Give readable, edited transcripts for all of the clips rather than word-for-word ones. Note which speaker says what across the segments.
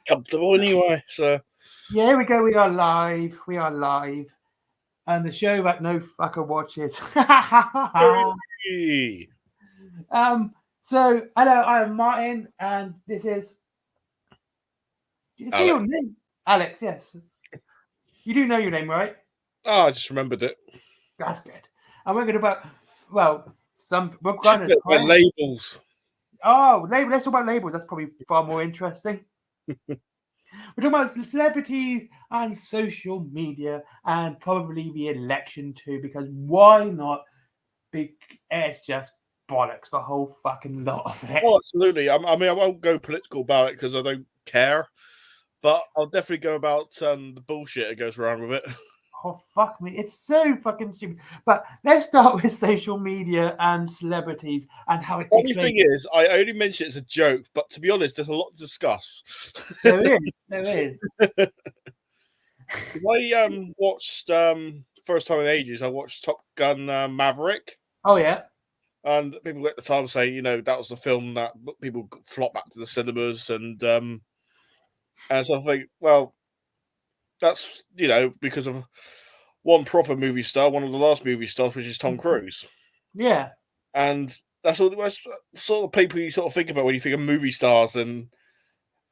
Speaker 1: comfortable anyway. So
Speaker 2: Yeah, here we go. We are live. We are live. And the show that no fucker watches.
Speaker 1: hey,
Speaker 2: So hello, I am Martin, and this is say
Speaker 1: Alex.
Speaker 2: your name. Alex, yes. You do know your name, right?
Speaker 1: Oh, I just remembered it.
Speaker 2: That's good. And we're gonna about we're
Speaker 1: Should
Speaker 2: gonna
Speaker 1: be by
Speaker 2: try.
Speaker 1: labels.
Speaker 2: Label. Let's talk about labels. That's probably far more interesting. We're talking about celebrities and social media and probably the election too, because why not? Big, it's just bollocks, the whole fucking lot of it.
Speaker 1: Oh, absolutely. I mean, I won't go political about it because I don't care, but I'll definitely go about the bullshit that goes around with it.
Speaker 2: Oh, fuck me. It's so fucking stupid. But let's start with social media and celebrities and how it takes
Speaker 1: Funny
Speaker 2: place.
Speaker 1: thing is, I only mention it as a joke, but to be honest, there's a lot to discuss.
Speaker 2: There is. There is.
Speaker 1: I watched first time in ages. I watched Top Gun Maverick.
Speaker 2: Oh, yeah.
Speaker 1: And people at the time say, that was the film that people flocked back to the cinemas, and so I think, well, that's because of one proper movie star, one of the last movie stars, which is Tom Cruise,
Speaker 2: Yeah.
Speaker 1: and that's sort of people you sort of think about when you think of movie stars, and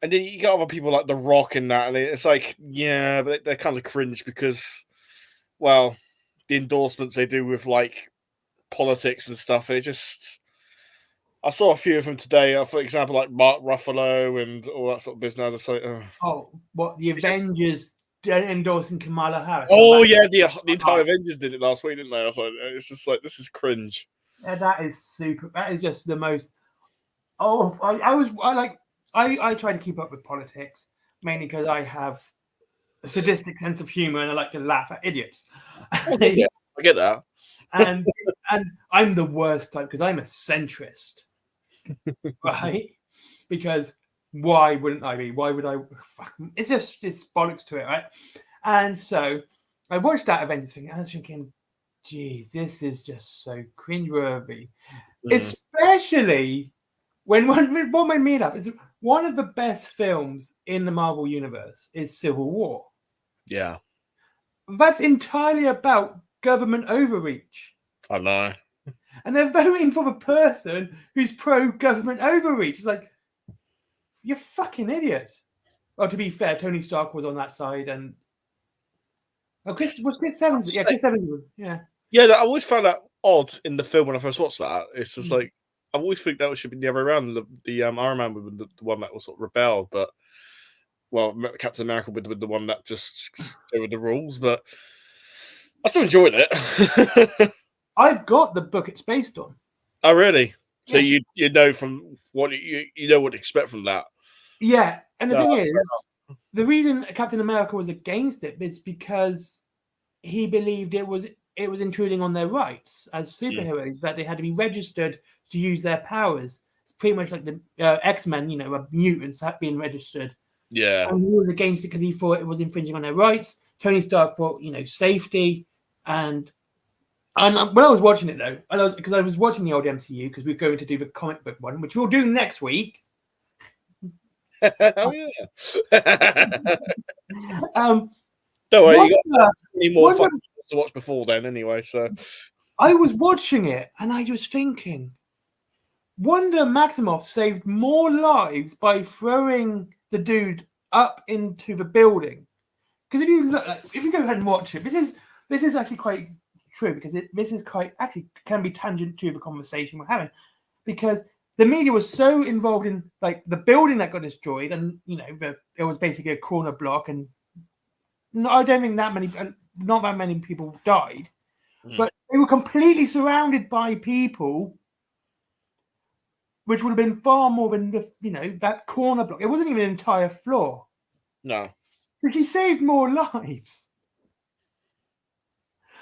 Speaker 1: then you got other people like The Rock and that, and it's like, yeah, but they're kind of cringe because, well, the endorsements they do with like politics and stuff, and it just. I saw a few of them today. For example, like Mark Ruffalo and all that sort of business. It's like,
Speaker 2: Oh, what? The Avengers endorsing Kamala Harris.
Speaker 1: oh yeah, the entire Avengers did it last week, didn't they? I was like, it's just like this is cringe.
Speaker 2: Yeah, that is super. That is just the most. Oh, I try to keep up with politics mainly because I have a sadistic sense of humor and I like to laugh at idiots.
Speaker 1: Yeah, I get that.
Speaker 2: and and I'm the worst type because I'm a centrist, right? Because why wouldn't I be? Why would I? Fuck, it's bollocks to it, right? And so I watched that Avengers thing and I was thinking, geez, this is just so cringeworthy. Especially when what made me laugh is one of the best films in the Marvel universe is Civil War.
Speaker 1: Yeah,
Speaker 2: That's entirely about government overreach.
Speaker 1: I know.
Speaker 2: And they're voting for a person who's pro government overreach. It's like, you're fucking idiot. Well, to be fair, Tony Stark was on that side, and Chris Evans. Yeah, Chris Evans was. Yeah.
Speaker 1: Yeah, I always found that odd in the film when I first watched that. It's just like I always think that should be the other way around. The Iron Man was the one that was sort of rebelled, but Captain America would the one that just stayed with the rules. But I still enjoyed it.
Speaker 2: I've got the book it's based on.
Speaker 1: Oh, really? So
Speaker 2: Yeah.
Speaker 1: you know from what you know what to expect from that.
Speaker 2: Yeah, and the thing is, the reason Captain America was against it is because he believed it was intruding on their rights as superheroes, that they had to be registered to use their powers. It's pretty much like the X-Men, mutants being registered.
Speaker 1: Yeah.
Speaker 2: And he was against it because he thought it was infringing on their rights. Tony Stark thought, safety. And when I was watching it though, because I was watching the old MCU because we're going to do the comic book one, which we'll do next week.
Speaker 1: Oh yeah.
Speaker 2: Don't
Speaker 1: worry, you got any more fun to watch before then, anyway. So
Speaker 2: I was watching it and I was thinking, Wanda Maximoff saved more lives by throwing the dude up into the building. Because if you go ahead and watch it, this is actually quite true because this is quite actually can be tangent to the conversation we're having, because the media was so involved in like the building that got destroyed, and it was basically a corner block, and I don't think not that many people died, but they were completely surrounded by people, which would have been far more than that corner block. It wasn't even an entire floor.
Speaker 1: No.
Speaker 2: But she saved more lives.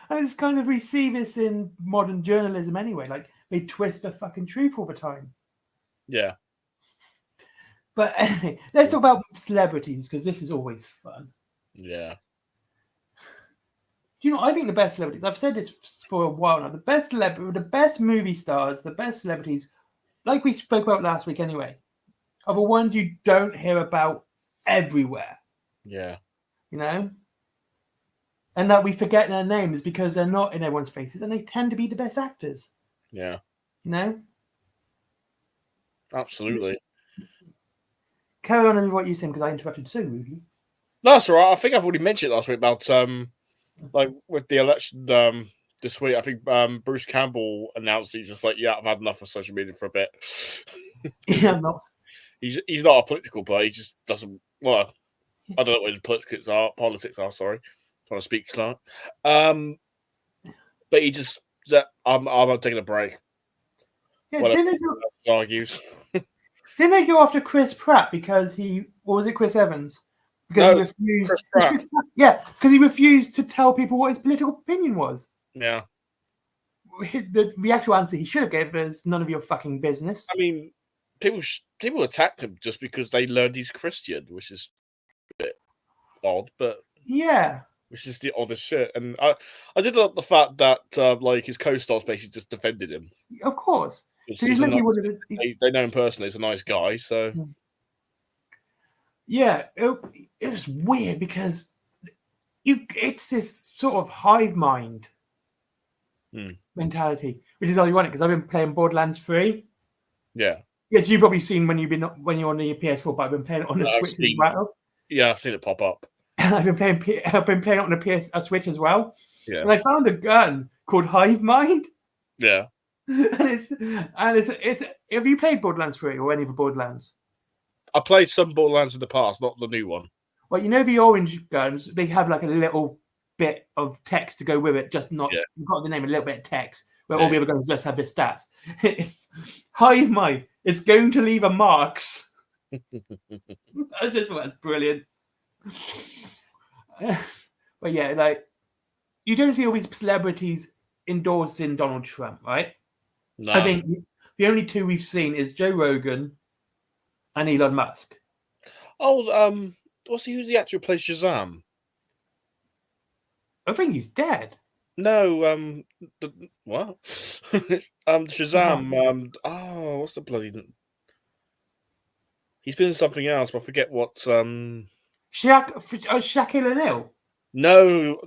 Speaker 2: And it's kind of we see this in modern journalism anyway. Like they twist the fucking truth all the time.
Speaker 1: Yeah.
Speaker 2: But anyway, let's talk about celebrities because this is always fun.
Speaker 1: Yeah.
Speaker 2: I think the best celebrities, I've said this for a while now, the best movie stars, the best celebrities, like we spoke about last week anyway, are the ones you don't hear about everywhere.
Speaker 1: Yeah.
Speaker 2: You know, and that we forget their names because they're not in everyone's faces, and they tend to be the best actors.
Speaker 1: Yeah.
Speaker 2: You know.
Speaker 1: Absolutely.
Speaker 2: Carry on with what you're saying because I interrupted so rudely.
Speaker 1: No, that's all right. I think I've already mentioned it last week about like with the election this week. I think Bruce Campbell announced he's just like, yeah, I've had enough of social media for a bit.
Speaker 2: Yeah, I'm not.
Speaker 1: He's not a political, but he just doesn't. Well, I don't know what his politics are. Sorry, I'm trying to speak tonight. But he just said, I'm taking a break.
Speaker 2: Yeah,
Speaker 1: Whatever
Speaker 2: didn't
Speaker 1: he argues.
Speaker 2: they go after Chris Pratt because or was it Chris Evans? Because
Speaker 1: No,
Speaker 2: he refused.
Speaker 1: Chris Pratt.
Speaker 2: Yeah, because he refused to tell people what his political opinion was.
Speaker 1: Yeah.
Speaker 2: The actual answer he should have gave is none of your fucking business.
Speaker 1: I mean, people attacked him just because they learned he's Christian, which is a bit odd, but
Speaker 2: yeah,
Speaker 1: which is the oddest shit. And I did love the fact that like his co-stars basically just defended him.
Speaker 2: of course.
Speaker 1: They know him personally. He's a nice guy, so
Speaker 2: yeah, it was weird because it's this sort of hive mind mentality, which is ironic because I've been playing Borderlands 3.
Speaker 1: Yeah.
Speaker 2: Yes, you've probably seen when you're on the PS4, but I've been playing it on the Switch as well.
Speaker 1: Yeah, I've seen it pop up.
Speaker 2: I've been playing it on a Switch as well.
Speaker 1: Yeah.
Speaker 2: And I found a gun called Hive Mind.
Speaker 1: Yeah.
Speaker 2: and it's have you played Borderlands 3 or any of the Borderlands?
Speaker 1: I played some Borderlands in the past, not the new one.
Speaker 2: Well, you know the orange guns, they have like a little bit of text to go with it, just not you've got the name, a little bit of text, where all the other guns just have their stats. It's Hive Mind. It's going to leave a marks. I just thought that's brilliant. But yeah, like you don't see all these celebrities endorsing Donald Trump, right?
Speaker 1: No.
Speaker 2: I think the only two we've seen is Joe Rogan and Elon Musk.
Speaker 1: Oh, who's the actor who plays Shazam?
Speaker 2: I think he's dead.
Speaker 1: No, what? Shazam. What's the bloody? He's been in something else, but I forget what.
Speaker 2: Shaquille O'Neal.
Speaker 1: No.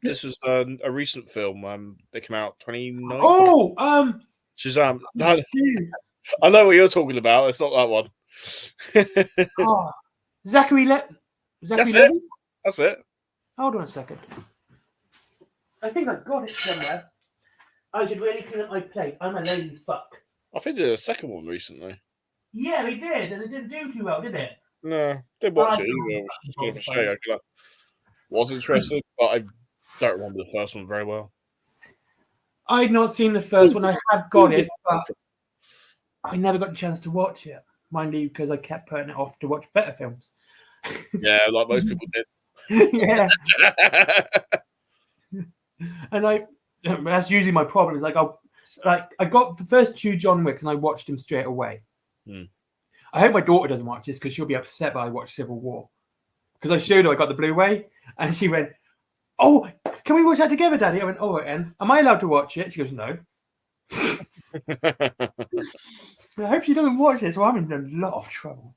Speaker 1: This was a recent film. They came out 2019.
Speaker 2: Oh,
Speaker 1: Shazam. No, I know what you're talking about. It's not that one.
Speaker 2: Oh, Zachary Levy.
Speaker 1: That's it.
Speaker 2: Hold on a second. I think I got it somewhere. I should really clean up my plate. I'm a lazy fuck.
Speaker 1: I think they did a second one recently.
Speaker 2: Yeah, we did, and it didn't do too well, did it?
Speaker 1: No, didn't watch it either. Which is kind of a shame. Was interested, but I don't remember the first one very well.
Speaker 2: I'd not seen the first one. I have got it, but I never got a chance to watch it. Mind you, because I kept putting it off to watch better films.
Speaker 1: Yeah, like most people did.
Speaker 2: Yeah. And that's usually my problem. Is I got the first two John Wicks and I watched him straight away. I hope my daughter doesn't watch this because she'll be upset that I watched Civil War. Because I showed her I got the Blu-ray and she went, "Oh, can we watch that together, Daddy?" I went, "Oh, and am I allowed to watch it?" She goes, "No." I hope she doesn't watch this, or I'm in a lot of trouble.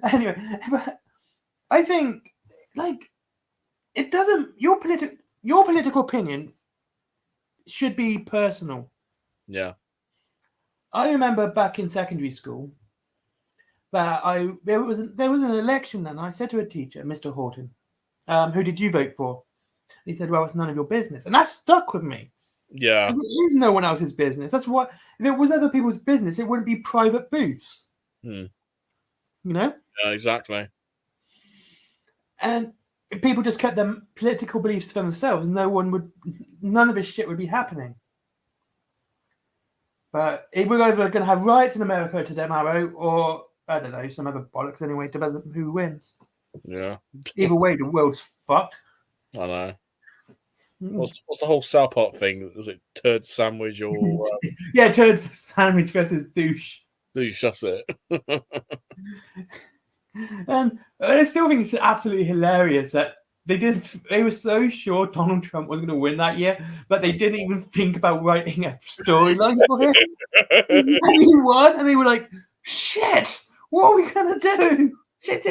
Speaker 2: Anyway, but I think it doesn't. Your political opinion should be personal.
Speaker 1: Yeah.
Speaker 2: I remember back in secondary school that there was an election, and I said to a teacher, Mr. Horton, "Who did you vote for?" He said, "Well, it's none of your business," and that stuck with me.
Speaker 1: Yeah,
Speaker 2: it is no one else's business. That's what. If it was other people's business, it wouldn't be private booths. You know.
Speaker 1: Yeah, exactly.
Speaker 2: And if people just kept their political beliefs to themselves, none of this shit would be happening. But we're either going to have riots in America tomorrow, or I don't know, some other bollocks anyway, depends on who wins.
Speaker 1: Yeah.
Speaker 2: Either way, the world's fucked.
Speaker 1: I know. What's the whole South Park thing? Was it turd sandwich or?
Speaker 2: Yeah, turd sandwich versus douche.
Speaker 1: Douche, that's it.
Speaker 2: And I still think it's absolutely hilarious that they were so sure Donald Trump was going to win that year, but they didn't even think about writing a storyline for him. And he won, and they were like, "Shit, What are we gonna do? Shit,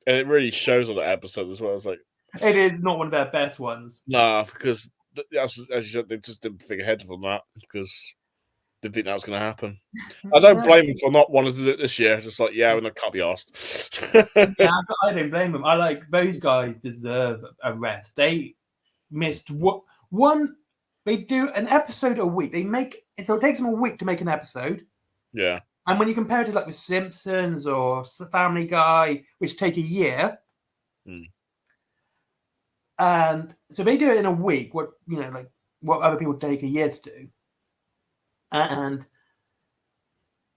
Speaker 1: And it really shows on the episode as well. It's like,
Speaker 2: it is not one of their best ones.
Speaker 1: nah, because as you said, they just didn't think ahead from that because they didn't think that was going to happen. I don't blame them for not wanting to do it this year. Just like, yeah, we can't be asked.
Speaker 2: Yeah, I don't blame them. I like those guys deserve a rest. They missed one. They do an episode a week. So it takes them a week to make an episode.
Speaker 1: Yeah.
Speaker 2: And when you compare it to like The Simpsons or Family Guy, which take a year, and so they do it in a week. What other people take a year to do, and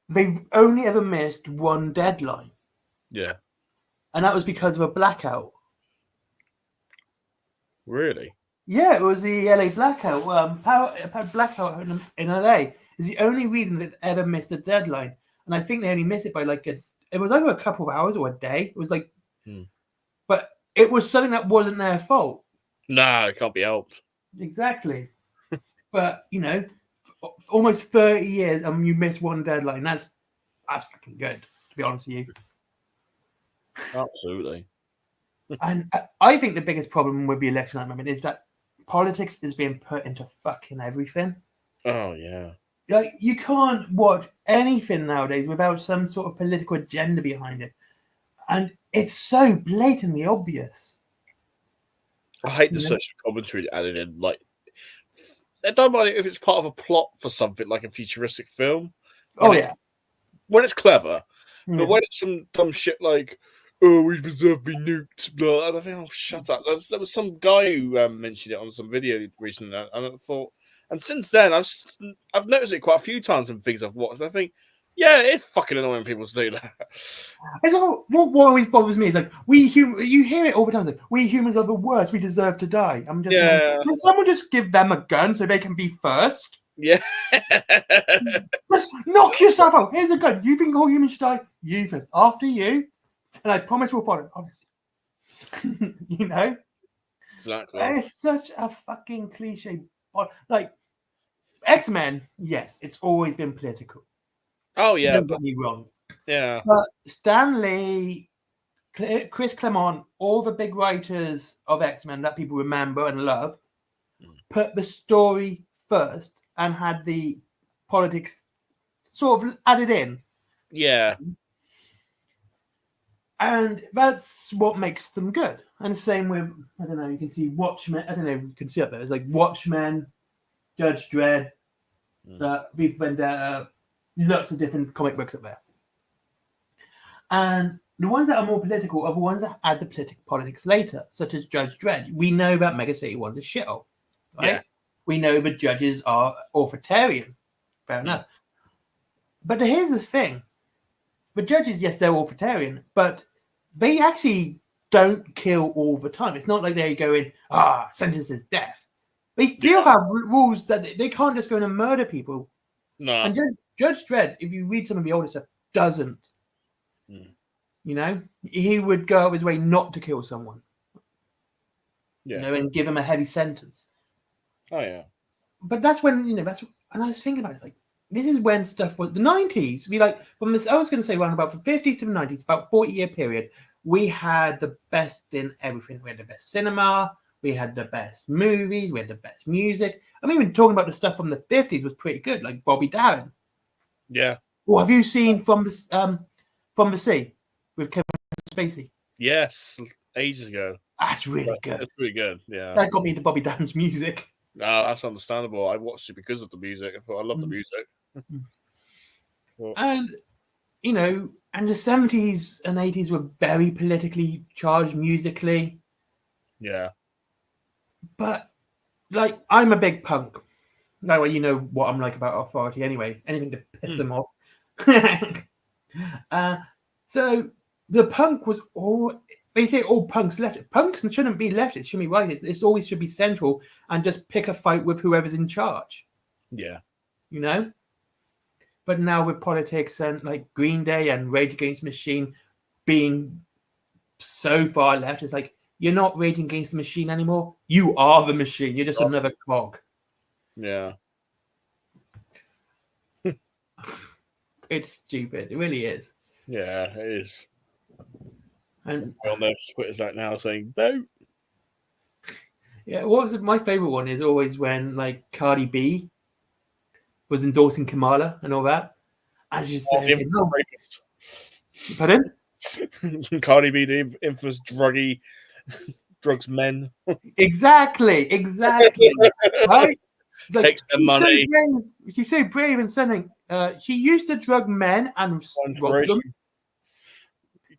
Speaker 2: they've only ever missed one deadline.
Speaker 1: Yeah.
Speaker 2: And that was because of a blackout.
Speaker 1: Really?
Speaker 2: Yeah, it was the LA blackout. Power blackout in LA is the only reason they've ever missed a deadline. And I think they only missed it by it was either a couple of hours or a day. It was like, but it was something that wasn't their fault.
Speaker 1: Nah, it can't be helped.
Speaker 2: Exactly. But, almost 30 years and you miss one deadline. That's fucking good, to be honest with you.
Speaker 1: Absolutely.
Speaker 2: And I think the biggest problem with the election at the moment is that politics is being put into fucking everything.
Speaker 1: Oh, yeah.
Speaker 2: Like, you can't watch anything nowadays without some sort of political agenda behind it. And it's so blatantly obvious.
Speaker 1: I hate the social commentary added in. Like, I don't mind if it's part of a plot for something like a futuristic film. When it's clever. But when it's some dumb shit like, oh, we deserve to be nuked, blah, I think, oh, shut up. There was some guy who mentioned it on some video recently, and I thought, and since then, I've noticed it quite a few times in things I've watched. I think, yeah, it's fucking annoying people to do that.
Speaker 2: It's like, what always bothers me is like, you hear it all the time, like, we humans are the worst, we deserve to die. I'm just like, can someone just give them a gun so they can be first?
Speaker 1: Yeah.
Speaker 2: Just knock yourself out. Here's a gun. You think all humans should die? You first. After you. And I promise we'll follow. Honestly.
Speaker 1: Exactly.
Speaker 2: It's such a fucking cliche. Like, X-Men, yes, it's always been political.
Speaker 1: Oh, yeah.
Speaker 2: Don't get me wrong.
Speaker 1: Yeah.
Speaker 2: But Stan Lee, Chris Claremont, all the big writers of X-Men that people remember and love, put the story first and had the politics sort of added in.
Speaker 1: Yeah.
Speaker 2: And that's what makes them good. And the same with, I don't know, you can see Watchmen. I don't know if you can see up there. It's like Watchmen, Judge Dredd, V for Vendetta, lots of different comic books up there. And the ones that are more political are the ones that add the politics later, such as Judge Dredd. We know that Mega City One's a shithole, right? Yeah. We know the judges are authoritarian. Fair enough. But here's the thing. The judges, yes, they're authoritarian, but they actually don't kill all the time. It's not like they go in, sentence is death. They still have rules that they can't just go in and murder people.
Speaker 1: No.
Speaker 2: And Judge Dredd, if you read some of the older stuff, doesn't. He would go out of his way not to kill someone.
Speaker 1: Yeah.
Speaker 2: And give him a heavy sentence.
Speaker 1: Oh, yeah.
Speaker 2: But that's when, and I was thinking about it, like, this is when stuff was the 90s. I was going to say around about the 50s to the 90s, about 40-year period, we had the best in everything. We had the best cinema, we had the best movies, we had the best music. I'm even talking about the stuff from the 50s was pretty good, like Bobby Darin.
Speaker 1: Yeah.
Speaker 2: Well, have you seen From the Sea with Kevin Spacey?
Speaker 1: Yes, ages ago.
Speaker 2: That's really good.
Speaker 1: It's really good. Yeah.
Speaker 2: That got me into Bobby Darin's music.
Speaker 1: No, that's understandable. I watched it because of the music. I thought I love the music.
Speaker 2: And and the 70s and 80s were very politically charged musically.
Speaker 1: Yeah.
Speaker 2: But like, I'm a big punk. No, well, you know what I'm like about authority anyway. Anything to piss them off. So the punk was all. They say all punks left. Punks shouldn't be left. It shouldn't be right. It's always should be central and just pick a fight with whoever's in charge.
Speaker 1: Yeah.
Speaker 2: But now with politics and like Green Day and Rage Against the Machine being so far left, it's like, you're not Rage Against the Machine anymore. You are the machine. You're just another cog.
Speaker 1: Yeah.
Speaker 2: It's stupid. It really is.
Speaker 1: Yeah, it is.
Speaker 2: And
Speaker 1: On their Twitter's out now saying vote.
Speaker 2: yeah, what was it? My favorite one is always when like Cardi B was endorsing Kamala and all that. And she's
Speaker 1: Oh,
Speaker 2: there saying, "No,
Speaker 1: rapist.
Speaker 2: pardon."
Speaker 1: Cardi B, the infamous drugs men.
Speaker 2: Exactly, right? It's like
Speaker 1: Take the money.
Speaker 2: She's so brave and sending. She used to drug men and rob them.
Speaker 1: Inspiration.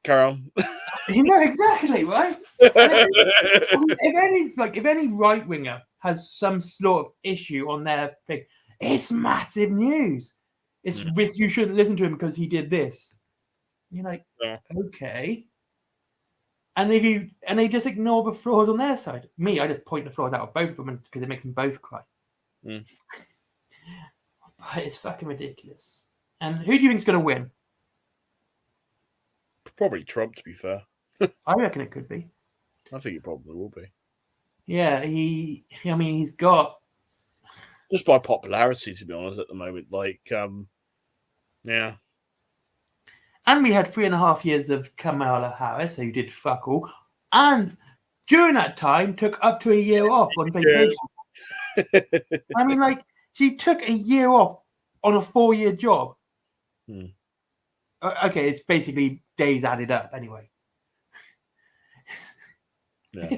Speaker 1: Carry on.
Speaker 2: You know exactly, right? And if any right winger has some sort of issue on their thing, it's massive news. It's you shouldn't listen to him because he did this. You're like,
Speaker 1: Yeah.
Speaker 2: okay. And they just ignore the flaws on their side. Me, I just point the flaws out of both of them because it makes them both cry.
Speaker 1: Mm.
Speaker 2: But it's fucking ridiculous. And who do you think's going to win?
Speaker 1: Probably Trump, to be fair.
Speaker 2: I reckon it could be.
Speaker 1: I think it probably will be.
Speaker 2: Yeah, he's got
Speaker 1: Just by popularity, to be honest, at the moment. Like, yeah.
Speaker 2: And we had 3.5 years of Kamala Harris, who did fuck all. And during that time, took up to a year off on vacation. I mean, like, she took a year off on a 4-year job. Okay, it's basically days added up anyway.
Speaker 1: Yeah.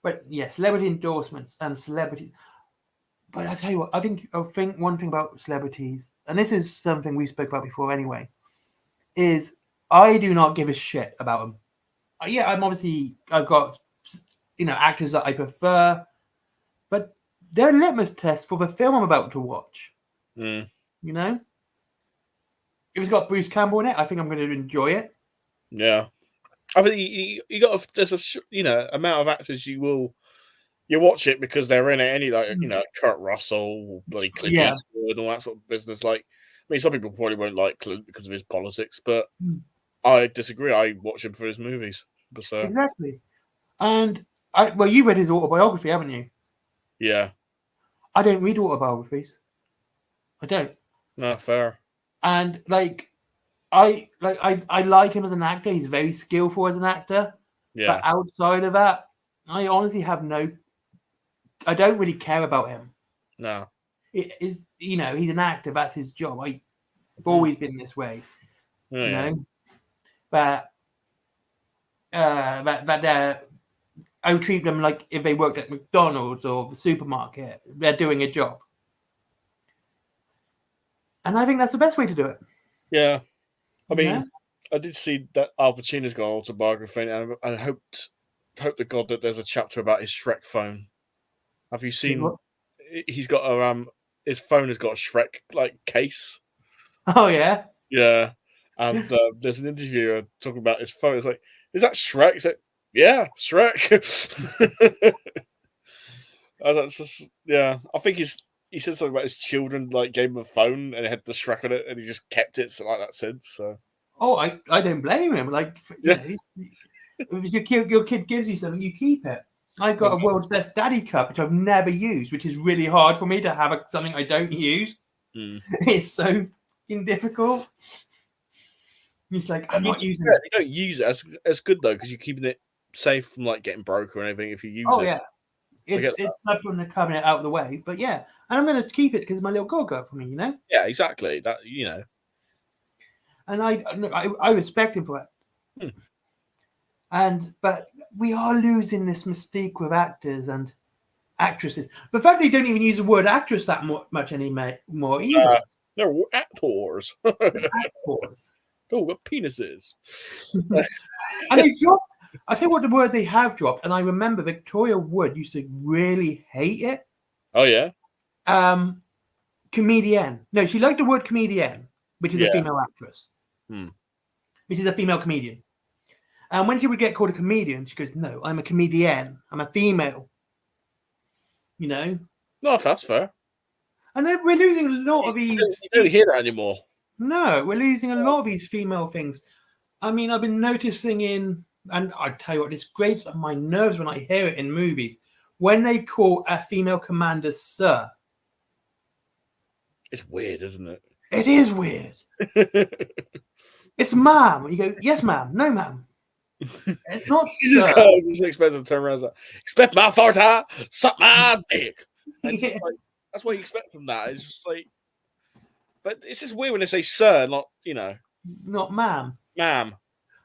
Speaker 2: But yeah, celebrity endorsements and celebrities. But I tell you what, I think one thing about celebrities, and this is something we spoke about before anyway, is I do not give a shit about them. Yeah, I've got actors that I prefer, but they're a litmus test for the film I'm about to watch. You know, if it's got Bruce Campbell in it, I think I'm going to enjoy it.
Speaker 1: Yeah, I think you got there's a amount of actors you watch it because they're in it. Any Kurt Russell, bloody Clint Eastwood, and all that sort of business. Like, I mean, some people probably won't like Clint because of his politics, but I disagree. I watch him for his movies. So.
Speaker 2: Exactly. And you've read his autobiography, haven't you?
Speaker 1: Yeah.
Speaker 2: I don't read autobiographies. I don't.
Speaker 1: No, fair.
Speaker 2: And I like him as an actor. He's very skillful as an actor.
Speaker 1: Yeah.
Speaker 2: But outside of that, I honestly have I don't really care about him.
Speaker 1: No.
Speaker 2: It is, he's an actor. That's his job. I've always been this way. But I would treat them like if they worked at McDonald's or the supermarket. They're doing a job. And I think that's the best way to do it.
Speaker 1: Yeah. I mean, I did see that Al Pacino's got an autobiography, and I hope to God that there's a chapter about his Shrek phone. Have you seen? He's got his phone has got a Shrek case.
Speaker 2: Oh yeah.
Speaker 1: Yeah, and there's an interviewer talking about his phone. It's like, is that Shrek? It's like, yeah, Shrek. I think he said something about his children gave him a phone and it had the Shrek on it, and he just kept it like that since. So.
Speaker 2: Oh, I don't blame him. If your kid gives you something, you keep it. I've got a World's Best Daddy Cup, which I've never used, which is really hard for me to have something I don't use. It's so difficult. It's like, I'm not using it.
Speaker 1: You don't use it as good though, because you're keeping it safe from getting broke or anything if you use it.
Speaker 2: Oh yeah, it's stuck on the cabinet out of the way. But yeah, and I'm going to keep it because my little girl got it for me.
Speaker 1: Yeah, exactly. That
Speaker 2: And I respect him for it. But we are losing this mystique with actors and actresses. The fact they don't even use the word actress that much anymore either.
Speaker 1: They're actors.
Speaker 2: Actors.
Speaker 1: Oh, what penises.
Speaker 2: And they dropped. I think what the word they have dropped, and I remember Victoria Wood used to really hate it.
Speaker 1: Oh yeah.
Speaker 2: Comedian. No, she liked the word comedian, which is a female actress. Which is a female comedian. And when she would get called a comedian, she goes, "No, I'm a comedian. I'm a female." No,
Speaker 1: that's fair.
Speaker 2: And we're losing a lot of these.
Speaker 1: You don't hear that anymore.
Speaker 2: No, we're losing a lot of these female things. I mean, I've been noticing and I tell you what, this grates on my nerves when I hear it in movies when they call a female commander sir.
Speaker 1: It's weird, isn't it?
Speaker 2: It is weird. It's ma'am. You go, yes, ma'am. No, ma'am. It's not sir.
Speaker 1: You just expect to turn around and say, expect my farta, suck my dick. And just
Speaker 2: Yeah.
Speaker 1: like, that's what you expect from that. It's just like, but it's just weird when they say sir, not,
Speaker 2: Not ma'am.
Speaker 1: ma'am.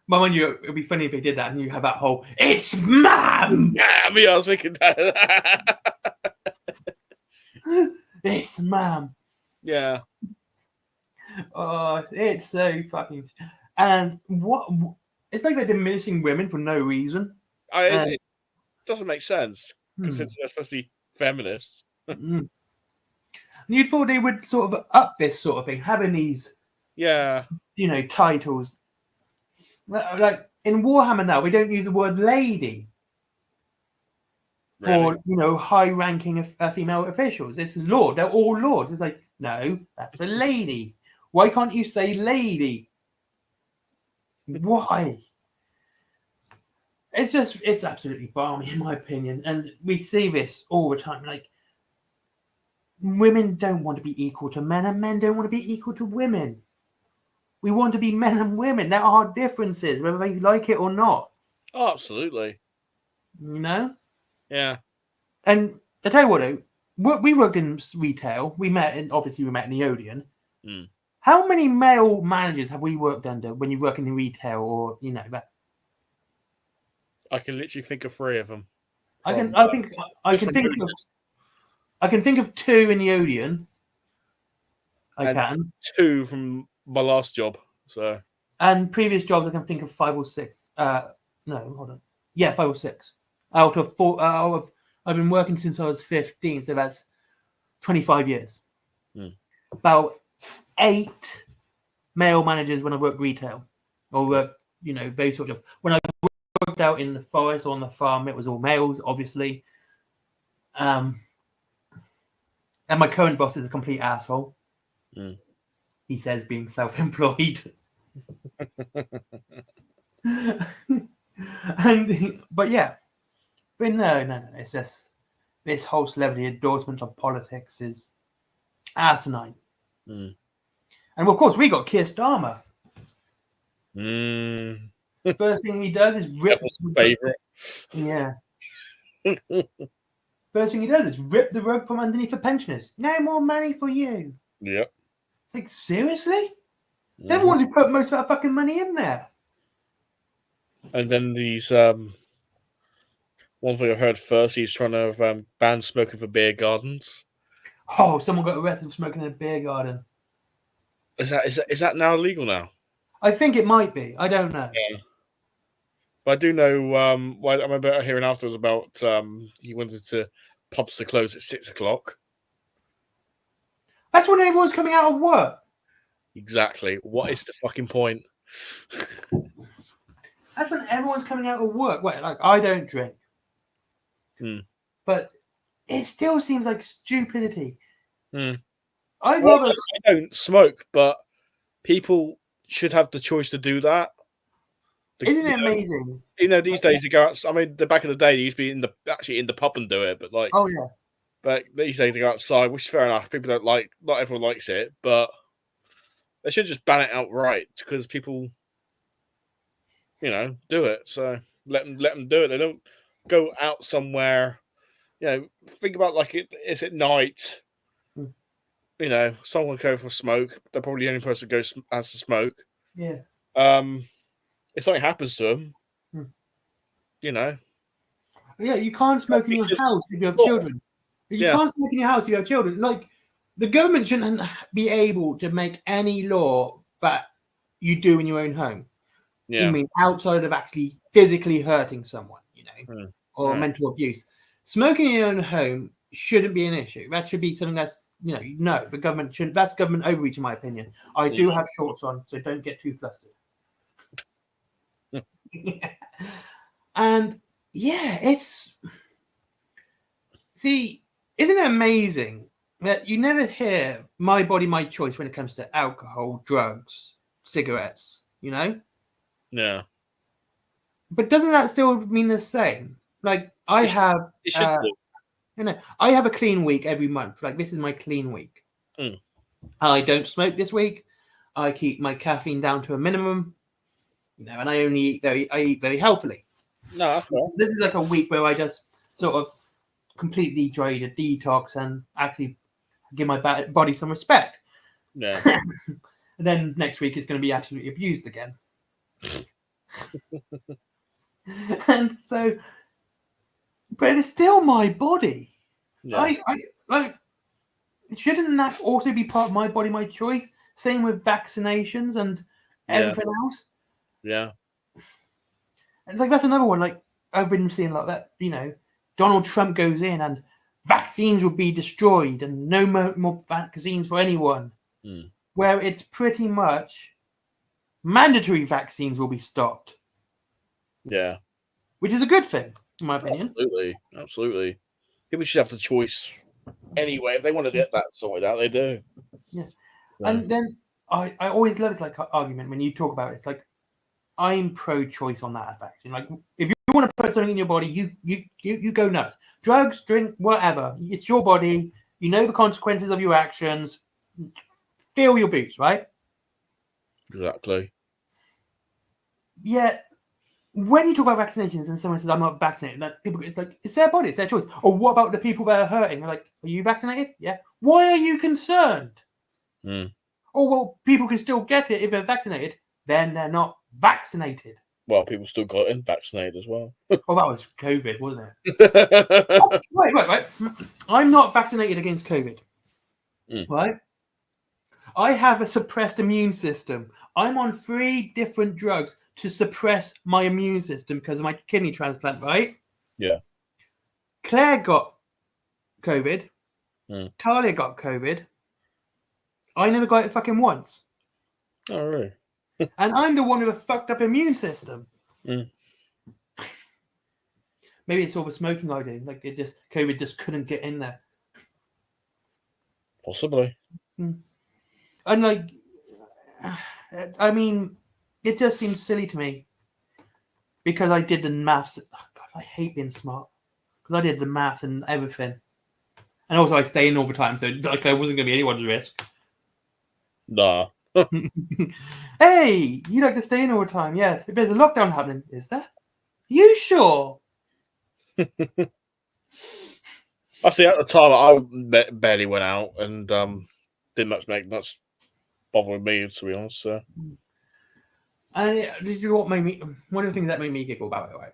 Speaker 2: But mind you, it'd be funny if they did that and you have that whole, it's ma'am.
Speaker 1: Ma'am, yeah, I was thinking that.
Speaker 2: It's ma'am.
Speaker 1: Yeah.
Speaker 2: Oh, it's so fucking. And what? It's like they're diminishing women for no reason.
Speaker 1: It doesn't make sense,
Speaker 2: Hmm.
Speaker 1: considering they're supposed to be feminists.
Speaker 2: Mm. You'd thought they would sort of up this sort of thing, having these,
Speaker 1: Yeah.
Speaker 2: titles. Like in Warhammer now, we don't use the word lady for high-ranking female officials. It's lord. They're all lords. It's like, no, that's a lady. Why can't you say lady? Why? It's absolutely balmy in my opinion, and we see this all the time. Like, women don't want to be equal to men, and men don't want to be equal to women. We want to be men and women. There are differences, whether they like it or not.
Speaker 1: Oh, absolutely. Yeah.
Speaker 2: And I tell you what, though, we worked in retail. We met in the Odeon.
Speaker 1: Mm.
Speaker 2: How many male managers have we worked under when you work in retail, or that?
Speaker 1: I can literally think of 3 of them.
Speaker 2: I can think of 2 in the Odeon. I can
Speaker 1: 2 from my last job. So,
Speaker 2: and previous jobs I can think of 5 or 6. No, hold on. Yeah, 5 or 6 out of 4. I've been working since I was 15, so that's 25 years. About 8 male managers when I worked retail, or those sort of jobs. When I worked out in the forest or on the farm, it was all males, obviously. And my current boss is a complete asshole. He says being self-employed. But no, it's just this whole celebrity endorsement of politics is asinine. And of course, we got Keir Starmer. First thing he does is rip.
Speaker 1: Favorite.
Speaker 2: Yeah. First thing he does is rip the rug from underneath the pensioners. No more money for you.
Speaker 1: Yep.
Speaker 2: It's like, seriously? They're the ones who put most of that fucking money in there.
Speaker 1: And then these one thing I heard first, he's trying to ban smoking for beer gardens.
Speaker 2: Oh, someone got arrested for smoking in a beer garden.
Speaker 1: Is that now illegal now?
Speaker 2: I think it might be. I don't know.
Speaker 1: Yeah. But I do know. I remember hearing afterwards about he wanted pubs to close at 6 o'clock.
Speaker 2: That's when everyone's coming out of work.
Speaker 1: Exactly. What is the fucking point?
Speaker 2: That's when everyone's coming out of work. Wait, like, I don't drink. But it still seems like stupidity.
Speaker 1: I don't smoke, but people should have the choice to do that.
Speaker 2: Isn't it amazing?
Speaker 1: These days they go out. I mean, back in the day, they used to be actually in the pub and do it, but like,
Speaker 2: oh yeah.
Speaker 1: But these days they go outside, which is fair enough. People don't like. Not everyone likes it, but they should just ban it outright because people, do it. So let them do it. They don't go out somewhere. Think about like it's at night. Someone go for a smoke. They're probably the only person who has to smoke.
Speaker 2: Yeah.
Speaker 1: If something happens to them,
Speaker 2: Yeah, you can't smoke in your house if you have children. You can't smoke in your house if you have children. Like, the government shouldn't be able to make any law that you do in your own home.
Speaker 1: Yeah.
Speaker 2: You mean outside of actually physically hurting someone, or mental abuse. Smoking in your own home shouldn't be an issue. That should be something that's, no, the government shouldn't. That's government overreach, in my opinion. I do have shorts on, so don't get too flustered. And see, isn't it amazing that you never hear my body, my choice when it comes to alcohol, drugs, cigarettes,
Speaker 1: Yeah.
Speaker 2: But doesn't that still mean the same? Like, I have a clean week every month. Like, this is my clean week. I don't smoke this week. I keep my caffeine down to a minimum, and I only eat very healthily.
Speaker 1: No, that's fair.
Speaker 2: This is like a week where I just sort of completely try to detox and actually give my body some respect.
Speaker 1: Yeah.
Speaker 2: And then next week it's going to be absolutely abused again. And so, but it's still my body.
Speaker 1: Yeah.
Speaker 2: I like. Shouldn't that also be part of my body, my choice? Same with vaccinations and everything else.
Speaker 1: Yeah.
Speaker 2: It's like that's another one. Like I've been seeing like that. Donald Trump goes in and vaccines will be destroyed and no more vaccines for anyone.
Speaker 1: Mm.
Speaker 2: Where it's pretty much mandatory vaccines will be stopped.
Speaker 1: Yeah.
Speaker 2: Which is a good thing, in my opinion.
Speaker 1: Absolutely. People should have the choice anyway. If they want to get that sorted out, they do.
Speaker 2: Yeah.
Speaker 1: So.
Speaker 2: And then I always love this like argument when you talk about it. It's like I'm pro-choice on that aspect. Like if you want to put something in your body, you go nuts. Drugs, drink, whatever. It's your body. You know the consequences of your actions. Feel your boots, right?
Speaker 1: Exactly.
Speaker 2: Yeah. When you talk about vaccinations and someone says I'm not vaccinated, that people it's like it's their body, it's their choice. Or what about the people that are hurting? They're like, are you vaccinated? Yeah. Why are you concerned?
Speaker 1: Mm.
Speaker 2: Oh well, people can still get it if they're vaccinated. Then they're not vaccinated.
Speaker 1: Well, people still got vaccinated as well.
Speaker 2: Oh, that was COVID, wasn't it? Oh, right. I'm not vaccinated against COVID. Right? I have a suppressed immune system. I'm on 3 different drugs to suppress my immune system because of my kidney transplant, right?
Speaker 1: Yeah.
Speaker 2: Claire got COVID. Talia got COVID. I never got it fucking once.
Speaker 1: Oh, really?
Speaker 2: And I'm the one with a fucked up immune system. Maybe it's all the smoking I do. Like COVID just couldn't get in there.
Speaker 1: Possibly.
Speaker 2: And like, I mean, it just seems silly to me because I did the maths. Oh God, I hate being smart because I did the maths and everything, and also I stay in all the time, so like I wasn't going to be anyone's risk.
Speaker 1: Nah.
Speaker 2: Hey, you like to stay in all the time? Yes. If there's a lockdown happening, is there? You sure?
Speaker 1: I see. At the time, I barely went out and didn't make much bother with me, to be honest. So.
Speaker 2: And did you know what made me? One of the things that made me giggle about it, right?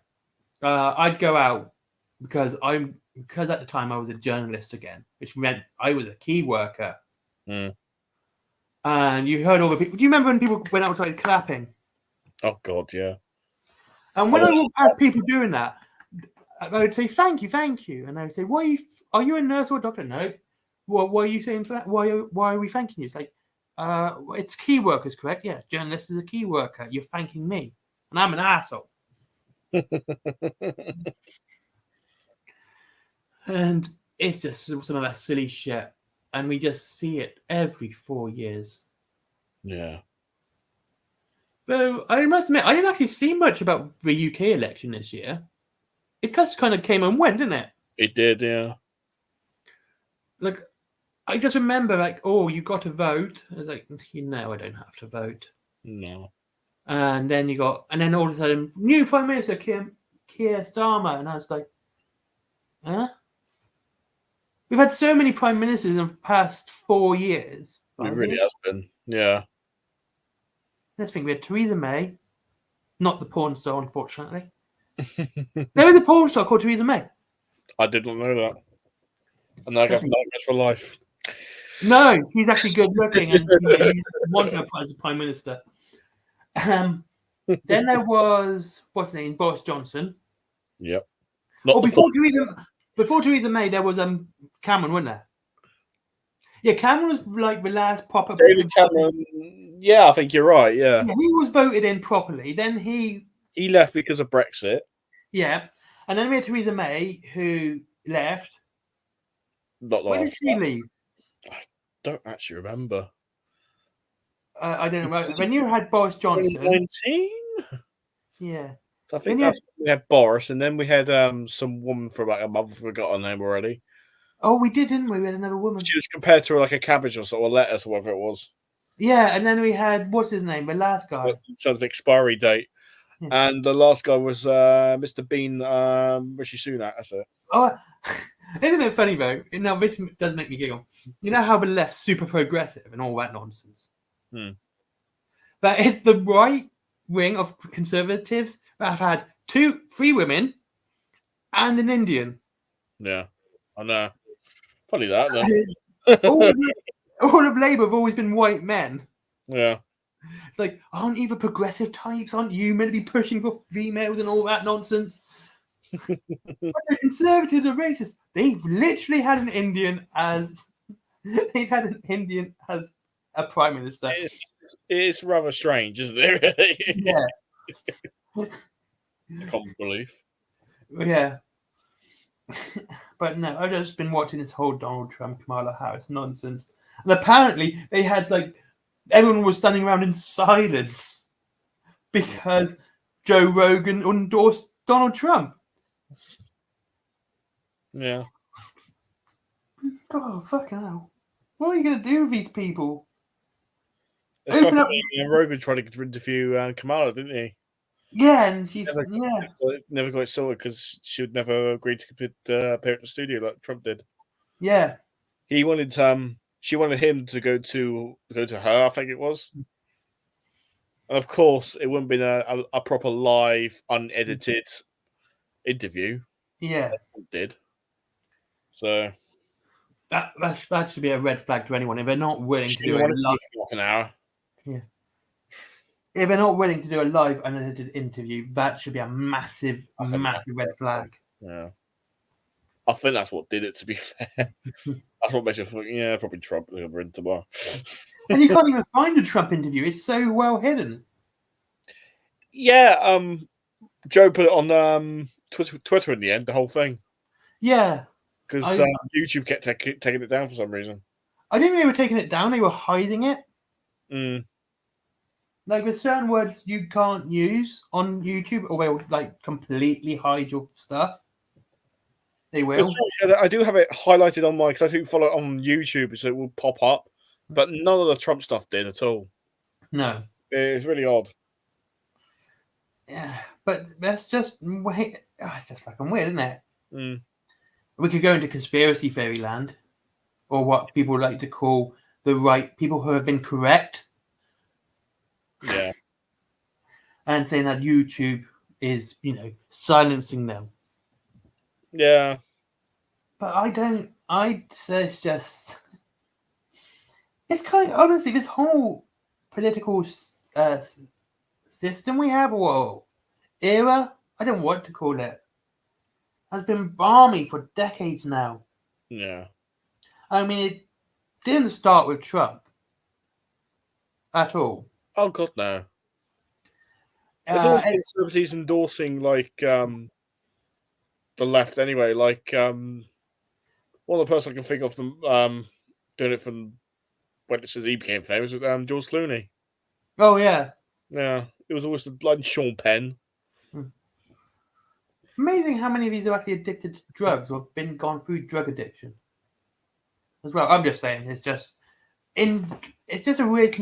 Speaker 2: I'd go out because at the time I was a journalist again, which meant I was a key worker. And you heard all the people. Do you remember when people went outside clapping?
Speaker 1: Oh God, yeah.
Speaker 2: And when I walked past people doing that, I would say thank you, and I would say, "Why are you a nurse or a doctor?" No. Well, why are you saying that? Why are we thanking you? It's like, it's key workers, correct? Yeah, journalist is a key worker. You're thanking me, and I'm an asshole. And it's just some of that silly shit, and we just see it every 4 years.
Speaker 1: Yeah.
Speaker 2: Though I must admit, I didn't actually see much about the UK election this year. It just kind of came and went, didn't it?
Speaker 1: It did, yeah.
Speaker 2: Like, I just remember, like, oh, you got to vote. I was like, I don't have to vote.
Speaker 1: No.
Speaker 2: And then all of a sudden, new Prime Minister, Keir Starmer. And I was like, huh? We've had so many Prime Ministers in the past 4 years.
Speaker 1: It really has been, yeah.
Speaker 2: Let's think, we had Theresa May. Not the porn star, unfortunately. There is a porn star called Theresa May.
Speaker 1: I did not know that. And now I got nightmares for life.
Speaker 2: No, he's actually good looking, and you want her as a Prime Minister. Then there was what's his name, Boris Johnson.
Speaker 1: Yep.
Speaker 2: Before Theresa May, there was Cameron, wasn't there? Yeah, Cameron was like the last proper.
Speaker 1: David Cameron. Yeah, I think you're right. Yeah,
Speaker 2: he was voted in properly. Then he
Speaker 1: left because of Brexit.
Speaker 2: Yeah, and then we had Theresa May who left.
Speaker 1: Not
Speaker 2: when did she leave?
Speaker 1: I don't actually remember.
Speaker 2: I don't know. When you had Boris Johnson,
Speaker 1: 2019.
Speaker 2: Yeah.
Speaker 1: So I think we had Boris, and then we had some woman for about a month. Forgot her name already.
Speaker 2: Oh, we did, didn't we? We had another woman.
Speaker 1: She was compared to like a cabbage or sort of lettuce or whatever it was.
Speaker 2: Yeah, and then we had what's his name, the last guy.
Speaker 1: In terms of expiry date.
Speaker 2: Yeah.
Speaker 1: And the last guy was Mr. Bean, Rishi Sunak. That's it.
Speaker 2: Oh, isn't it funny though? Now this does make me giggle. You know how the left's super progressive and all that nonsense,
Speaker 1: Hmm.
Speaker 2: but it's the right wing of conservatives that have had 3 women and an Indian.
Speaker 1: Yeah, I know. Funny that,
Speaker 2: all,
Speaker 1: though.
Speaker 2: of, all of Labour have always been white men.
Speaker 1: Yeah.
Speaker 2: It's like, aren't you the progressive types? Aren't you meant to be pushing for females and all that nonsense? But the Conservatives are racist. They've literally had an Indian as a prime minister.
Speaker 1: It's rather strange, isn't it?
Speaker 2: Yeah.
Speaker 1: Common belief.
Speaker 2: Yeah. But no, I've just been watching this whole Donald Trump, Kamala Harris nonsense. And apparently they had everyone was standing around in silence because Joe Rogan endorsed Donald Trump.
Speaker 1: Yeah.
Speaker 2: Oh, fucking hell. What are you going to do with these people?
Speaker 1: It's quite funny. Rogan tried to interview Kamala, didn't he?
Speaker 2: Yeah, and she's
Speaker 1: never got it sorted because she would never agree to appear at the studio like Trump did.
Speaker 2: Yeah.
Speaker 1: He wanted she wanted him to go to her, I think it was. And of course, it wouldn't have been a proper live, unedited interview.
Speaker 2: Yeah.
Speaker 1: Like Trump did. So
Speaker 2: that should be a red flag to anyone if they're not willing to do a live
Speaker 1: half an hour.
Speaker 2: Yeah. If they're not willing to do a live unedited interview, that should be a massive red flag.
Speaker 1: Yeah. I think that's what did it, to be fair. That's what makes it think, yeah, probably Trump over in tomorrow.
Speaker 2: And you can't even find a Trump interview. It's so well hidden.
Speaker 1: Yeah, Joe put it on Twitter in the end, the whole thing.
Speaker 2: Yeah.
Speaker 1: Because YouTube kept taking it down for some reason.
Speaker 2: I didn't think they were taking it down. They were hiding it.
Speaker 1: Mm.
Speaker 2: Like, there's certain words you can't use on YouTube, or they'll completely hide your stuff. They will.
Speaker 1: I do have it highlighted on my, because I do follow it on YouTube, so it will pop up. But none of the Trump stuff did at all.
Speaker 2: No.
Speaker 1: It's really odd.
Speaker 2: Yeah, but that's just it's just fucking weird, isn't it?
Speaker 1: Mm.
Speaker 2: We could go into conspiracy fairy land, or what people like to call the right people who have been correct.
Speaker 1: Yeah.
Speaker 2: And saying that YouTube is, silencing them.
Speaker 1: Yeah.
Speaker 2: But it's just, it's kind of, honestly, this whole political system we have, or era, I don't know what to call it, has been balmy for decades now.
Speaker 1: Yeah.
Speaker 2: I mean, it didn't start with Trump at all.
Speaker 1: Oh, God, no. There's always been celebrities endorsing, the left anyway. One of the person I can think of them doing it from when he became famous was George Clooney.
Speaker 2: Oh, yeah.
Speaker 1: Yeah. It was always like Sean Penn.
Speaker 2: Amazing how many of these are actually addicted to drugs or have gone through drug addiction as well. I'm just saying, it's just a weird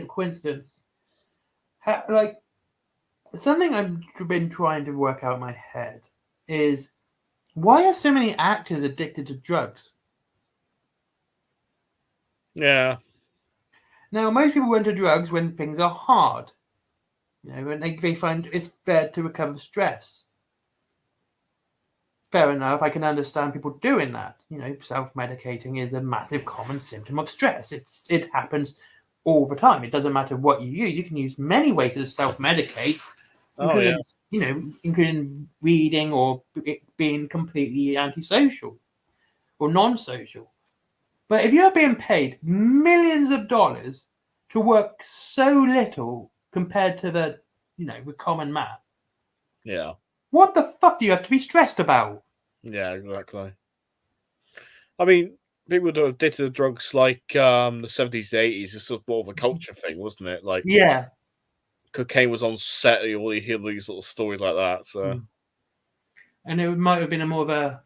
Speaker 2: coincidence. Something I've been trying to work out in my head is, why are so many actors addicted to drugs?
Speaker 1: Yeah.
Speaker 2: Now, most people run to drugs when things are hard. When they find it's fair to recover stress. Fair enough, I can understand people doing that. Self-medicating is a massive common symptom of stress. It happens all the time. It doesn't matter what you use. You can use many ways to self-medicate, including reading or being completely antisocial or non-social. But if you're being paid millions of dollars to work so little compared to the common man,
Speaker 1: yeah,
Speaker 2: what the fuck do you have to be stressed about?
Speaker 1: Yeah, exactly. I mean, people that did the drugs like the 70s, the 80s, it's sort of more of a culture thing, wasn't it? Like,
Speaker 2: yeah,
Speaker 1: cocaine was on set, you hear these sort of stories like that. So,
Speaker 2: and it might have been a more of a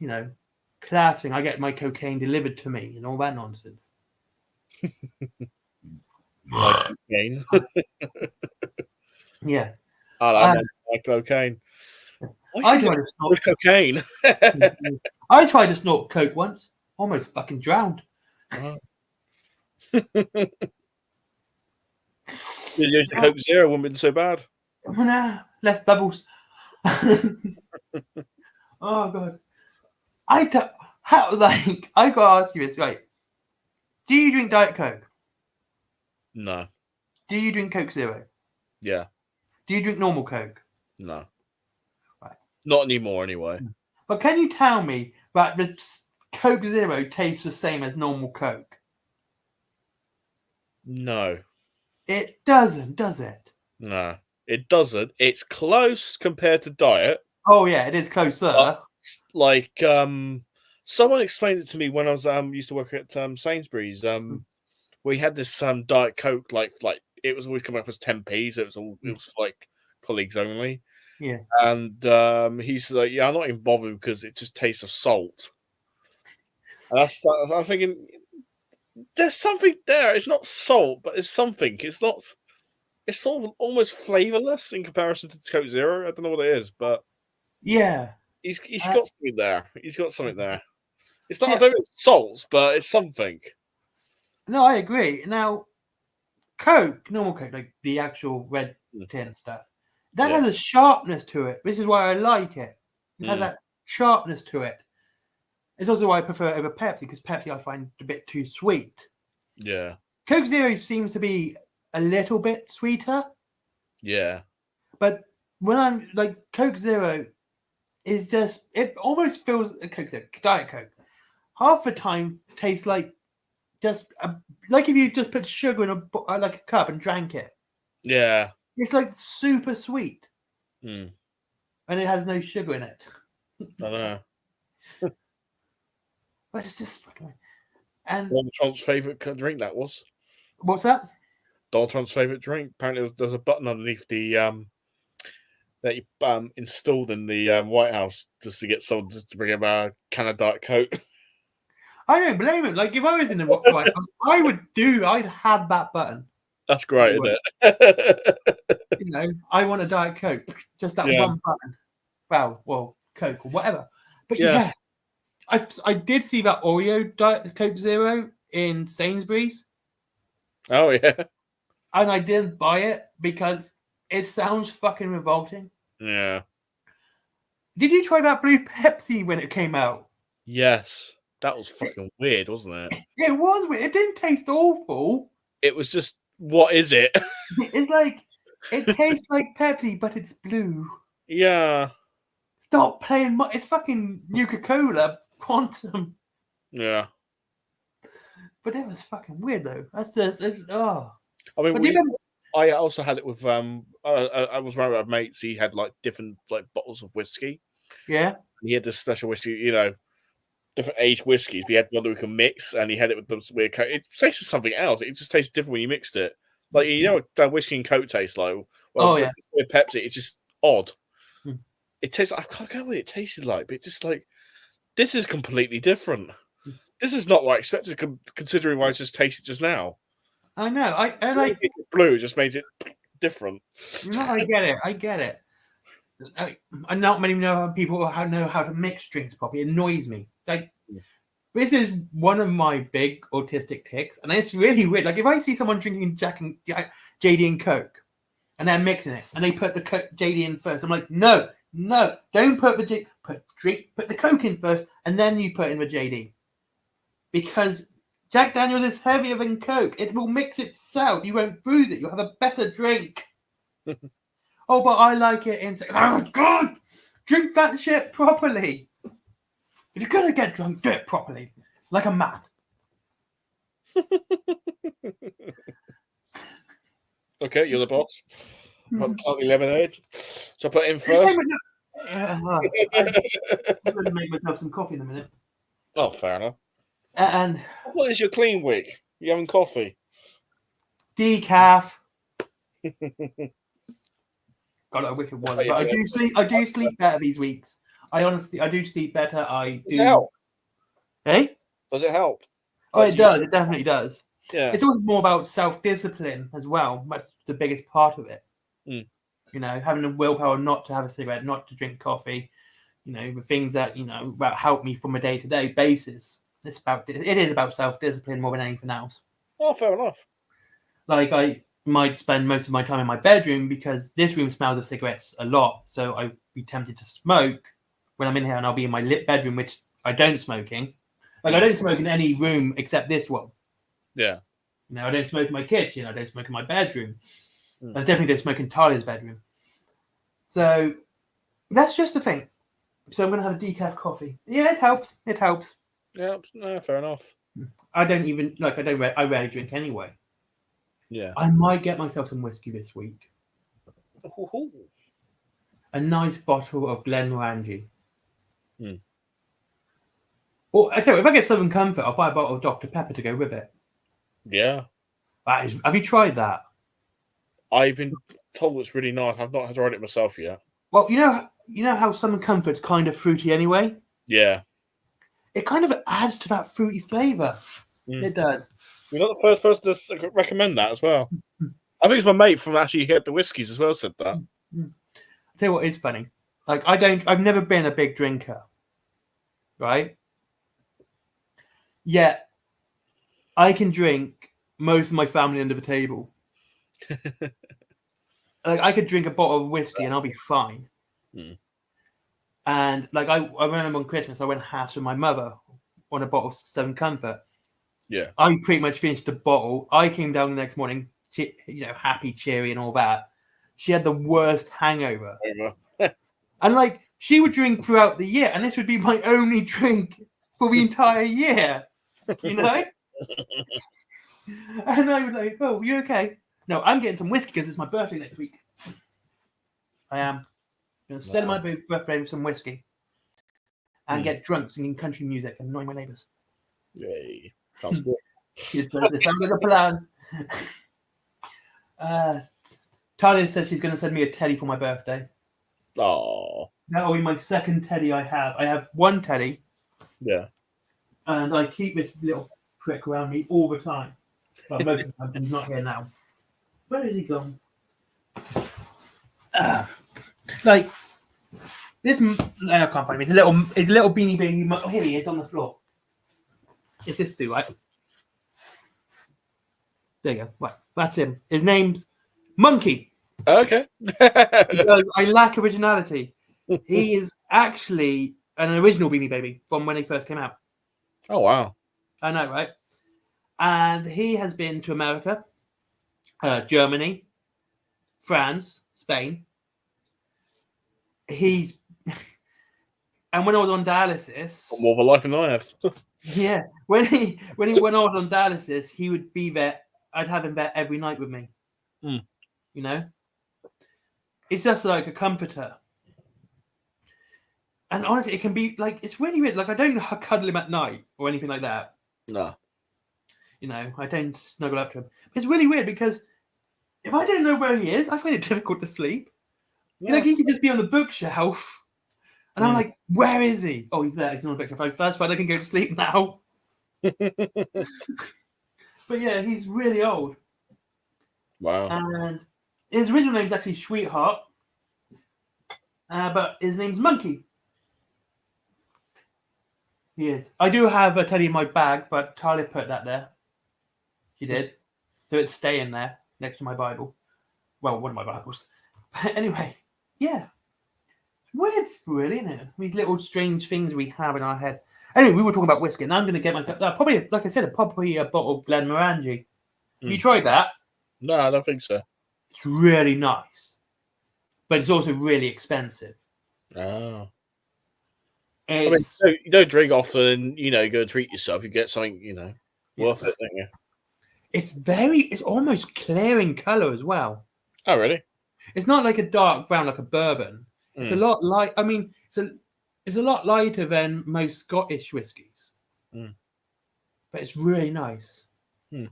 Speaker 2: class thing. I get my cocaine delivered to me and all that nonsense.
Speaker 1: Like cocaine.
Speaker 2: Yeah.
Speaker 1: I
Speaker 2: Uh,
Speaker 1: don't like cocaine. Why
Speaker 2: I
Speaker 1: should you
Speaker 2: tried
Speaker 1: get
Speaker 2: to snort.
Speaker 1: cocaine?
Speaker 2: I tried to snort coke once. Almost fucking drowned.
Speaker 1: Oh. You use the Coke Zero, wouldn't be so bad.
Speaker 2: Nah, less bubbles. Oh god. I gotta ask you this, right? Do you drink Diet Coke?
Speaker 1: No.
Speaker 2: Do you drink Coke Zero?
Speaker 1: Yeah.
Speaker 2: Do you drink normal Coke?
Speaker 1: No.
Speaker 2: Right.
Speaker 1: Not anymore, anyway.
Speaker 2: But can you tell me that the Coke Zero tastes the same as normal Coke?
Speaker 1: No.
Speaker 2: It doesn't, does it?
Speaker 1: No. It doesn't. It's close compared to Diet.
Speaker 2: Oh yeah, it is closer.
Speaker 1: Like, someone explained it to me when I was used to work at Sainsbury's. We had this Diet Coke, like it was always coming up as 10p. So it was like colleagues only.
Speaker 2: Yeah.
Speaker 1: And he's like, yeah, I'm not even bothered because it just tastes of salt. And I'm thinking, there's something there. It's not salt, but it's something. It's not. It's sort of almost flavorless in comparison to Coke Zero. I don't know what it is, but
Speaker 2: Yeah.
Speaker 1: he's got something there. He's got something there. It's not.
Speaker 2: Yeah.
Speaker 1: I don't know if it's salts, but it's something.
Speaker 2: No, I agree. Now, Coke, normal Coke, like the actual red tin stuff, that has a sharpness to it. This is why I like it. It has that sharpness to it. It's also why I prefer it over Pepsi, because Pepsi I find a bit too sweet.
Speaker 1: Yeah.
Speaker 2: Coke Zero seems to be a little bit sweeter.
Speaker 1: Yeah.
Speaker 2: But when I'm like Coke Zero is just, it almost feels Coke Zero, Diet Coke. Half the time tastes like just like if you just put sugar in a cup and drank it.
Speaker 1: Yeah.
Speaker 2: It's like super sweet.
Speaker 1: Mm.
Speaker 2: And it has no sugar in it.
Speaker 1: I know.
Speaker 2: But it's just fucking. And
Speaker 1: Donald Trump's favorite drink that was.
Speaker 2: what's that?
Speaker 1: Donald Trump's favorite drink. Apparently, there's a button underneath the that he installed in the White House just to get someone to bring him a can of Diet Coke.
Speaker 2: I don't blame him. Like if I was in the White House, I'd have that button.
Speaker 1: That's great, isn't it?
Speaker 2: You know, I want a Diet Coke. Just that one button. Well, Coke or whatever. But yeah, I did see that Oreo Diet Coke Zero in Sainsbury's.
Speaker 1: Oh yeah.
Speaker 2: And I didn't buy it because it sounds fucking revolting.
Speaker 1: Yeah.
Speaker 2: Did you try that blue Pepsi when it came out?
Speaker 1: Yes. That was fucking weird, wasn't it?
Speaker 2: It was weird. It didn't taste awful.
Speaker 1: It was just, what is it?
Speaker 2: It's like, it tastes like Pepsi, but it's blue.
Speaker 1: Yeah.
Speaker 2: Stop playing. It's fucking Nuka-Cola Quantum.
Speaker 1: Yeah.
Speaker 2: But it was fucking weird though. That's just, oh.
Speaker 1: I mean, I also had it with I was around with mates. He had like different like bottles of whiskey.
Speaker 2: Yeah.
Speaker 1: He had this special whiskey, you know, different aged whiskies. We had one that we can mix, and he had it with the weird coke. It tasted something else. It just tastes different when you mixed it. Like, you know what whiskey and Coke tastes like? Well, with Pepsi, it's just odd. It tastes. I can't go what it tasted like, but it's just like, this is completely different. This is not what I expected, considering what I just tasted just now.
Speaker 2: I know. I like
Speaker 1: blue. Just made it different.
Speaker 2: No, I get it. I not many people know how to mix drinks properly. It annoys me. Like, this is one of my big autistic tics, and it's really weird. Like, if I see someone drinking JD and Coke, and they're mixing it, and they put the JD in first, I'm like, no, don't put the Coke in first, and then you put in the JD, because Jack Daniels is heavier than Coke. It will mix itself. You won't bruise it. You'll have a better drink. Oh, but I like it in. Oh, God! Drink that shit properly. If you're going to get drunk, do it properly. Like a man.
Speaker 1: Okay, you're the boss. Put lemonade. So I put it in first.
Speaker 2: I'm going to make myself some coffee in a minute.
Speaker 1: Oh, fair enough.
Speaker 2: And
Speaker 1: I thought it was your clean week. You having coffee?
Speaker 2: Decaf. God, I wish it was. But I do sleep better these weeks. I do sleep better. I do. Eh?
Speaker 1: Does it help?
Speaker 2: Oh,
Speaker 1: Like,
Speaker 2: it does. It definitely does.
Speaker 1: Yeah.
Speaker 2: It's always more about self-discipline as well. That's the biggest part of it.
Speaker 1: Mm.
Speaker 2: You know, having the willpower not to have a cigarette, not to drink coffee. You know, the things that about help me from a day-to-day basis. It is about self-discipline more than anything else.
Speaker 1: Oh, fair enough.
Speaker 2: Like I might spend most of my time in my bedroom because this room smells of cigarettes a lot. So I'd be tempted to smoke when I'm in here, and I'll be in my lit bedroom, which I don't smoke in. Like I don't smoke in any room except this one.
Speaker 1: Yeah.
Speaker 2: You know, I don't smoke in my kitchen. I don't smoke in my bedroom. I definitely don't smoke in Talia's bedroom. So that's just the thing. So I'm going to have a decaf coffee. Yeah, it helps. It helps.
Speaker 1: Yeah, no, fair enough.
Speaker 2: I rarely drink anyway.
Speaker 1: Yeah.
Speaker 2: I might get myself some whiskey this week.
Speaker 1: Ooh.
Speaker 2: A nice bottle of Glenmorangie.
Speaker 1: Mm.
Speaker 2: Or I tell you, if I get Southern Comfort, I'll buy a bottle of Dr. Pepper to go with it.
Speaker 1: Yeah.
Speaker 2: Have you tried that?
Speaker 1: I've been told it's really nice. I've not tried it myself yet.
Speaker 2: Well, you know how Southern Comfort's kind of fruity anyway?
Speaker 1: Yeah.
Speaker 2: It kind of adds to that fruity flavour. It does.
Speaker 1: You're not the first person to recommend that as well. I think it's my mate from actually Get the Whiskies as well said that.
Speaker 2: I'll tell you what is funny. Like I've never been a big drinker. Right? Yet I can drink most of my family under the table. Like I could drink a bottle of whiskey and I'll be fine. And like I remember on Christmas I went halves with my mother on a bottle of Southern Comfort.
Speaker 1: Yeah.
Speaker 2: I pretty much finished the bottle. I came down the next morning, happy, cheery, and all that. She had the worst hangover. And like she would drink throughout the year, and this would be my only drink for the entire year. You know? And I was like, "Oh, you okay?" No, I'm getting some whiskey because it's my birthday next week. I am. I'm going to celebrate my birthday with some whiskey and get drunk singing country music and annoying my neighbours.
Speaker 1: Yay. Sounds good.
Speaker 2: It sounds like a plan. Talia says she's going to send me a teddy for my birthday.
Speaker 1: Oh.
Speaker 2: That will be my second teddy I have. I have one teddy.
Speaker 1: Yeah.
Speaker 2: And I keep this little prick around me all the time. Well, most of the time, he's not here now. Where is he gone? Like this, I can't find him. His little beanie baby. Oh, here he is on the floor. It's this dude, right? There you go. Right, that's him. His name's Monkey.
Speaker 1: Okay.
Speaker 2: Because I lack originality. He is actually an original Beanie Baby from when he first came out.
Speaker 1: Oh wow!
Speaker 2: I know, right? And he has been to America, Germany, France, Spain. And when I was on dialysis,
Speaker 1: Got more of a life than I have.
Speaker 2: yeah, when I was on dialysis, he would be there. I'd have him there every night with me. You know, it's just like a comforter. And honestly, it can be like it's really weird. Like I don't cuddle him at night or anything like that.
Speaker 1: No.
Speaker 2: You know, I don't snuggle up to him. It's really weird because if I don't know where he is, I find it difficult to sleep. Yeah. Like he could just be on the bookshelf, and I'm like, "Where is he? Oh, he's there. He's on the bookshelf. That's fine. I can go to sleep now." But yeah, he's really old.
Speaker 1: Wow.
Speaker 2: And his original name's actually Sweetheart, but his name's Monkey. He is. I do have a teddy in my bag, but Talia put that there. She did. So it's staying there next to my Bible. Well, one of my Bibles. But anyway, yeah. Weird, really, isn't it? These little strange things we have in our head. Anyway, we were talking about whiskey, and I'm going to get myself, probably, like I said, probably a bottle of Glenmorangie. Have you tried that?
Speaker 1: No, I don't think so.
Speaker 2: It's really nice. But it's also really expensive.
Speaker 1: Oh. I mean, you don't drink often, you go treat yourself. You get something, worth it, don't you?
Speaker 2: It's almost clear in colour as well.
Speaker 1: Oh, really?
Speaker 2: It's not like a dark brown like a bourbon. It's a lot light. I mean, it's a lot lighter than most Scottish whiskies. But it's really nice. And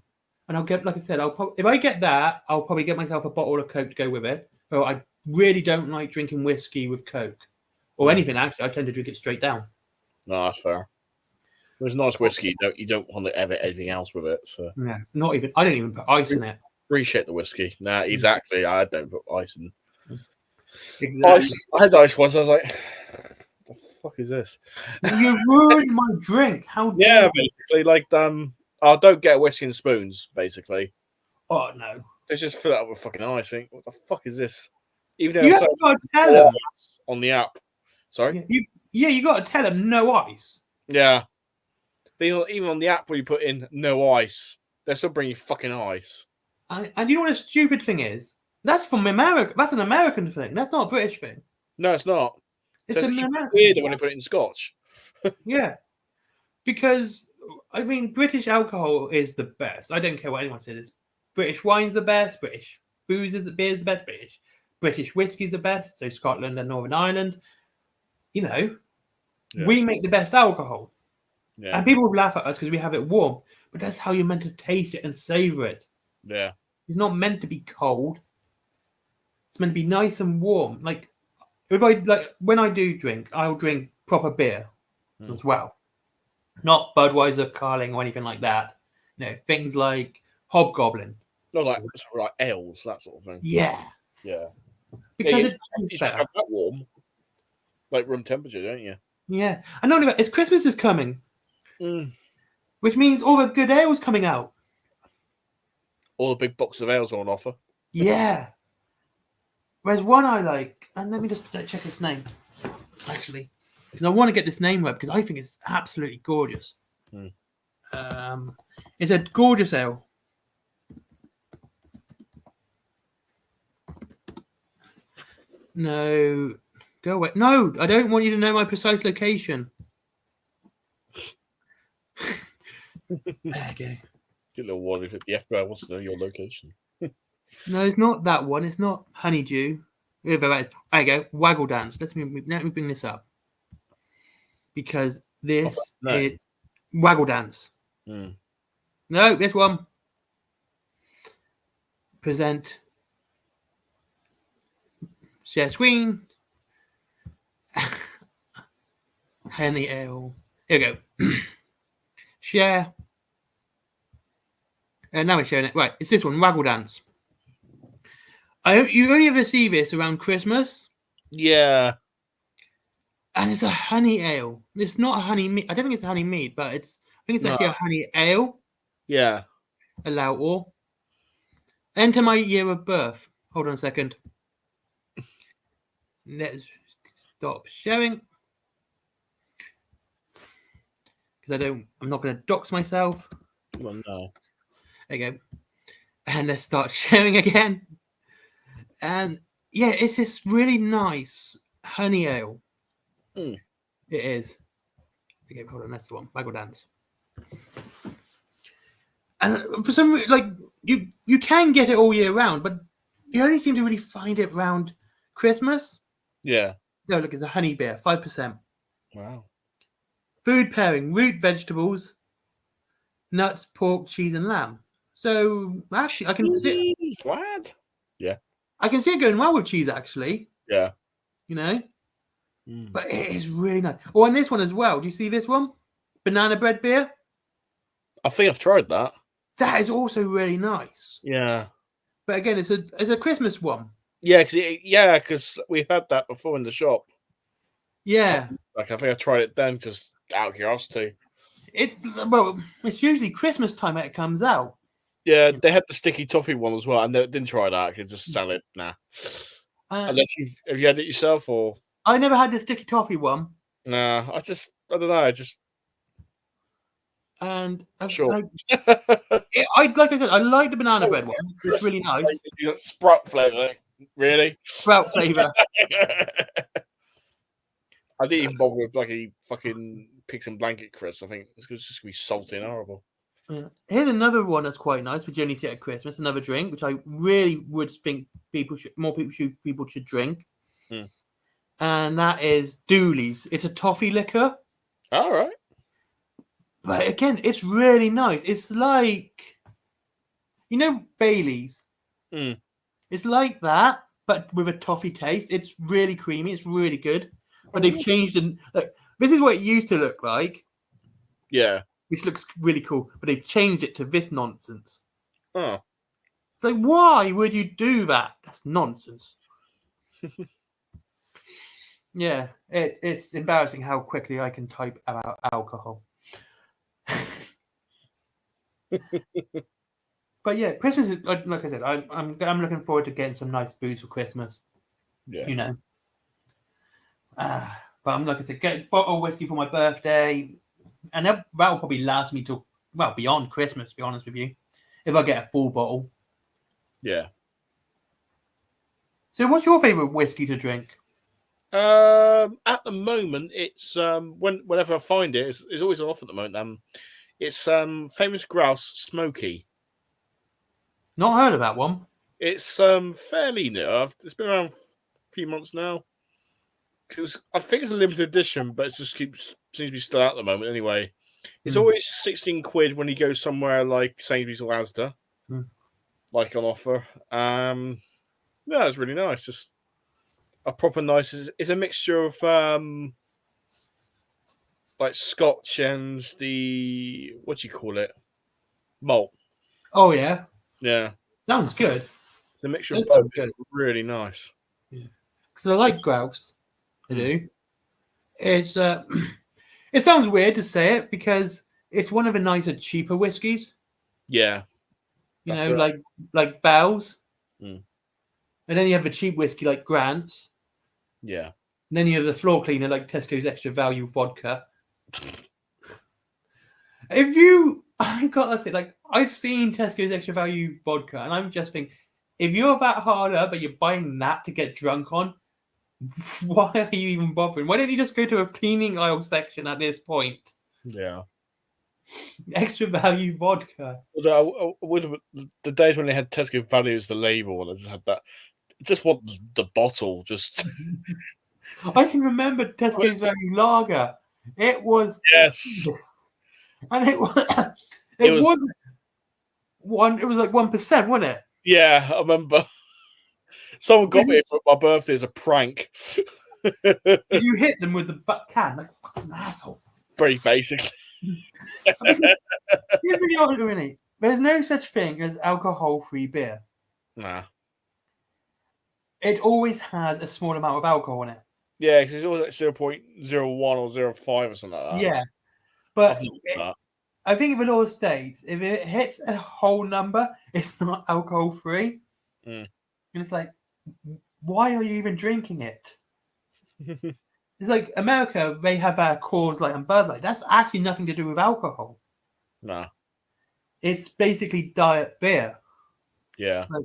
Speaker 2: I'll get, like I said, if I get that, I'll probably get myself a bottle of Coke to go with it. Oh, I really don't like drinking whiskey with Coke. Or anything, actually. I tend to drink it straight down.
Speaker 1: No, that's fair. There's nice whiskey. You don't want to ever anything else with it. So
Speaker 2: No, not even. I don't even put ice in it.
Speaker 1: appreciate the whiskey. Nah, exactly. I don't put ice in.
Speaker 2: Exactly.
Speaker 1: Ice. I had ice once. I was like, "What the fuck is this?"
Speaker 2: You ruined my drink. How dare
Speaker 1: Yeah, basically, like I don't get whiskey and spoons. Basically,
Speaker 2: Oh no.
Speaker 1: they just fill it up with fucking ice. Think, what the fuck is this? Even though
Speaker 2: You
Speaker 1: it's
Speaker 2: have
Speaker 1: like
Speaker 2: got to tell them.
Speaker 1: on the app. Sorry.
Speaker 2: You got to tell them no ice.
Speaker 1: Yeah. But even on the app where you put in no ice, they're still bringing fucking ice.
Speaker 2: And you know what the stupid thing is? That's from America. That's an American thing. That's not a British thing.
Speaker 1: No, it's not.
Speaker 2: It's
Speaker 1: So
Speaker 2: an
Speaker 1: it's
Speaker 2: American
Speaker 1: weirder
Speaker 2: thing.
Speaker 1: when they put it in Scotch.
Speaker 2: Yeah. Because, I mean, British alcohol is the best. I don't care what anyone says. British wine's the best. British beer's the best. British whiskey's the best. So Scotland and Northern Ireland. You know, we make the best alcohol.
Speaker 1: Yeah.
Speaker 2: And people will laugh at us because we have it warm. But that's how you're meant to taste it and savor it.
Speaker 1: Yeah.
Speaker 2: It's not meant to be cold. It's meant to be nice and warm. Like when I do drink, I'll drink proper beer as well. Not Budweiser, Carling, or anything like that. You know, things like Hobgoblin.
Speaker 1: Not like ales, that sort of thing.
Speaker 2: Yeah.
Speaker 1: Yeah.
Speaker 2: Because
Speaker 1: you
Speaker 2: it tastes
Speaker 1: should
Speaker 2: better.
Speaker 1: have that warm. Like room temperature, don't you?
Speaker 2: Yeah. And not only that, it's Christmas is coming.
Speaker 1: Mm.
Speaker 2: Which means all the good ales coming out.
Speaker 1: All the big boxes of ales are on offer.
Speaker 2: Yeah. There's one I like, and let me just check its name, actually, because I want to get this name right because I think it's absolutely gorgeous. It's a gorgeous ale. No, go away. No, I don't want you to know my precise location. There you go.
Speaker 1: Get a little worried if the FBI wants to know your location.
Speaker 2: No, it's not that one. It's not Honeydew. Whoever that is. There you go. Waggle Dance. Let me bring this up. Because this is Waggle Dance. No, this one. Present. Share screen. Honey ale. Here we go. Share. And now we're sharing it. Right, it's this one, Waggle Dance. You only ever see this around Christmas.
Speaker 1: Yeah.
Speaker 2: And it's a honey ale. It's not a honey mead. I don't think it's a honey mead, but I think it's actually a honey ale.
Speaker 1: Yeah.
Speaker 2: Allow all. Enter my year of birth. Hold on a second. Let's stop sharing. Because I'm not going to dox myself.
Speaker 1: Well, no.
Speaker 2: There you go. And let's start sharing again. And yeah, it's this really nice honey ale. It is. Okay, hold on, that's the one. Waggle Dance. And for some reason, like you can get it all year round, but you only seem to really find it around Christmas.
Speaker 1: Yeah.
Speaker 2: No, look, it's a honey beer, 5%.
Speaker 1: Wow.
Speaker 2: Food pairing: root vegetables, nuts, pork, cheese, and lamb. So actually, I can see.
Speaker 1: Lad. Yeah.
Speaker 2: I can see it going well with cheese, actually.
Speaker 1: Yeah.
Speaker 2: You know. But it is really nice. Oh, and this one as well. Do you see this one? Banana bread beer.
Speaker 1: I think I've tried that.
Speaker 2: That is also really nice.
Speaker 1: Yeah.
Speaker 2: But again, it's a Christmas one.
Speaker 1: Yeah, because we've had that before in the shop.
Speaker 2: Yeah.
Speaker 1: Like I think I tried it then, just out of curiosity.
Speaker 2: It's usually Christmas time that it comes out.
Speaker 1: Yeah, they had the sticky toffee one as well, and they didn't try that. It just sounded nah. Unless have you had it yourself or?
Speaker 2: I never had the sticky toffee one.
Speaker 1: Nah, I don't know.
Speaker 2: And
Speaker 1: sure.
Speaker 2: like I said, I like the banana bread one. It's really nice.
Speaker 1: Sprout flavour, really?
Speaker 2: Sprout flavour.
Speaker 1: I didn't even bother with like a fucking pigs and blanket crisp. I think it's just gonna be salty and horrible.
Speaker 2: Yeah. Here's another one that's quite nice, which you only see at Christmas. Another drink, which I really would think people should drink. And that is Dooley's. It's a toffee liquor.
Speaker 1: All right.
Speaker 2: But again, it's really nice. It's like, Bailey's. It's like that, but with a toffee taste. It's really creamy. It's really good. But they've changed and this is what it used to look like.
Speaker 1: Yeah.
Speaker 2: which looks really cool, but they've changed it to this nonsense.
Speaker 1: Oh.
Speaker 2: It's like, why would you do that? That's nonsense. Yeah, it's embarrassing how quickly I can type about alcohol. But yeah, Christmas is like I said. I'm looking forward to getting some nice booze for Christmas.
Speaker 1: Yeah.
Speaker 2: You know, but I'm like I said, get a bottle of whiskey for my birthday, and that'll probably last me till beyond Christmas. To be honest with you, if I get a full bottle.
Speaker 1: Yeah.
Speaker 2: So, what's your favorite whiskey to drink?
Speaker 1: At the moment, it's whenever I find it, it's always off at the moment. It's Famous Grouse Smoky.
Speaker 2: Not heard of that one.
Speaker 1: It's fairly new. It's been around a few months now. Because I think it's a limited edition, but it just seems to be still out at the moment. Anyway, it's always 16 quid when you go somewhere like Sainsbury's or Asda, like on offer. Yeah, it's really nice. Just a proper nice. It's a mixture of like Scotch and the what do you call it? Malt.
Speaker 2: Oh yeah,
Speaker 1: Yeah,
Speaker 2: sounds good.
Speaker 1: it's a mixture of
Speaker 2: Does
Speaker 1: both.
Speaker 2: sound good.
Speaker 1: It's really nice.
Speaker 2: Yeah, because I like grouse. I do. It's it sounds weird to say it because it's one of the nicer, cheaper whiskies.
Speaker 1: Yeah,
Speaker 2: You
Speaker 1: that's
Speaker 2: know,
Speaker 1: it.
Speaker 2: like Bell's,
Speaker 1: Mm.
Speaker 2: and then you have the cheap whiskey like Grant's,
Speaker 1: Yeah,
Speaker 2: and then you have the floor cleaner like Tesco's Extra Value Vodka. If you, I gotta say, like I've seen Tesco's Extra Value Vodka, and I'm just thinking, if you're that hard up, but you're buying that to get drunk on, why are you even bothering? Why don't you just go to a cleaning aisle section at this point?
Speaker 1: yeah.
Speaker 2: Extra Value Vodka.
Speaker 1: Although I would have the days when they had Tesco Value as the label, and I just had that. I just want the bottle. Just
Speaker 2: I can remember Tesco's Value Lager. It was
Speaker 1: yes,
Speaker 2: and it was
Speaker 1: it
Speaker 2: it
Speaker 1: was.
Speaker 2: was one. It was like 1%, wasn't it?
Speaker 1: Yeah, I remember. Someone got me for my birthday as a prank.
Speaker 2: You hit them with the can, like fucking asshole.
Speaker 1: Very basic.
Speaker 2: Here's the argument. There's no such thing as alcohol-free beer.
Speaker 1: Nah.
Speaker 2: It always has a small amount of alcohol in it.
Speaker 1: Yeah, because it's always like 0.01 or 0.5 or something like that.
Speaker 2: Yeah, but
Speaker 1: that.
Speaker 2: I think if a law states if it hits a whole number, it's not alcohol-free.
Speaker 1: Mm.
Speaker 2: And it's like, why are you even drinking it? It's like America, they have Coors Light and Bud Light. That's actually nothing to do with alcohol.
Speaker 1: Nah.
Speaker 2: It's basically diet beer.
Speaker 1: Yeah.
Speaker 2: Like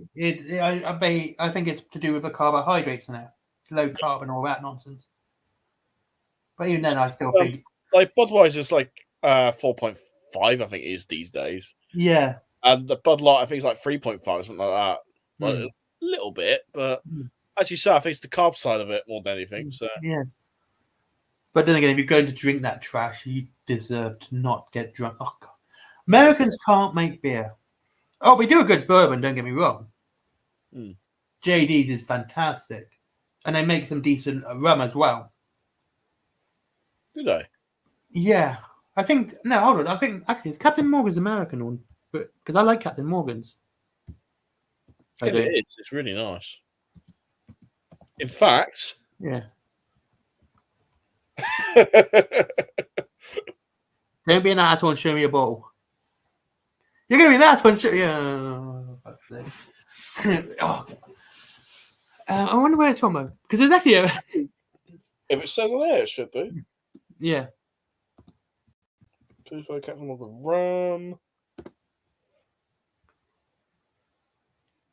Speaker 2: I think it's to do with the carbohydrates in it, low carb and all that nonsense. But even then, I still think
Speaker 1: like Budweiser's like 4.5, I think it is these days.
Speaker 2: Yeah.
Speaker 1: And the Bud Light, I think, is like 3.5 or something like that. Like, a little bit, but as you say, I think it's the carb side of it more than anything. So
Speaker 2: yeah. But then again, if you're going to drink that trash, you deserve to not get drunk. Oh, God. Americans can't make beer. Oh, we do a good bourbon, don't get me wrong. JD's is fantastic. And they make some decent rum as well.
Speaker 1: Do they?
Speaker 2: Yeah. I think, no, hold on. I think, actually, it's Captain Morgan's American one. Because I like Captain Morgan's.
Speaker 1: It is. It's really nice. In fact...
Speaker 2: Yeah. Don't be an asshole and show me a bottle. You're going to be an asshole and show me... Oh, I wonder where it's from, though. Because there's actually a...
Speaker 1: If it says on there, it should do.
Speaker 2: Yeah.
Speaker 1: 25 Captain Morgan rum.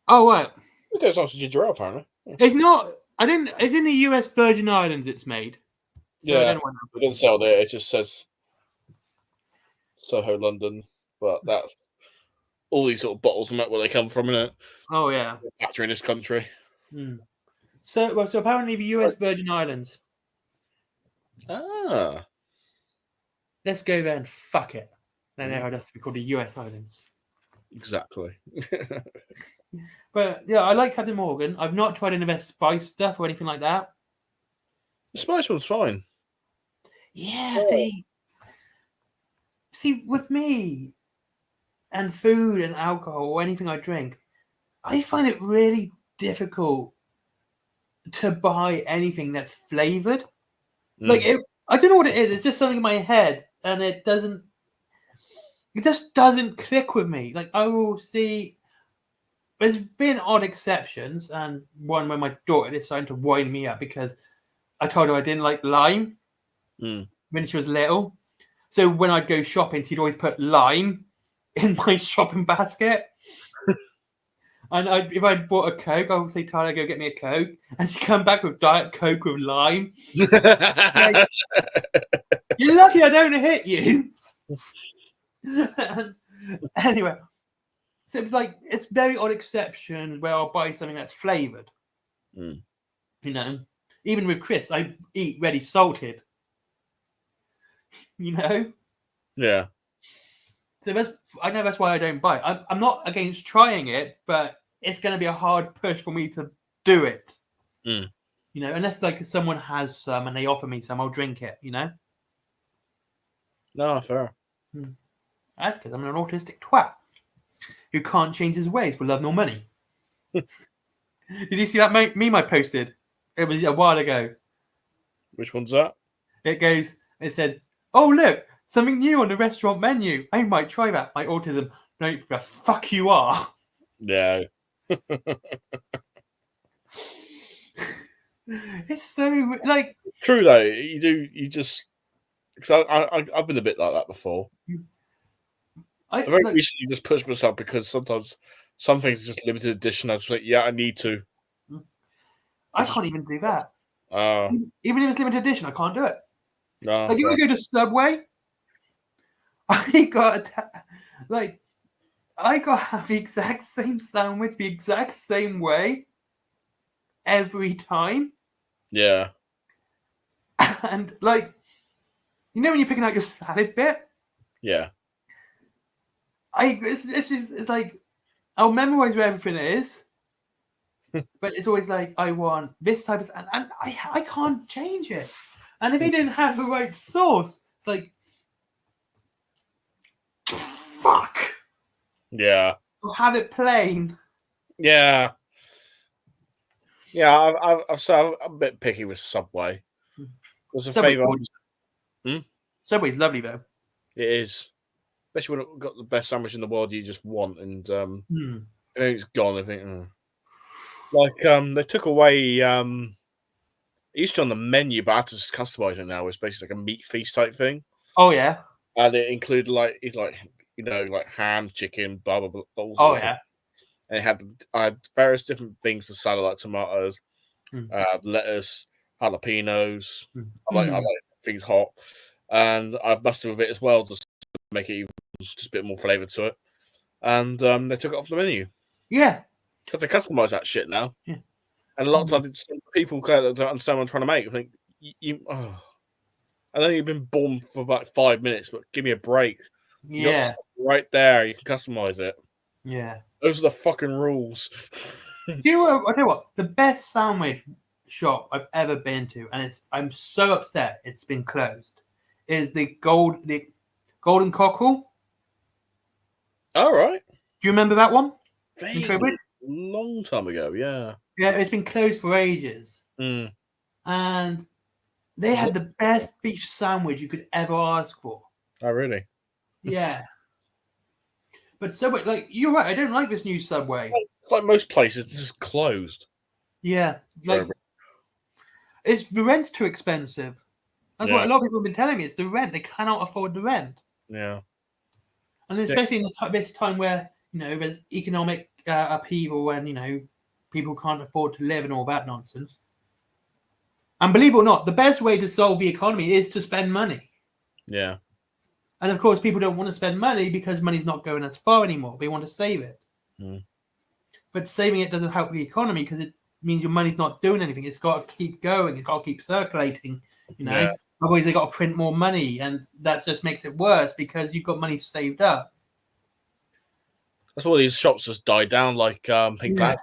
Speaker 2: Oh, right.
Speaker 1: It goes on to ginger ale, apparently.
Speaker 2: It's not... I didn't... It's in the US Virgin Islands it's made. So
Speaker 1: Yeah. It doesn't sell there. It just says Soho, London. But that's... all these sort of bottles from where they come from, innit?
Speaker 2: Oh, yeah.
Speaker 1: The factory in this country.
Speaker 2: So apparently the US Virgin Islands.
Speaker 1: Ah.
Speaker 2: Let's go there and fuck it. Then it has to be called the US Islands.
Speaker 1: Exactly.
Speaker 2: But yeah, I like Captain Morgan. I've not tried any of their spice stuff or anything like that.
Speaker 1: The spice one's fine.
Speaker 2: Yeah, see. see, with me and food and alcohol or anything I drink, I find it really difficult to buy anything that's flavored. Like, I don't know what it is. It's just something in my head, and it just doesn't click with me. Like, I will see. There's been odd exceptions, and one where my daughter decided to wind me up because I told her I didn't like lime when she was little. So when I'd go shopping, she'd always put lime in my shopping basket. And if I'd bought a Coke, I would say, Tyler, go get me a Coke. And she'd come back with Diet Coke with lime. Like, you're lucky I don't hit you. Anyway, so like it's very odd exception where I'll buy something that's flavored. You know, even with crisps, I eat ready salted. You know,
Speaker 1: Yeah.
Speaker 2: so I know that's why I don't buy it. I'm not against trying it, but it's going to be a hard push for me to do it. You know, unless like someone has some and they offer me some, I'll drink it. You know.
Speaker 1: No, fair.
Speaker 2: That's because I'm an autistic twat who can't change his ways for love nor money. Did you see that meme I posted? It was a while ago.
Speaker 1: Which one's that?
Speaker 2: It said, "Oh, look, something new on the restaurant menu. I might try that. My autism." No, the fuck you are.
Speaker 1: Yeah.
Speaker 2: It's so, like...
Speaker 1: True, though. You just... Because I've been a bit like that before. I very recently just pushed myself because sometimes some things are just limited edition. I was like, yeah, I need to.
Speaker 2: I can't even do that. Even if it's limited edition, I can't do it.
Speaker 1: No,
Speaker 2: like, if I go to Subway, I got to have the exact same sandwich the exact same way every time.
Speaker 1: Yeah.
Speaker 2: And, like, you know when you're picking out your salad bit?
Speaker 1: Yeah.
Speaker 2: It's like, I'll memorize where everything is, but it's always like, I want this type of... And I can't change it. And if he didn't have the right sauce, it's like, fuck.
Speaker 1: Yeah.
Speaker 2: I'll have it plain.
Speaker 1: Yeah. Yeah, I'm a bit picky with Subway. There's a favour.
Speaker 2: Subway's lovely, though.
Speaker 1: It is. Especially when it's got the best sandwich in the world you just want, and it's gone. I think, like, they took away. It used to be on the menu, but I have to just customize it now. It's basically like a meat feast type thing.
Speaker 2: Oh yeah,
Speaker 1: and it included like ham, chicken, blah blah blah.
Speaker 2: Oh yeah,
Speaker 1: and it had various different things for salad, like tomatoes, lettuce, jalapenos. I like things hot, and I busted with it as well just to make it even just a bit more flavour to it. And they took it off the menu.
Speaker 2: Yeah,
Speaker 1: because they customize that shit now.
Speaker 2: Yeah.
Speaker 1: And a lot of times people don't understand what I'm trying to make. I think I know you've been born for about 5 minutes, but give me a break.
Speaker 2: Yeah,
Speaker 1: right there, you can customize it.
Speaker 2: Yeah,
Speaker 1: those are the fucking rules.
Speaker 2: Do you know what? I tell you what, the best sandwich shop I've ever been to, and I'm so upset it's been closed, is the Golden Cockerel.
Speaker 1: All right.
Speaker 2: Do you remember that one?
Speaker 1: Long time ago, yeah.
Speaker 2: Yeah, it's been closed for ages. And they had the best beef sandwich you could ever ask for.
Speaker 1: Oh, really?
Speaker 2: Yeah. But Subway, like, you're right, I don't like this new Subway.
Speaker 1: It's like most places, it's just closed.
Speaker 2: Yeah. Like, the rent's too expensive. That's what a lot of people have been telling me. It's the rent. They cannot afford the rent.
Speaker 1: Yeah.
Speaker 2: And especially in this time where, there's economic upheaval and, people can't afford to live and all that nonsense. And believe it or not, the best way to solve the economy is to spend money.
Speaker 1: Yeah.
Speaker 2: And of course, people don't want to spend money because money's not going as far anymore. They want to save it. But saving it doesn't help the economy because it means your money's not doing anything. It's got to keep going. It's got to keep circulating,
Speaker 1: Yeah.
Speaker 2: Otherwise, they got to print more money. And that just makes it worse because you've got money saved up.
Speaker 1: That's why these shops just died down like Pink Planet.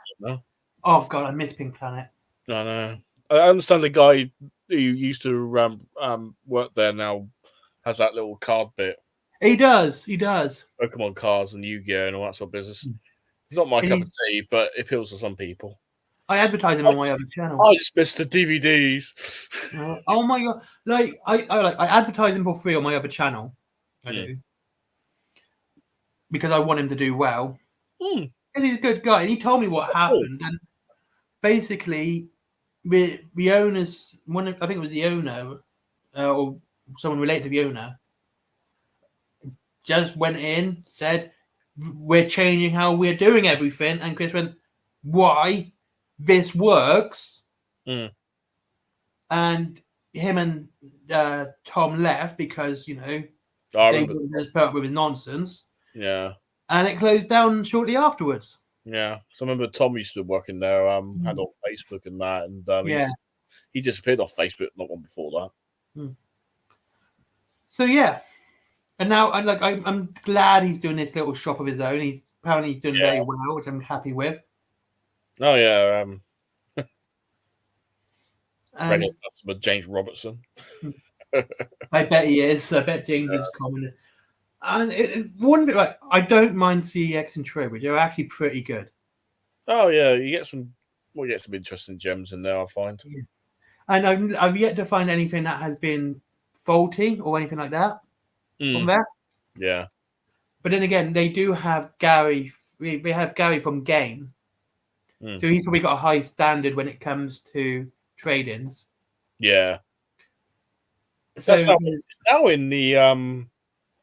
Speaker 2: Oh, God, I miss Pink Planet.
Speaker 1: I know. I understand the guy who used to work there now has that little card bit.
Speaker 2: He does. He does.
Speaker 1: Pokemon cards and Yu-Gi-Oh and all that sort of business. It's not my
Speaker 2: And
Speaker 1: cup of tea, but it appeals to some people.
Speaker 2: I advertise him on my other channel.
Speaker 1: I just missed the DVDs.
Speaker 2: Oh my god! Like I advertise him for free on my other channel. I do because I want him to do well.
Speaker 1: Mm.
Speaker 2: And he's a good guy. And he told me what happened. And basically, the owners, I think it was the owner or someone related to the owner, just went in, said, "We're changing how we're doing everything." And Chris went, "Why? This works."
Speaker 1: Mm.
Speaker 2: And him and Tom left because, you know,
Speaker 1: I
Speaker 2: they
Speaker 1: remember.
Speaker 2: wouldn't just put up with his nonsense.
Speaker 1: Yeah.
Speaker 2: And it closed down shortly afterwards.
Speaker 1: Yeah. So I remember Tom used to work in there, had on Facebook and that, and
Speaker 2: Yeah.
Speaker 1: he disappeared off Facebook not long before that.
Speaker 2: So yeah. And now I'm glad he's doing this little shop of his own. He's apparently doing very well, which I'm happy with.
Speaker 1: Oh yeah,
Speaker 2: And
Speaker 1: regular customer James Robertson.
Speaker 2: I bet he is. I bet James is common. And one bit, like, I don't mind CEX and Trowbridge. They're actually pretty good.
Speaker 1: Oh yeah, you get some interesting gems in there, I find.
Speaker 2: Yeah. And I've yet to find anything that has been faulty or anything like that from there.
Speaker 1: Yeah.
Speaker 2: But then again, they do have Gary. They have Gary from Game. So he's probably got a high standard when it comes to trade-ins.
Speaker 1: Yeah.
Speaker 2: So
Speaker 1: it's now in the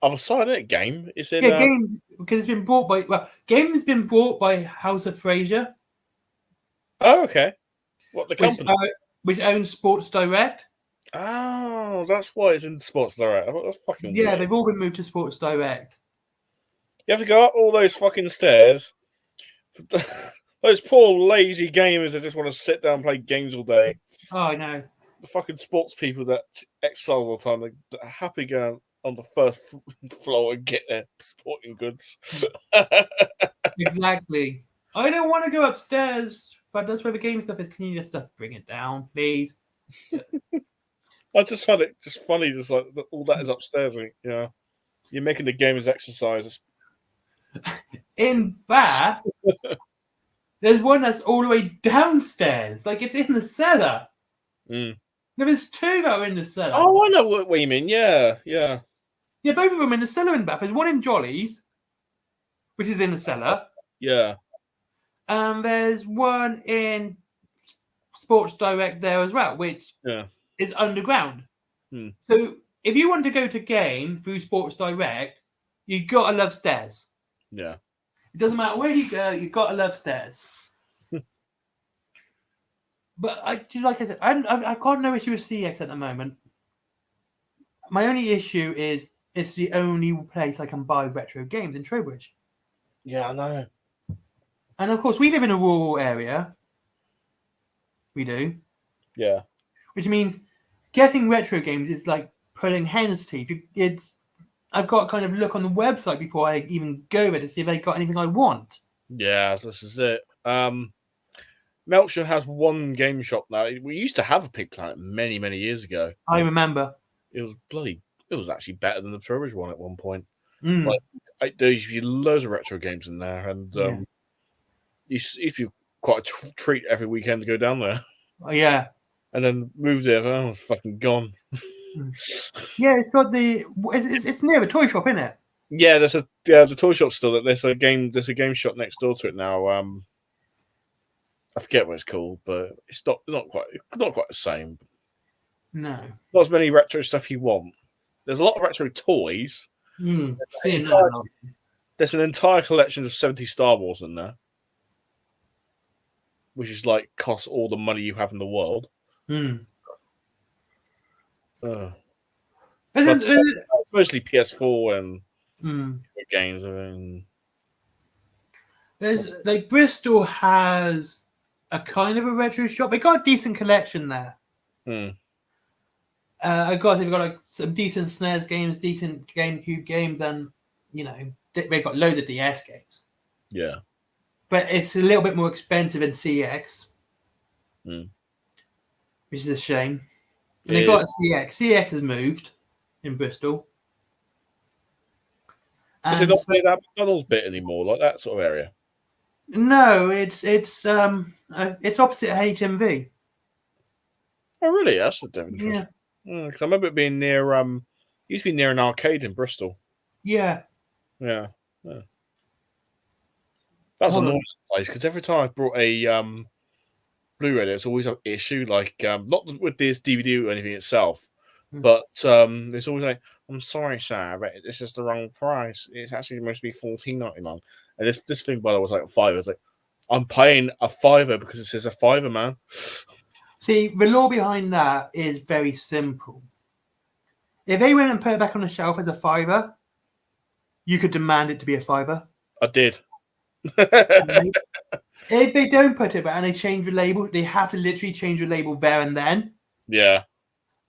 Speaker 1: other side of it. Game. It's in
Speaker 2: Games, because it's been bought by Game has been bought by House of Fraser.
Speaker 1: Oh, okay. What the company?
Speaker 2: Which owns Sports Direct.
Speaker 1: Oh, that's why it's in Sports Direct. I thought that's fucking weird.
Speaker 2: They've all been moved to Sports Direct.
Speaker 1: You have to go up all those fucking stairs. Those poor lazy gamers that just want to sit down and play games all day.
Speaker 2: Oh, I know.
Speaker 1: The fucking sports people that exercise all the time, they're happy going on the first floor and get their sporting goods.
Speaker 2: Exactly. I don't want to go upstairs, but that's where the game stuff is. Can you just bring it down, please?
Speaker 1: I just find it just funny, just like all that is upstairs. You're making the gamers exercise.
Speaker 2: In Bath, there's one that's all the way downstairs. Like, it's in the cellar. No, there's two that are in the cellar.
Speaker 1: Oh, I know what you mean. Yeah.
Speaker 2: Yeah, both of them in the cellar in Bath. There's one in Jolly's, which is in the cellar.
Speaker 1: Yeah.
Speaker 2: And there's one in Sports Direct there as well, which is underground. So if you want to go to game through Sports Direct, you got to love stairs.
Speaker 1: Yeah.
Speaker 2: It doesn't matter where you go, you got to love stairs. But like I said, I've got no issue with CX at the moment. My only issue is it's the only place I can buy retro games in Trowbridge.
Speaker 1: Yeah, I know.
Speaker 2: And of course, we live in a rural area. We do.
Speaker 1: Yeah.
Speaker 2: Which means getting retro games is like pulling hen's teeth. I've got to kind of look on the website before I even go there to see if they got anything I want.
Speaker 1: Yeah, this is it. Melksham has one game shop now. We used to have a Pig Planet many, many years ago.
Speaker 2: I remember.
Speaker 1: It was actually better than the Trowbridge one at one point.
Speaker 2: Mm.
Speaker 1: Like, there used to be loads of retro games in there, and it used to be quite a treat every weekend to go down there.
Speaker 2: Oh, yeah.
Speaker 1: And then moved there, oh, it's fucking gone.
Speaker 2: Yeah, it's got it's near a toy shop, isn't it?
Speaker 1: Yeah, the toy shop's still there. There's a game shop next door to it now. I forget what it's called, but it's not quite the same.
Speaker 2: No.
Speaker 1: Not as many retro stuff you want. There's a lot of retro toys. There's an entire collection of 70 Star Wars in there, which is like costs all the money you have in the world. Mostly PS4 and games. I mean,
Speaker 2: there's like Bristol has a kind of a retro shop. They got a decent collection there. Of course, they've got like some decent SNES games, decent GameCube games, and they've got loads of DS games.
Speaker 1: Yeah,
Speaker 2: but it's a little bit more expensive than CX, which is a shame. And they got a CX. CX has moved in Bristol.
Speaker 1: Does it
Speaker 2: And
Speaker 1: not
Speaker 2: so,
Speaker 1: play that McDonald's bit anymore, like that sort of area?
Speaker 2: no, it's opposite HMV.
Speaker 1: Oh, really? That's a damn
Speaker 2: Yeah,
Speaker 1: interesting. Because I remember it being near. It used to be near an arcade in Bristol.
Speaker 2: yeah.
Speaker 1: Yeah, yeah. That was
Speaker 2: Hold
Speaker 1: annoying
Speaker 2: on.
Speaker 1: place because every time I brought a Blu-ray, there's always an issue. Like not with this DVD or anything itself,
Speaker 2: Hmm.
Speaker 1: but it's always like, "I'm sorry, sir, but this is the wrong price. It's actually supposed to be $14.99." And this thing, by the way, was like a fiver. It's like I'm paying a fiver because it says a fiver, man.
Speaker 2: See, the law behind that is very simple. If they went and put it back on the shelf as a fiver, you could demand it to be a fiver.
Speaker 1: I did.
Speaker 2: Right? If they don't put it back and they change the label, they have to literally change the label there and then.
Speaker 1: Yeah,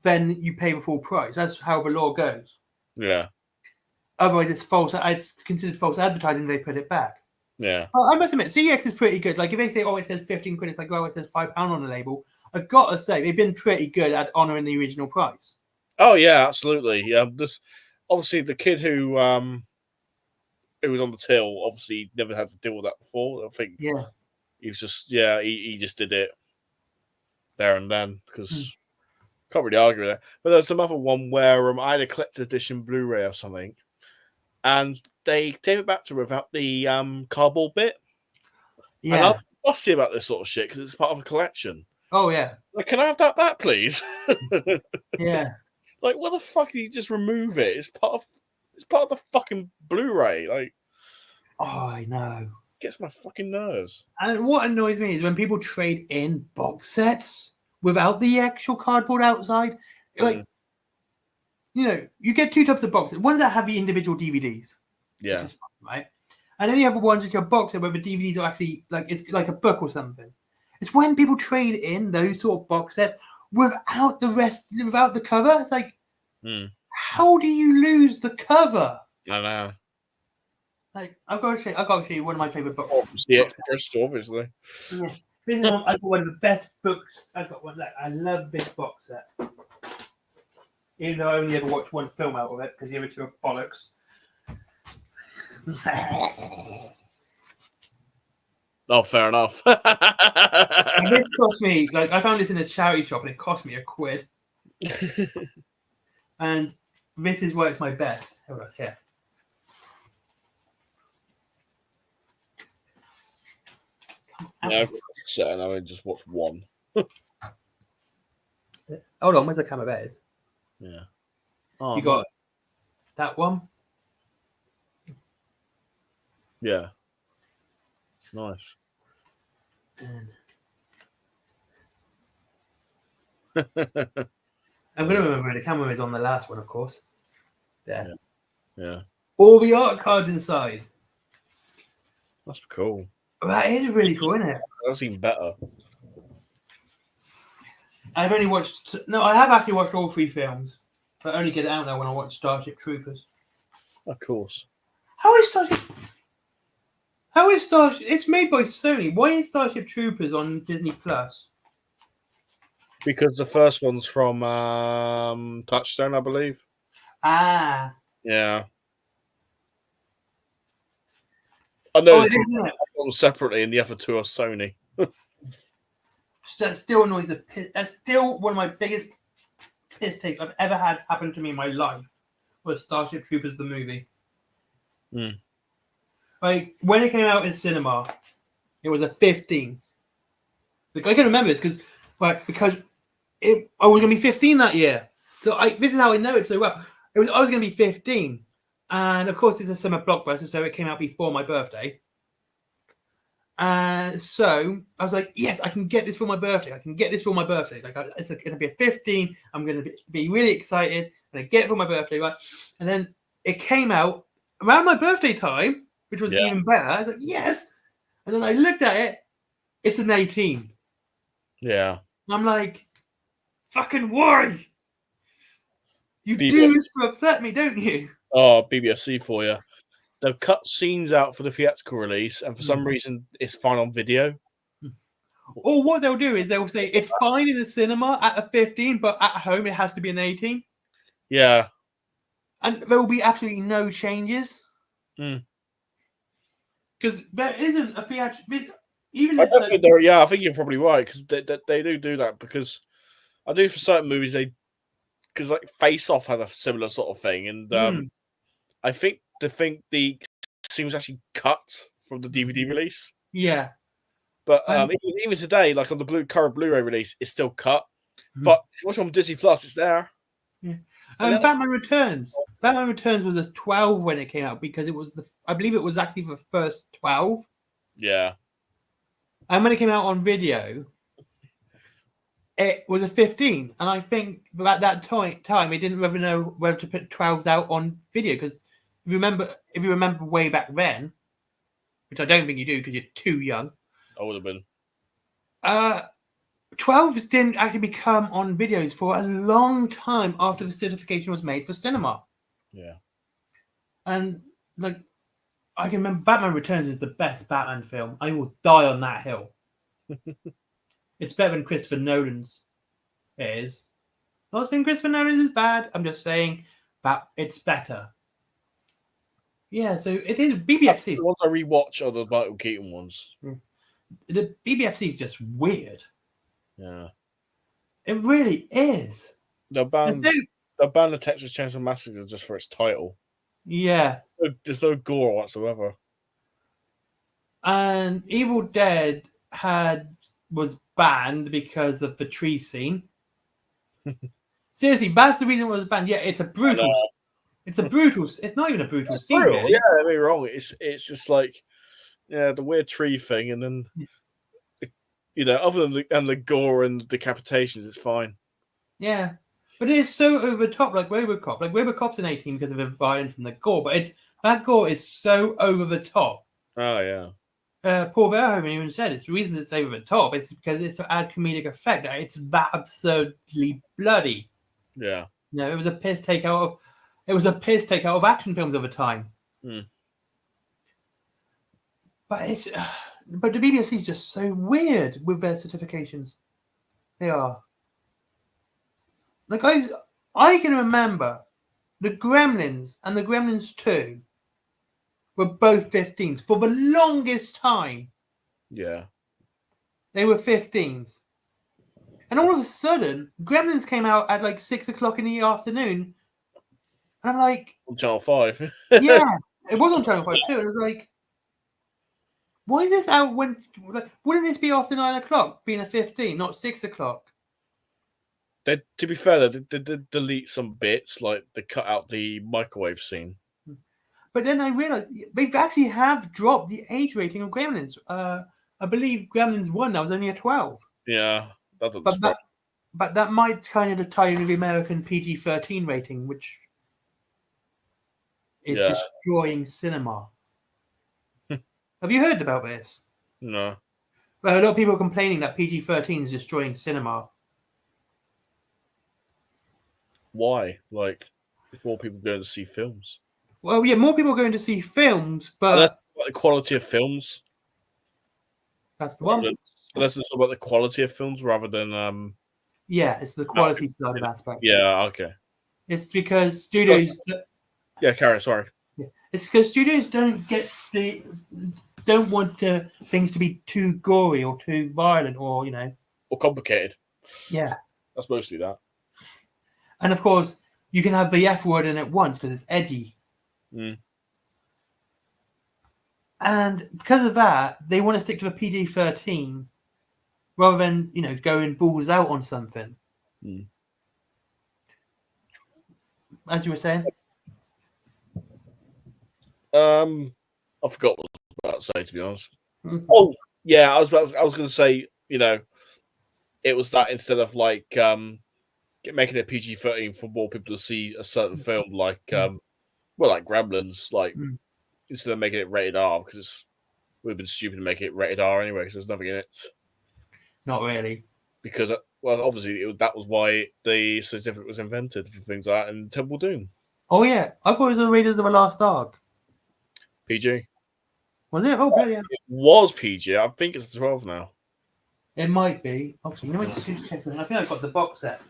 Speaker 2: Then you pay the full price. That's how the law goes.
Speaker 1: yeah,
Speaker 2: Otherwise, it's false. It's considered false advertising. They put it back.
Speaker 1: yeah.
Speaker 2: I must admit, CX is pretty good. Like if they say, "Oh, it says 15 quid," it's like, "Oh, it says £5 on the label." I've got to say, they've been pretty good at honouring the original price.
Speaker 1: Oh yeah, absolutely. Yeah, this obviously the kid who was on the till obviously never had to deal with that before. I think
Speaker 2: Yeah.
Speaker 1: he was just he just did it there and then because can't really argue with that. But there's some other one where I had a collector's edition Blu-ray or something, and they gave it back to her without the cardboard bit. And I'm
Speaker 2: Yeah.
Speaker 1: fussy about this sort of shit because it's part of a collection.
Speaker 2: Oh yeah.
Speaker 1: Like, can I have that back, please?
Speaker 2: Yeah.
Speaker 1: Like, what the fuck? You just remove it? It's part of the fucking Blu-ray. Like,
Speaker 2: Oh, I know.
Speaker 1: gets my fucking nerves.
Speaker 2: And what annoys me is when people trade in box sets without the actual cardboard outside. Like,
Speaker 1: Mm,
Speaker 2: you get two types of boxes. Ones that have the individual DVDs, which
Speaker 1: yeah,
Speaker 2: is fun, right? And then you have the ones which are boxed where the DVDs are actually like it's like a book or something. It's when people trade in those sort of box sets without without the cover. It's like,
Speaker 1: mm,
Speaker 2: how do you lose the cover?
Speaker 1: I know.
Speaker 2: Like, I've got to show you one of my favorite books.
Speaker 1: Obviously, it's Bristol, obviously.
Speaker 2: Yeah. This is I've got one of the best books. I've got one. Like, I love this box set. Even though I only ever watched one film out of it because the other two are bollocks.
Speaker 1: Oh, fair enough.
Speaker 2: And this cost me, like, I found this in a charity shop and it cost me £1. And this is why it's my best. Hold on, here.
Speaker 1: Yeah, I've set and I just watched one.
Speaker 2: Hold on, where's the camera? There it is.
Speaker 1: Yeah. Oh,
Speaker 2: You got that one?
Speaker 1: yeah. Nice.
Speaker 2: And I'm going to remember the camera is on the last one, of course. There.
Speaker 1: Yeah.
Speaker 2: All the art cards inside.
Speaker 1: That's cool.
Speaker 2: That is really cool, isn't it?
Speaker 1: That's even better.
Speaker 2: I've only watched. No, I have actually watched all three films, but I only get it out now when I watch Starship Troopers.
Speaker 1: Of course.
Speaker 2: How is Starship? How is Starship? It's made by Sony. Why is Starship Troopers on Disney Plus?
Speaker 1: Because the first one's from Touchstone, I believe.
Speaker 2: Ah.
Speaker 1: Yeah. I know
Speaker 2: Oh, it is, isn't it?
Speaker 1: one separately and the other two are Sony.
Speaker 2: That still annoys the piss. That's still one of my biggest piss takes I've ever had happen to me in my life. Was Starship Troopers the movie?
Speaker 1: Mm.
Speaker 2: Like when it came out in cinema, it was a 15. Like I can remember this because I was gonna be 15 that year. So this is how I know it so well. I was gonna be 15, and of course it's a summer blockbuster, so it came out before my birthday. And so I was like, yes, I can get this for my birthday. I can get this for my birthday. Like it's going to be a 15. I'm going to be really excited. And I get it for my birthday, right? And then it came out around my birthday time, which was even better. I was like, yes. And then I looked at it. It's an 18.
Speaker 1: Yeah.
Speaker 2: And I'm like, fucking why? You
Speaker 1: BBFC.
Speaker 2: do this to upset me, don't you?
Speaker 1: Oh, BBFC for you. They've cut scenes out for the theatrical release, and for some reason, it's fine on video.
Speaker 2: Or what they'll do is they'll say it's fine in the cinema at a 15, but at home it has to be an 18.
Speaker 1: Yeah.
Speaker 2: And there will be absolutely no changes. Because there isn't a theatrical. Even
Speaker 1: I
Speaker 2: if
Speaker 1: don't think they're. Yeah, I think you're probably right because they do that because I do for certain movies because like Face Off had a similar sort of thing, and I think the scene was actually cut from the DVD release.
Speaker 2: yeah,
Speaker 1: But even today, like on the current Blu-ray release, it's still cut. But if you watch it on Disney Plus, it's there.
Speaker 2: yeah.
Speaker 1: And then,
Speaker 2: Batman Returns. Batman Returns was a 12 when it came out because it was I believe it was actually the first 12.
Speaker 1: yeah,
Speaker 2: And when it came out on video, it was a 15. And I think at that time, it didn't really know whether to put 12s out on video because if you remember way back then, which I don't think you do because you're too young.
Speaker 1: I would have been.
Speaker 2: 12s didn't actually become on videos for a long time after the certification was made for cinema.
Speaker 1: Yeah.
Speaker 2: And like I can remember Batman Returns is the best Batman film. I will die on that hill. It's better than Christopher Nolan's is. Not saying Christopher Nolan's is bad. I'm just saying that it's better. Yeah, so it is BBFC.
Speaker 1: The ones I rewatch are the Michael Keaton ones.
Speaker 2: The BBFC is just weird.
Speaker 1: Yeah.
Speaker 2: It really is.
Speaker 1: They'll ban the Texas Chainsaw Massacre just for its title.
Speaker 2: Yeah.
Speaker 1: There's no gore whatsoever.
Speaker 2: And Evil Dead was banned because of the tree scene. Seriously, that's the reason it was banned. Yeah, it's a brutal. It's not even a brutal scene.
Speaker 1: Brutal.
Speaker 2: Really.
Speaker 1: Yeah, don't be wrong. It's just like the weird tree thing, and then other than the gore and decapitations, it's fine.
Speaker 2: Yeah, but it is so over the top, like RoboCop. Like RoboCop's an 18 because of the violence and the gore, but that gore is so over the top.
Speaker 1: Oh yeah.
Speaker 2: Paul Verhoeven even said it's the reason it's over the top. It's because it's to add comedic effect. It's that absurdly bloody.
Speaker 1: Yeah.
Speaker 2: It was a piss take out of action films of the time. But the BBC is just so weird with their certifications. They are. Like I can remember the Gremlins and the Gremlins 2 were both 15s for the longest time.
Speaker 1: Yeah.
Speaker 2: They were 15s. And all of a sudden, Gremlins came out at like 6 o'clock in the afternoon. And I'm like...
Speaker 1: On Channel 5.
Speaker 2: Yeah, it was on Channel 5 too. And I was like, why is this out when... Like, wouldn't this be after 9 o'clock, being a 15, not 6 o'clock?
Speaker 1: To be fair, they did delete some bits, like they cut out the microwave scene.
Speaker 2: But then I realized they've actually have dropped the age rating of Gremlins. I believe Gremlins 1, that was only a 12.
Speaker 1: Yeah, that doesn't surprise.
Speaker 2: But that might kind of tie in with the American PG-13 rating, which is destroying cinema. Have you heard about this?
Speaker 1: No.
Speaker 2: Well, a lot of people are complaining that PG-13 is destroying cinema.
Speaker 1: Why? Like, if more people go to see films.
Speaker 2: Well, yeah, more people are going to see films, but
Speaker 1: that's the quality of films.
Speaker 2: That's the one.
Speaker 1: Let's talk about the quality of films rather than
Speaker 2: Yeah, it's the quality side of aspect.
Speaker 1: Yeah, okay.
Speaker 2: It's because studios.
Speaker 1: Yeah, Karen, sorry.
Speaker 2: Yeah. It's because studios don't want things to be too gory or too violent or
Speaker 1: or complicated.
Speaker 2: Yeah,
Speaker 1: that's mostly that.
Speaker 2: And of course, you can have the F word in it once because it's edgy. And because of that, they want to stick to a PG-13 rather than, going balls out on something. As you were saying?
Speaker 1: I forgot what I was about to say, to be honest. Oh, yeah, I was going to say, it was that instead of like making it PG-13 for more people to see a certain film like like Gremlins, like instead of making it rated R, because it would have been stupid to make it rated R anyway, because there's nothing in it.
Speaker 2: Not really.
Speaker 1: Because, well, obviously that was why the certificate was invented for things like that in Temple Doom.
Speaker 2: Oh yeah, I thought it was the Raiders of the Lost Ark.
Speaker 1: PG.
Speaker 2: Was it? Oh, yeah.
Speaker 1: It was PG. I think it's 12 now.
Speaker 2: It might be. Obviously, I think I've got the box set.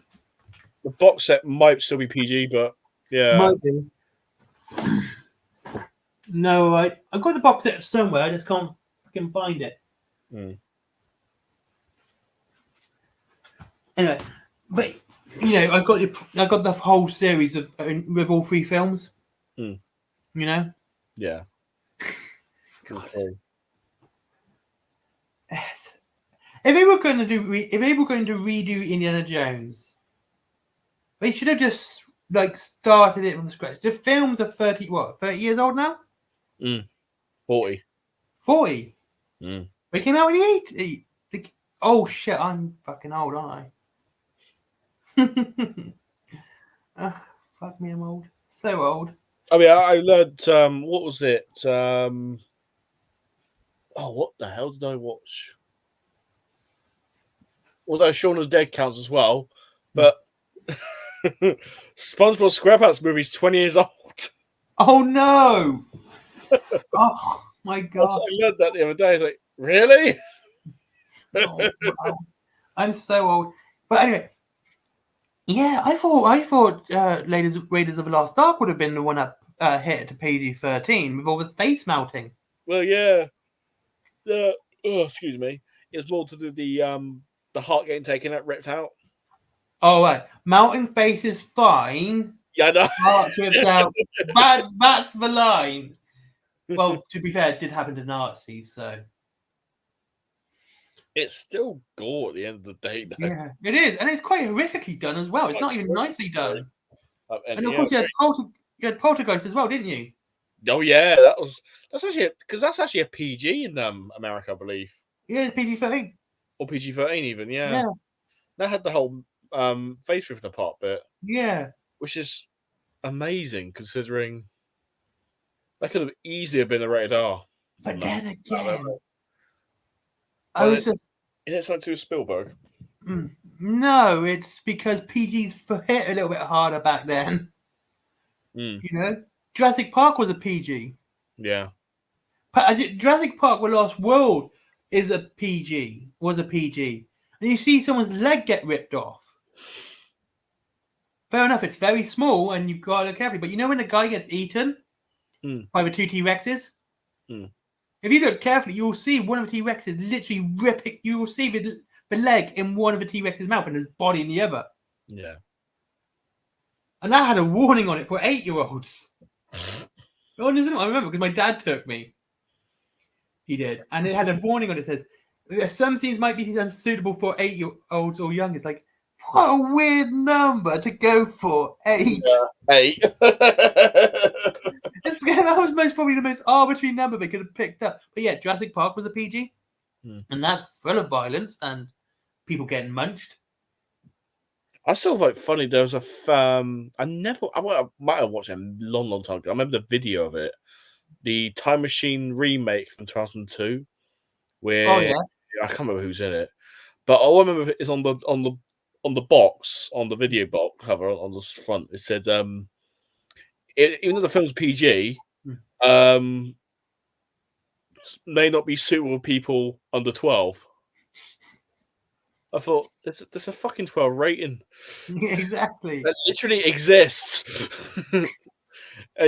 Speaker 1: The box set might still be PG, but yeah.
Speaker 2: Might be. No, I've got the box set somewhere. I just can't fucking find it.
Speaker 1: Mm.
Speaker 2: Anyway, but I got the whole series of with all 3 films.
Speaker 1: Mm.
Speaker 2: You know,
Speaker 1: Yeah.
Speaker 2: God.
Speaker 1: Okay.
Speaker 2: If they were going to redo Indiana Jones, they should have just started it from scratch. The films are 30 years old now?
Speaker 1: 40.
Speaker 2: 40.
Speaker 1: Mm.
Speaker 2: They came out in the 80s. Oh shit, I'm fucking old, aren't I? Fuck me, I'm old. So old.
Speaker 1: I mean, I learned, what was it? What the hell did I watch? Although Shaun of the Dead counts as well, but SpongeBob SquarePants movie's 20 years old.
Speaker 2: Oh no! Oh my god!
Speaker 1: I learned that the other day. I was like, really?
Speaker 2: Oh, wow. I'm so old. But anyway, yeah, I thought Raiders of the Lost Ark would have been the one that hit to PG-13 with all the face melting.
Speaker 1: Well, yeah. Excuse me. It's more to do the heart getting taken out, ripped out.
Speaker 2: Oh right, melting face is fine.
Speaker 1: Yeah, I know.
Speaker 2: Heart ripped out. That's the line. Well, to be fair, it did happen to Nazis, so
Speaker 1: It's still gore at the end of the day, though.
Speaker 2: yeah, it is, and it's quite horrifically done as well. It's not even nicely done.
Speaker 1: And
Speaker 2: And of
Speaker 1: yeah,
Speaker 2: course, you had Poltergeist as well, didn't you?
Speaker 1: oh yeah, that's actually because that's actually a PG in America, I believe,
Speaker 2: Yeah, it's PG-13.
Speaker 1: or PG-13 even. Yeah,
Speaker 2: Yeah,
Speaker 1: that had the whole face ripped apart bit,
Speaker 2: yeah.
Speaker 1: which is amazing considering that could have easily been a rated R.
Speaker 2: But
Speaker 1: On that,
Speaker 2: then again, I
Speaker 1: but
Speaker 2: was just
Speaker 1: it's something to do with Spielberg.
Speaker 2: no. It's because PG's hit a little bit harder back then.
Speaker 1: Mm,
Speaker 2: Jurassic Park was a PG.
Speaker 1: yeah,
Speaker 2: Jurassic Park: The Lost World is a PG. Was a PG, and you see someone's leg get ripped off. Fair enough, it's very small, and you've got to look carefully. But when the guy gets eaten by the 2 T-Rexes,
Speaker 1: mm,
Speaker 2: if you look carefully, you will see one of the T-Rexes literally ripping. You will see the leg in one of the T-Rex's mouth and his body in the other.
Speaker 1: yeah.
Speaker 2: And that had a warning on it for 8-year-olds. Oh, isn't it? I remember because my dad took me. He did, and it had a warning on it that says some scenes might be unsuitable for 8-year-olds or young. It's like, what a weird number to go for, 8.
Speaker 1: Yeah. 8.
Speaker 2: That was probably the most arbitrary number they could have picked up. But yeah, Jurassic Park was a PG, and that's full of violence and people getting munched.
Speaker 1: I still find it funny. There was a I might have watched it a long time ago. I remember the video of it, the Time Machine remake from 2002, where
Speaker 2: Oh yeah,
Speaker 1: I can't remember who's in it, but all I remember is on the box, on the video box cover on the front. It said even though the film's PG, may not be suitable for people under 12. I thought there's a fucking 12 rating.
Speaker 2: exactly.
Speaker 1: That literally exists. And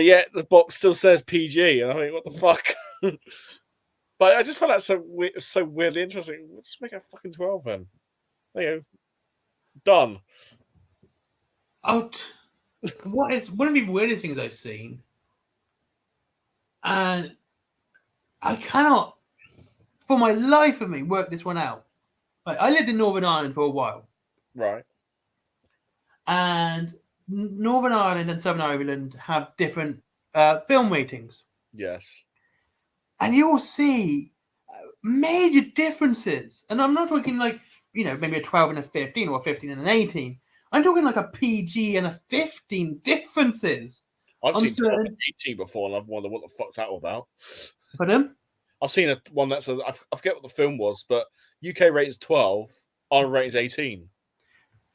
Speaker 1: yet the box still says PG, and I mean, what the fuck? But I just found that so weirdly interesting. Let's just make it fucking 12 then. There you go. Done.
Speaker 2: What is one of the weirdest things I've seen, and I cannot, for my life of me, work this one out. I lived in Northern Ireland for a while,
Speaker 1: Right.
Speaker 2: and Northern Ireland and Southern Ireland have different film ratings,
Speaker 1: Yes.
Speaker 2: and you will see major differences. And I'm not talking maybe a 12 and a 15 or a 15 and an 18. I'm talking like a PG and a 15 differences.
Speaker 1: I've
Speaker 2: on
Speaker 1: seen 12
Speaker 2: certain...
Speaker 1: and 18 before, and I've wondered what the fuck's that all about.
Speaker 2: Pardon?
Speaker 1: I've seen one that says, I forget what the film was, but UK ratings 12, our ratings 18.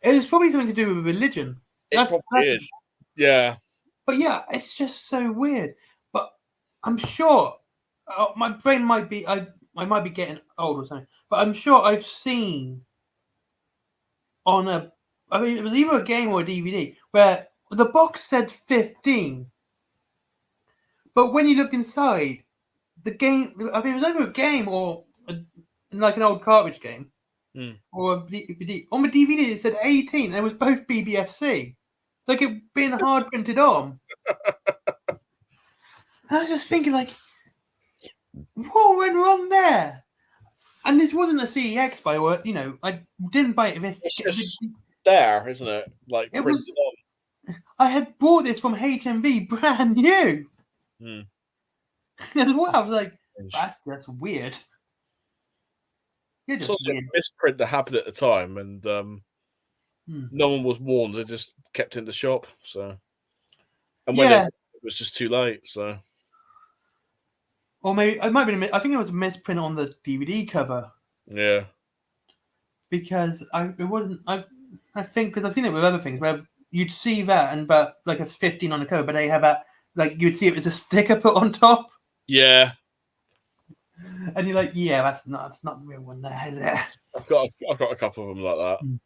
Speaker 2: It's probably something to do with religion.
Speaker 1: It probably is. Yeah.
Speaker 2: But yeah, it's just so weird. But I'm sure my brain might be, I might be getting old or something, but I'm sure I've seen it was either a game or a DVD where the box said 15, But when you looked inside, the game, I mean, it was either a game or like an old cartridge game or a DVD. On the DVD, it said 18. And it was both BBFC, like it being hard printed on. And I was just thinking, like, what went wrong there? And this wasn't a CEX buy, or I didn't buy it.
Speaker 1: It's just there, isn't it? Like
Speaker 2: It
Speaker 1: printed
Speaker 2: was. I had bought this from HMV, brand new. As well, I was like, that's weird. You're
Speaker 1: It's
Speaker 2: just
Speaker 1: also
Speaker 2: weird.
Speaker 1: a misprint that happened at the time, and no one was warned. They just kept it in the shop. So, and when it was just too late. So,
Speaker 2: or maybe it might have been. I think it was a misprint on the DVD cover.
Speaker 1: Yeah.
Speaker 2: Because it wasn't. I think because I've seen it with other things where you'd see that and but like a 15 on the cover, but they have that like you'd see it as a sticker put on top.
Speaker 1: Yeah.
Speaker 2: And you're like, yeah, that's not the real one there, is it?
Speaker 1: I've got a couple of them like that.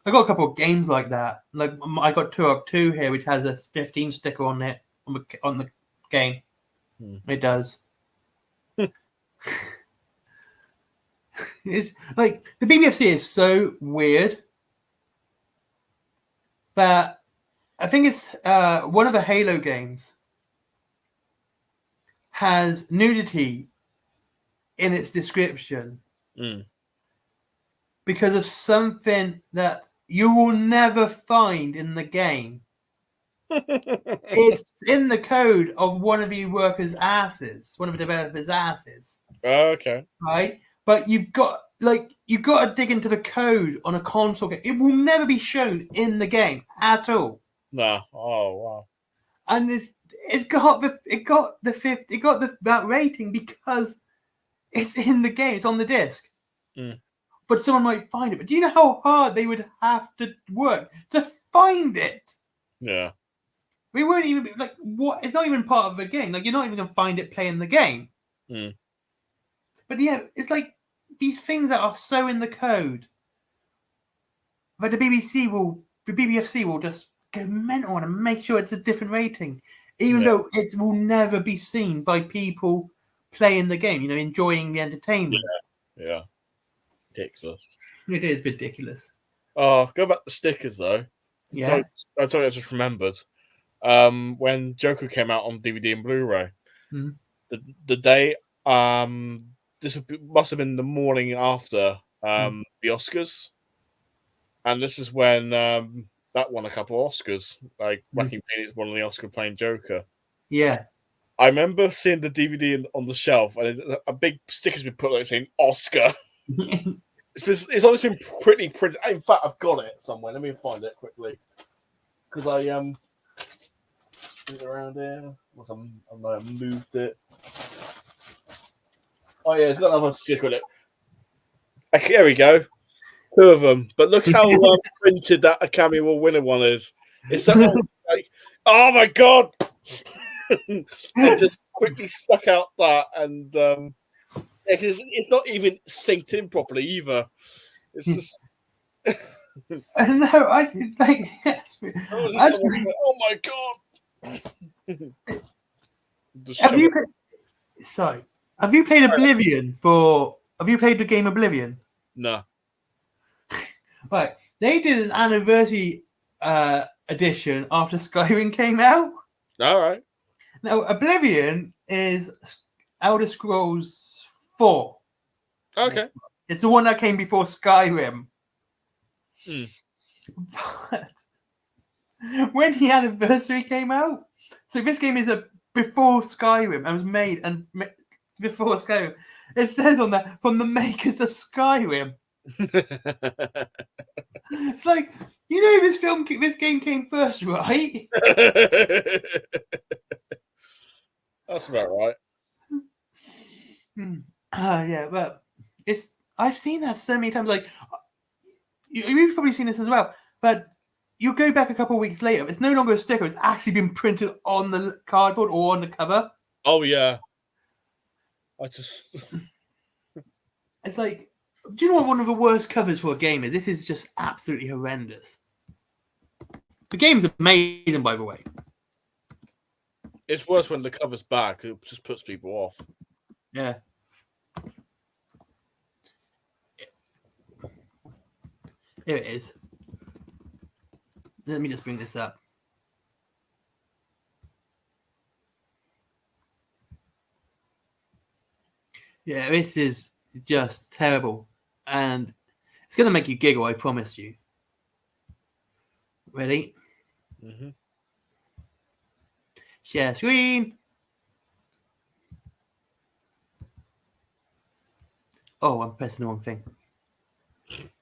Speaker 2: I got a couple of games like that. Like I got Turok 2 here, which has a 15 sticker on it on the game. It does. It's like the BBFC is so weird that I think it's one of the Halo games has nudity in its description because of something that you will never find in the game. It's in the code of one of the workers' asses, one of the developers' asses.
Speaker 1: Okay.
Speaker 2: Right? But you've got to dig into the code on a console game. It will never be shown in the game at all.
Speaker 1: No. Oh wow.
Speaker 2: And it got that rating because it's in the game. It's on the disc. But someone might find it. But do you know how hard they would have to work to find it?
Speaker 1: Yeah.
Speaker 2: We weren't even like what? It's not even part of the game. Like you're not even gonna find it playing the game. But yeah, it's like these things that are so in the code that the BBFC will just go mental and make sure it's a different rating, even though it will never be seen by people playing the game. Enjoying the entertainment.
Speaker 1: Yeah. Ridiculous.
Speaker 2: It is ridiculous.
Speaker 1: Oh, go back to stickers though.
Speaker 2: Yeah.
Speaker 1: I just remembered. When Joker came out on DVD and Blu-ray, the day this must have been the morning after the Oscars, and this is when that won a couple of Oscars. Like Joaquin Phoenix won the Oscar playing Joker.
Speaker 2: Yeah.
Speaker 1: I remember seeing the DVD on the shelf, and a big sticker's been put like saying Oscar. It's always been pretty printed. In fact, I've got it somewhere. Let me find it quickly because I it around here. I moved it. Oh yeah, it's got another sticker on it. Okay, there we go. 2 of them. But look how printed that Academy Award winner one is. It's that one, like, oh my god! I just quickly stuck out that, and it's not even synced in properly either. It's just.
Speaker 2: No, I think like yes.
Speaker 1: Oh my god!
Speaker 2: Have you played Oblivion have you played the game Oblivion?
Speaker 1: No.
Speaker 2: Right. They did an anniversary edition after Skyrim came out.
Speaker 1: All right.
Speaker 2: Now, Oblivion is Elder Scrolls 4.
Speaker 1: Okay.
Speaker 2: It's the one that came before Skyrim. But when the anniversary came out, so this game is before Skyrim and was made and before Skyrim. It says on that from the makers of Skyrim. It's like this game came first, right?
Speaker 1: That's about right.
Speaker 2: Yeah, but I've seen that so many times. Like you've probably seen this as well, but you go back a couple of weeks later, it's no longer a sticker; it's actually been printed on the cardboard or on the cover.
Speaker 1: Oh yeah,
Speaker 2: It's like, do you know what one of the worst covers for a game is? This is just absolutely horrendous. The game's amazing, by the way.
Speaker 1: It's worse when the cover's back. It just puts people off.
Speaker 2: Yeah. Here it is. Let me just bring this up. Yeah, this is just terrible. And it's going to make you giggle, I promise you. Ready?
Speaker 1: Mm-hmm.
Speaker 2: Share screen. Oh, I'm pressing the wrong thing.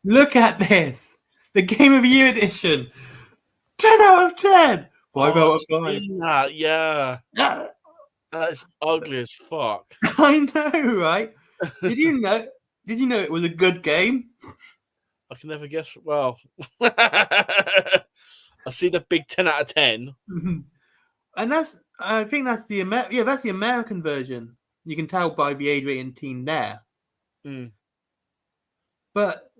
Speaker 2: Look at this. The Game of the Year edition. 10 out of 10. 5 out of 5.
Speaker 1: Yeah. That is ugly as fuck.
Speaker 2: I know, right? Did you know it was a good game?
Speaker 1: I can never guess. Well, I see the big 10 out of 10.
Speaker 2: And I think that's the American version. You can tell by the age rating team there.
Speaker 1: Mm.
Speaker 2: But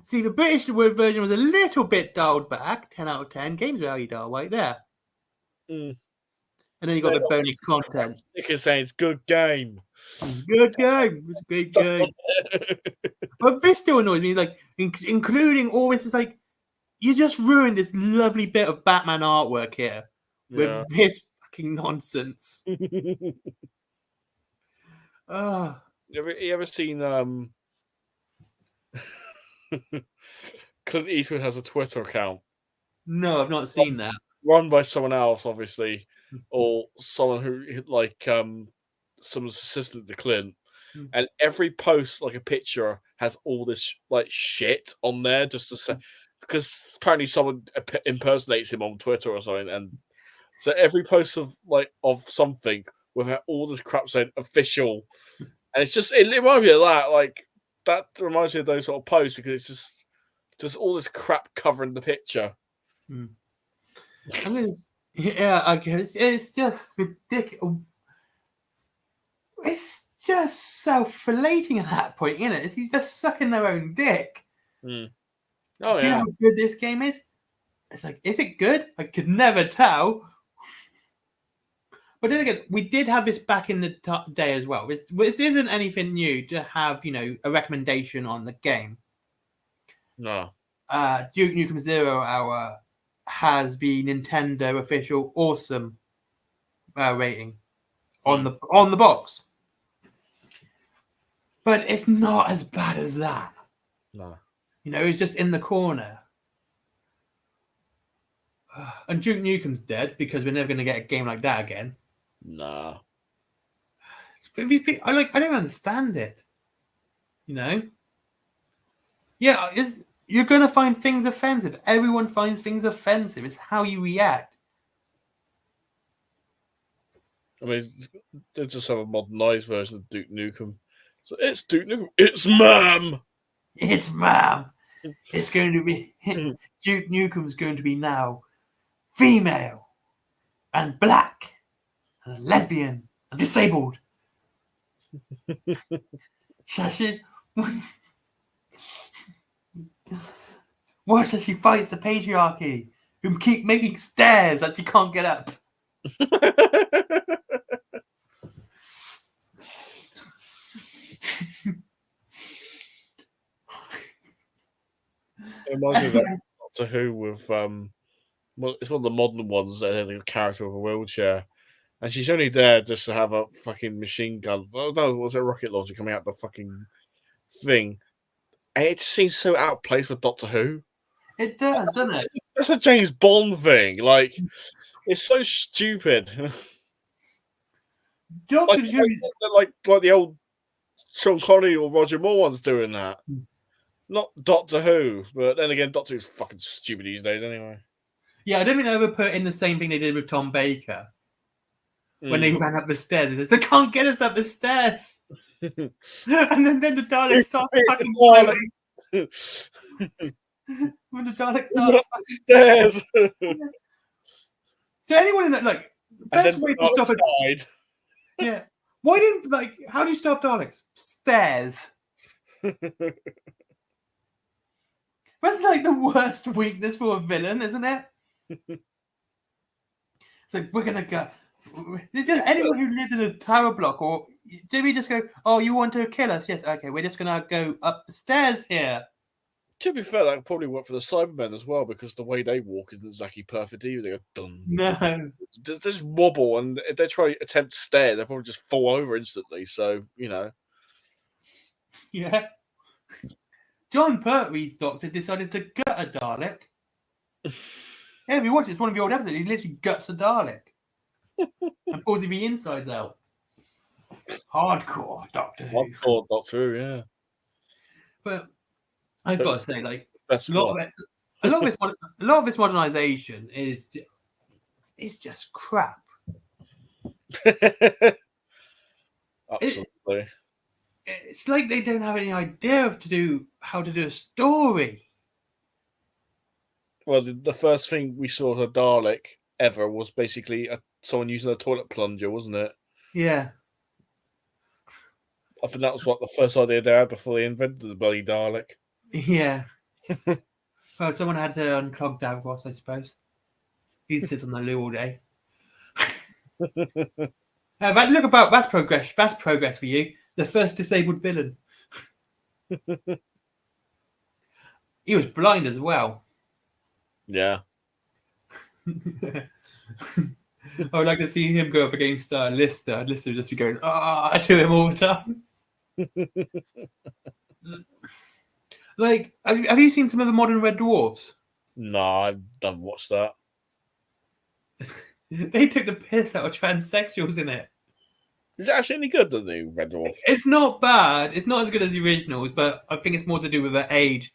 Speaker 2: see, the British version was a little bit dialed back. 10 out of 10. Games Rally dial right there.
Speaker 1: Mm.
Speaker 2: And then you got the bonus content.
Speaker 1: You can say it's good game.
Speaker 2: Good game. It's a great game. But this still annoys me. Like, including all this, is like, you just ruined this lovely bit of Batman artwork here with this fucking nonsense.
Speaker 1: You ever seen Clint Eastwood has a Twitter account?
Speaker 2: No, I've not seen that.
Speaker 1: Run by someone else, obviously, or someone who like someone's assistant to Clint. And every post, like a picture, has all this like shit on there just to say, because apparently someone impersonates him on Twitter or something, and so every post of something with all this crap saying official, and it reminds me of that. Like that reminds me of those sort of posts because it's just all this crap covering the picture.
Speaker 2: I mean, it's just ridiculous. It's just self-flating at that point, isn't it? It's just sucking their own dick.
Speaker 1: Oh,
Speaker 2: Do you know how good this game is? It's like, is it good? I could never tell. But then again, we did have this back in the day as well. This isn't anything new to have, a recommendation on the game.
Speaker 1: No.
Speaker 2: Duke Nukem 0 Hour has the Nintendo official awesome rating on the box. But it's not as bad as that.
Speaker 1: No.
Speaker 2: It's just in the corner. And Duke Nukem's dead because we're never going to get a game like that again.
Speaker 1: Nah.
Speaker 2: I don't understand it. Yeah, you're going to find things offensive. Everyone finds things offensive. It's how you react.
Speaker 1: I mean, they just have a modernized version of Duke Nukem. So it's Duke Nukem. It's Ma'am.
Speaker 2: It's Ma'am. It's going to be Duke Nukem's going to be now female and black and lesbian and disabled. Worse as she fights the patriarchy, who keep making stairs that she can't get up.
Speaker 1: It reminds me of that Doctor Who with well, it's one of the modern ones that has a character with a wheelchair, and she's only there just to have a fucking machine gun. Oh no, it was a rocket launcher coming out the fucking thing. And it just seems so out of place with Doctor Who.
Speaker 2: It does, doesn't it?
Speaker 1: That's a James Bond thing. Like, it's so stupid.
Speaker 2: Doctor Who,
Speaker 1: like the old Sean Connery or Roger Moore ones doing that. Not Doctor Who, but then again, Doctor Who's fucking stupid these days anyway.
Speaker 2: Yeah, I don't think they ever put in the same thing they did with Tom Baker. When they ran up the stairs, they said, "They can't get us up the stairs." And then the Dalek starts fucking fighting. When the Dalek starts
Speaker 1: stairs.
Speaker 2: So anyone in that, like, best way to stop it. Yeah. Why didn't, how do you stop Daleks? Stairs. That's like the worst weakness for a villain, isn't it? It's like, we're going to go It's just anyone who lived in a tower block, or did we just go, oh, you want to kill us? Yes, okay, we're just going to go up the stairs here.
Speaker 1: To be fair, that probably work for the Cybermen as well, because the way they walk isn't exactly perfect either. They go dun.
Speaker 2: No.
Speaker 1: They just wobble, and if they try to attempt to stare, they'll probably just fall over instantly. So,
Speaker 2: Yeah. John Pertwee's doctor decided to gut a Dalek. Yeah, if you watch it, it's one of the old episodes. He literally guts a Dalek and pulls the insides out. Hardcore Doctor Who.
Speaker 1: Hardcore Doctor Who, yeah.
Speaker 2: But I've got to say, like,
Speaker 1: Best
Speaker 2: a lot of this modernization is just crap.
Speaker 1: Absolutely.
Speaker 2: It's like they don't have any idea of how to do a story.
Speaker 1: Well, the first thing we saw of a Dalek ever was basically someone using a toilet plunger, wasn't it?
Speaker 2: Yeah.
Speaker 1: I think that was what the first idea they had before they invented the bloody Dalek.
Speaker 2: Yeah. Well, someone had to unclog Davros, I suppose. He sits on the loo all day. But look about that's progress. That's progress for you. The first disabled villain. He was blind as well.
Speaker 1: Yeah.
Speaker 2: I would like to see him go up against Lister. Lister would just be going to him all the time. Like, have you seen some of the modern Red Dwarfs?
Speaker 1: No, I don't watch that.
Speaker 2: They took the piss out of transsexuals in it.
Speaker 1: Is it actually any good, the new Red Dwarf?
Speaker 2: It's not bad. It's not as good as the originals, but I think it's more to do with their age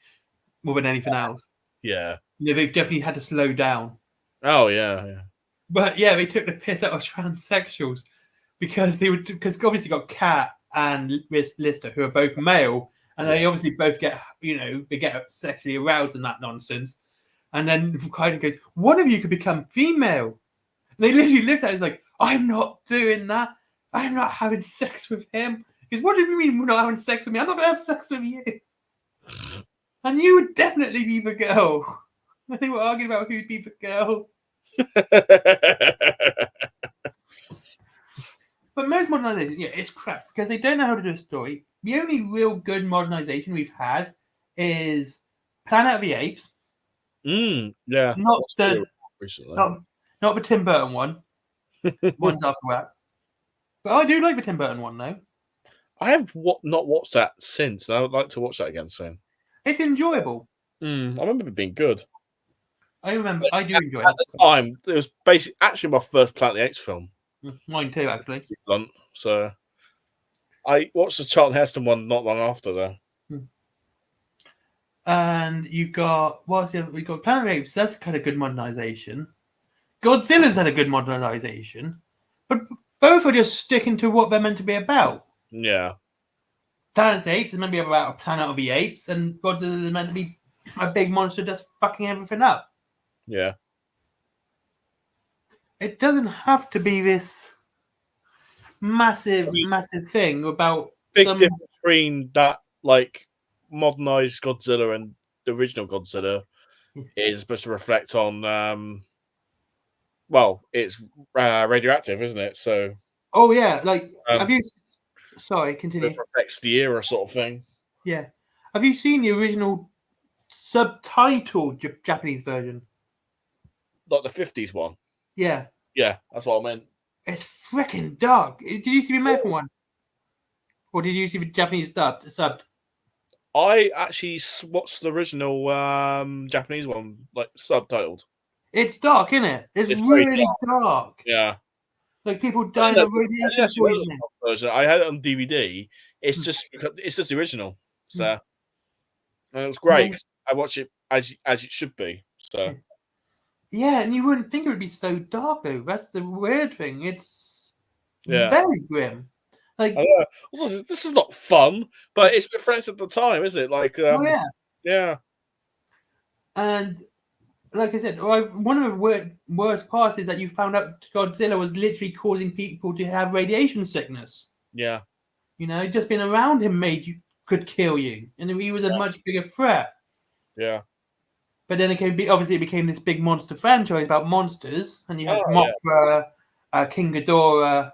Speaker 2: more than anything else.
Speaker 1: Yeah.
Speaker 2: They've definitely had to slow down.
Speaker 1: Oh, yeah.
Speaker 2: But yeah, they took the piss out of transsexuals because obviously got Kat and Lister, who are both male, and they obviously both get they get sexually aroused and that nonsense. And then Kaido goes, one of you could become female. And they literally looked at it like, I'm not doing that. I'm not having sex with him. Because what do you mean we're not having sex with me? I'm not going to have sex with you. And you would definitely be the girl. And they were arguing about who'd be the girl. But most modernization, it's crap because they don't know how to do a story. The only real good modernization we've had is Planet of the Apes.
Speaker 1: Yeah.
Speaker 2: Not the
Speaker 1: recently.
Speaker 2: Not the Tim Burton one. One's after that. But I do like the Tim Burton one, though.
Speaker 1: I have not watched that since, and I would like to watch that again soon.
Speaker 2: It's enjoyable.
Speaker 1: I remember it being good.
Speaker 2: I do enjoy it.
Speaker 1: At the time, it was actually my first Planet of the Apes film.
Speaker 2: Mine too, actually.
Speaker 1: So I watched the Charlton Heston one not long after, though.
Speaker 2: And you got we got Planet of the Apes. That's kind of good modernization. Godzilla's had a good modernization, but both are just sticking to what they're meant to be about.
Speaker 1: Yeah.
Speaker 2: Planet of the Apes is meant to be about a planet of the apes, and Godzilla is meant to be a big monster just fucking everything up.
Speaker 1: Yeah.
Speaker 2: It doesn't have to be this massive thing about
Speaker 1: big difference between that, like, modernized Godzilla and the original Godzilla is supposed to reflect on it's radioactive, isn't it? So
Speaker 2: have you continue.
Speaker 1: It reflects the era sort of thing.
Speaker 2: Yeah. Have you seen the original subtitled Japanese version?
Speaker 1: Like the 50s one?
Speaker 2: Yeah.
Speaker 1: Yeah, that's what I meant.
Speaker 2: It's freaking dark. Did you see the American one? Or did you see the Japanese subbed?
Speaker 1: I actually watched the original Japanese one, like subtitled.
Speaker 2: It's dark, isn't it? It's really dark.
Speaker 1: Yeah.
Speaker 2: Like people dying of radiation poisoning.
Speaker 1: I had it on DVD. It's just the original. So and it was great. I watched it as it should be. So
Speaker 2: yeah, and you wouldn't think it would be so dark though. That's the weird thing. It's very grim. Like
Speaker 1: also, this is not fun, but it's reflected at the time, isn't it? Like yeah.
Speaker 2: And like I said, one of the worst parts is that you found out Godzilla was literally causing people to have radiation sickness.
Speaker 1: Yeah.
Speaker 2: Just being around him could kill you. And he was a much bigger threat.
Speaker 1: Yeah.
Speaker 2: But then it became this big monster franchise about monsters. And you had Mothra King Ghidorah,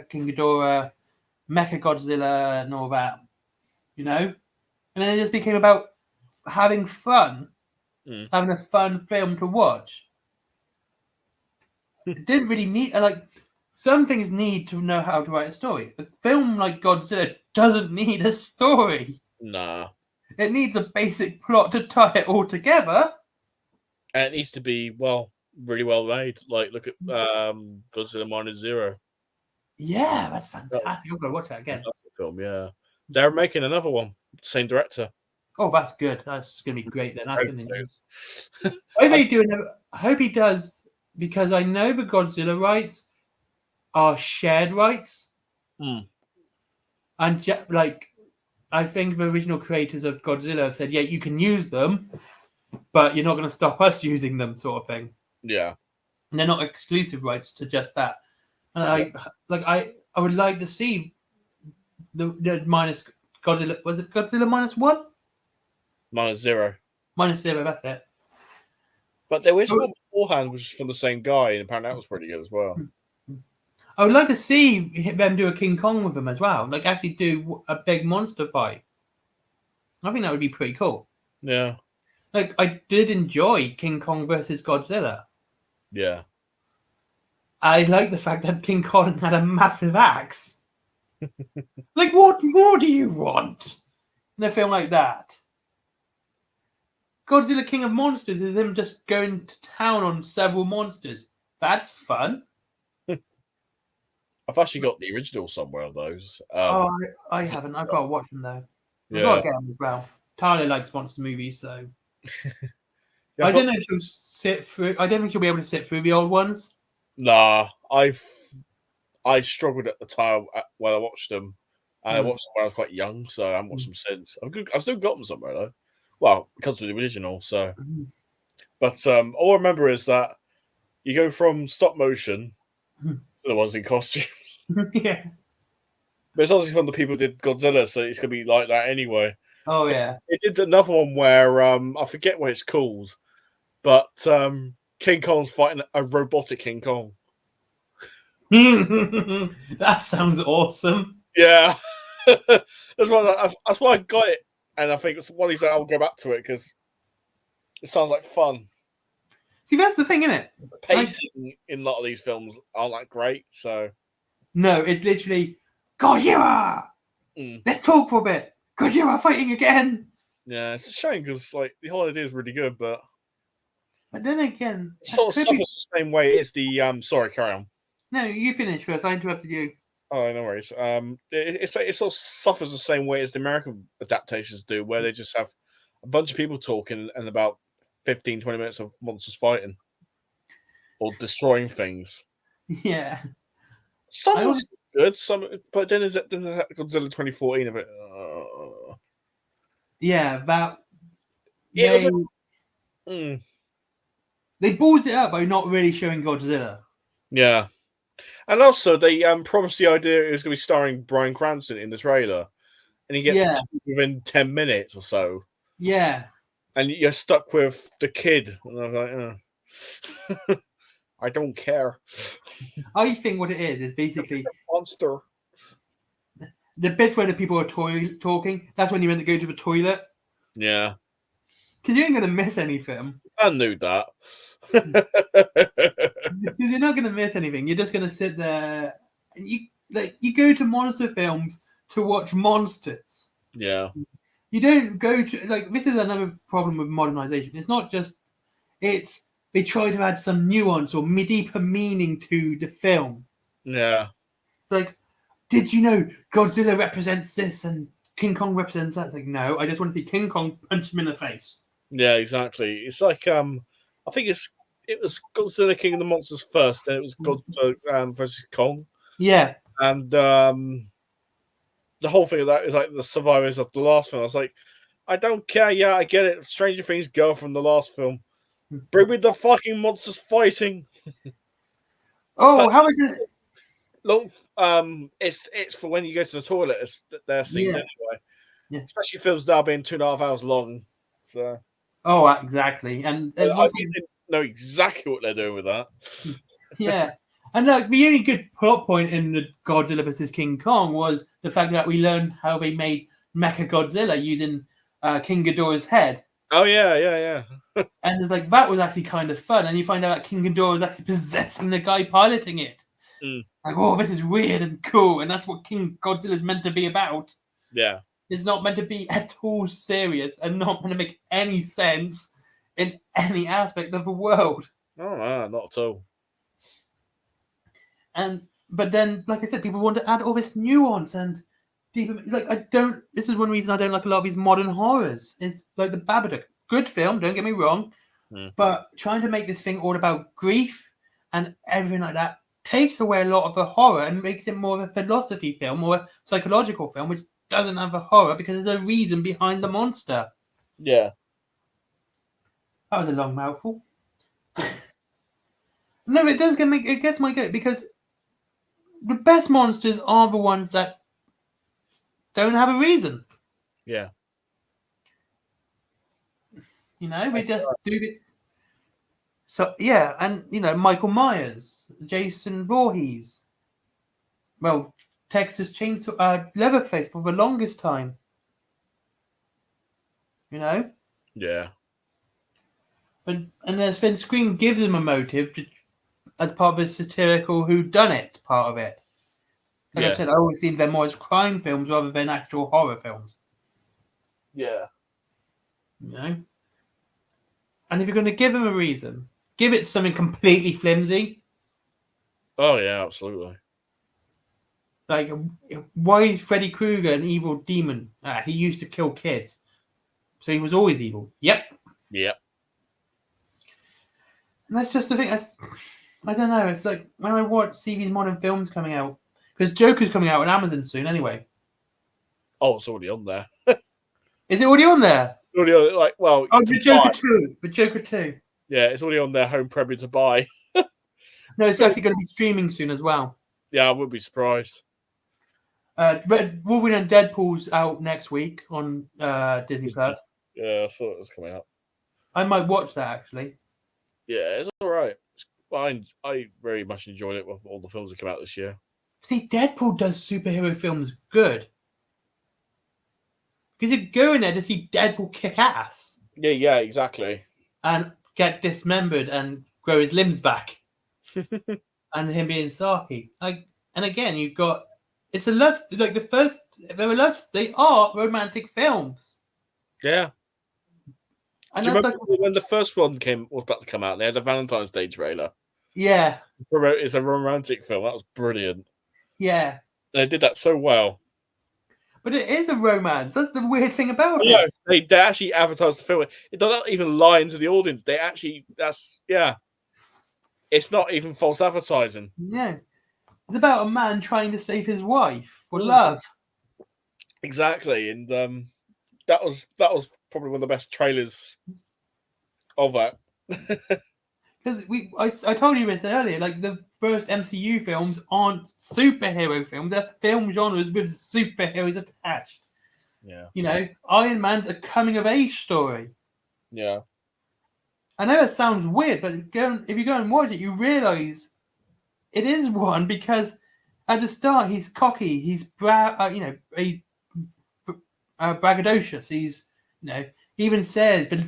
Speaker 2: King Ghidorah, Mecha Godzilla, and all that, and then it just became about having fun, having a fun film to watch. It didn't really need some things need to know how to write a story. A film like Godzilla doesn't need a story.
Speaker 1: Nah.
Speaker 2: It needs a basic plot to tie it all together.
Speaker 1: And it needs to be really well made. Like, look at Godzilla Minus Zero.
Speaker 2: Yeah, that's fantastic. I'm gonna watch that again.
Speaker 1: Fantastic film, yeah. They're making another one. Same director.
Speaker 2: Oh, that's good. That's gonna be great then. That's gonna
Speaker 1: Hopefully.
Speaker 2: I hope he does, because I know the Godzilla rights are shared rights. And I think the original creators of Godzilla have said, yeah, you can use them, but you're not going to stop us using them, sort of thing.
Speaker 1: Yeah.
Speaker 2: And they're not exclusive rights to just that. And I would like to see the minus Godzilla. Was it Godzilla -1?
Speaker 1: -0.
Speaker 2: -0. That's it.
Speaker 1: But there was one beforehand, which was from the same guy, and apparently that was pretty good as well.
Speaker 2: I would like to see them do a King Kong with them as well. Like, actually do a big monster fight. I think that would be pretty cool.
Speaker 1: Yeah.
Speaker 2: Like, I did enjoy King Kong versus Godzilla.
Speaker 1: Yeah.
Speaker 2: I like the fact that King Kong had a massive axe. Like, what more do you want in a film like that? Godzilla King of Monsters is him just going to town on several monsters. That's fun.
Speaker 1: I've actually got the original somewhere of those.
Speaker 2: I haven't. I've got to watch them though. I've got to get them as well. Tyler likes monster movies, so I don't know if she'll sit through. I don't think she'll be able to sit through the old ones.
Speaker 1: Nah, I struggled at the time when I watched them. I watched them when I was quite young, so I haven't watched them since. I've still got them somewhere though. Well, because of the original, so. But all I remember is that you go from stop motion to the ones in costumes.
Speaker 2: Yeah.
Speaker 1: But it's obviously from the people who did Godzilla, so it's gonna be like that anyway.
Speaker 2: Oh yeah.
Speaker 1: It did another one where I forget what it's called, but King Kong's fighting a robotic King Kong.
Speaker 2: That sounds awesome.
Speaker 1: Yeah. that's why I got it, and I think it's one of these I'll go back to it because it sounds like fun.
Speaker 2: See, that's the thing, isn't it?
Speaker 1: The pacing in a lot of these films aren't that great, so
Speaker 2: no, it's literally Gojira. Let's talk for a bit. Gojira fighting again.
Speaker 1: Yeah, it's a shame because the whole idea is really good, but
Speaker 2: then again,
Speaker 1: it sort of suffers the same way as the sorry, carry on.
Speaker 2: No, you finish first. I interrupted you.
Speaker 1: Oh, no worries. It sort of suffers the same way as the American adaptations do, where they just have a bunch of people talking and about 15, 20 minutes of monsters fighting or destroying things.
Speaker 2: Yeah.
Speaker 1: Some of it's good, but then there's that Godzilla 2014 of it.
Speaker 2: Yeah, about
Speaker 1: they
Speaker 2: ballsed it up by not really showing Godzilla.
Speaker 1: Yeah. And also, they promised the idea it was going to be starring Bryan Cranston in the trailer, and he gets within 10 minutes or so.
Speaker 2: Yeah.
Speaker 1: And you're stuck with the kid. And I was like, I don't care.
Speaker 2: I think what it is basically
Speaker 1: monster.
Speaker 2: The bits where the people are talking, that's when you're meant to go to the toilet.
Speaker 1: Yeah.
Speaker 2: Because you ain't going to miss anything.
Speaker 1: I knew that.
Speaker 2: Because you're not going to miss anything. You're just going to sit there. And you go to monster films to watch monsters.
Speaker 1: Yeah.
Speaker 2: You don't go to... this is another problem with modernization. It's not just... They try to add some nuance or deeper meaning to the film.
Speaker 1: Yeah.
Speaker 2: Did you know Godzilla represents this and King Kong represents that? No, I just want to see King Kong punch him in the face.
Speaker 1: Yeah, exactly. It's like I think it was Godzilla King of the Monsters first, then it was Godzilla versus Kong.
Speaker 2: Yeah.
Speaker 1: And the whole thing of that is like the survivors of the last film. I was like, I don't care. Yeah, I get it. Stranger Things go from the last film. Bring me the fucking monsters fighting.
Speaker 2: Oh, how is it?
Speaker 1: Look, it's for when you go to the toilet. It's their scenes anyway.
Speaker 2: Yeah.
Speaker 1: Especially films now being 2.5 hours long. So.
Speaker 2: Oh, exactly, and
Speaker 1: I didn't know exactly what they're doing with that.
Speaker 2: Yeah, And like the only good plot point in the Godzilla vs King Kong was the fact that we learned how they made Mecha Godzilla using King Ghidorah's head.
Speaker 1: Oh yeah.
Speaker 2: And it's like that was actually kind of fun. And you find out that King Ghidorah was actually possessing the guy piloting it.
Speaker 1: Mm.
Speaker 2: Like, oh, this is weird and cool, and that's what King Godzilla is meant to be about.
Speaker 1: Yeah.
Speaker 2: It's not meant to be at all serious and not meant to make any sense in any aspect of the world.
Speaker 1: No, not at all.
Speaker 2: But then, like I said, people want to add all this nuance and deeper. Like I don't. This is one reason I don't like a lot of these modern horrors. It's like the Babadook, good film. Don't get me wrong, but trying to make this thing all about grief and everything like that takes away a lot of the horror and makes it more of a philosophy film or a psychological film, which doesn't have a horror because there's a reason behind the monster.
Speaker 1: Yeah.
Speaker 2: That was a long mouthful. No, it does it gets my goat because the best monsters are the ones that don't have a reason.
Speaker 1: Yeah.
Speaker 2: You know, we just do it. So yeah, and you know, Michael Myers, Jason Voorhees, well, Texas Chainsaw, Leatherface for the longest time. You know.
Speaker 1: Yeah.
Speaker 2: And then Scream gives him a motive as part of the satirical whodunit part of it. Like I said, I always see them more as crime films rather than actual horror films.
Speaker 1: Yeah.
Speaker 2: You know? And if you're going to give him a reason, give it something completely flimsy.
Speaker 1: Oh, yeah, absolutely.
Speaker 2: Like, why is Freddy Krueger an evil demon? He used to kill kids. So he was always evil. Yep. And that's just the thing. I don't know. It's like when I see these modern films coming out, because Joker's coming out on Amazon soon anyway.
Speaker 1: Oh, it's already on there.
Speaker 2: Is it already on there?
Speaker 1: It's already on, like, well,
Speaker 2: oh, the Joker 2. The Joker 2.
Speaker 1: Yeah, it's already on their home premiere to buy.
Speaker 2: No, it's actually going to be streaming soon as well.
Speaker 1: Yeah, I wouldn't be surprised.
Speaker 2: Wolverine and Deadpool's out next week on Disney Plus.
Speaker 1: Yeah, I thought it was coming out.
Speaker 2: I might watch that actually.
Speaker 1: Yeah, it's all right. I very much enjoyed it with all the films that came out this year.
Speaker 2: See, Deadpool does superhero films good. Because you're going there to see Deadpool kick ass.
Speaker 1: Yeah, exactly.
Speaker 2: And get dismembered and grow his limbs back. And him being Saki. Like, and again, you've got it's a love like the first they are romantic films.
Speaker 1: Yeah.
Speaker 2: And
Speaker 1: do you remember when the first one was about to come out and they had a Valentine's Day trailer?
Speaker 2: Yeah.
Speaker 1: It's a romantic film. That was brilliant.
Speaker 2: Yeah.
Speaker 1: They did that so well.
Speaker 2: But it is a romance. That's the weird thing about it.
Speaker 1: They actually advertised the film. It doesn't even lie into the audience. They actually, it's not even false advertising.
Speaker 2: Yeah. It's about a man trying to save his wife for love.
Speaker 1: Exactly. And that was probably one of the best trailers of that.
Speaker 2: Because I told you this earlier, like the first MCU films aren't superhero films; they're film genres with superheroes attached.
Speaker 1: Yeah,
Speaker 2: you know, Iron Man's a coming of age story.
Speaker 1: Yeah,
Speaker 2: I know that sounds weird, but if you go and watch it, you realize it is one because at the start he's cocky, he's he's braggadocious. He's he even says, but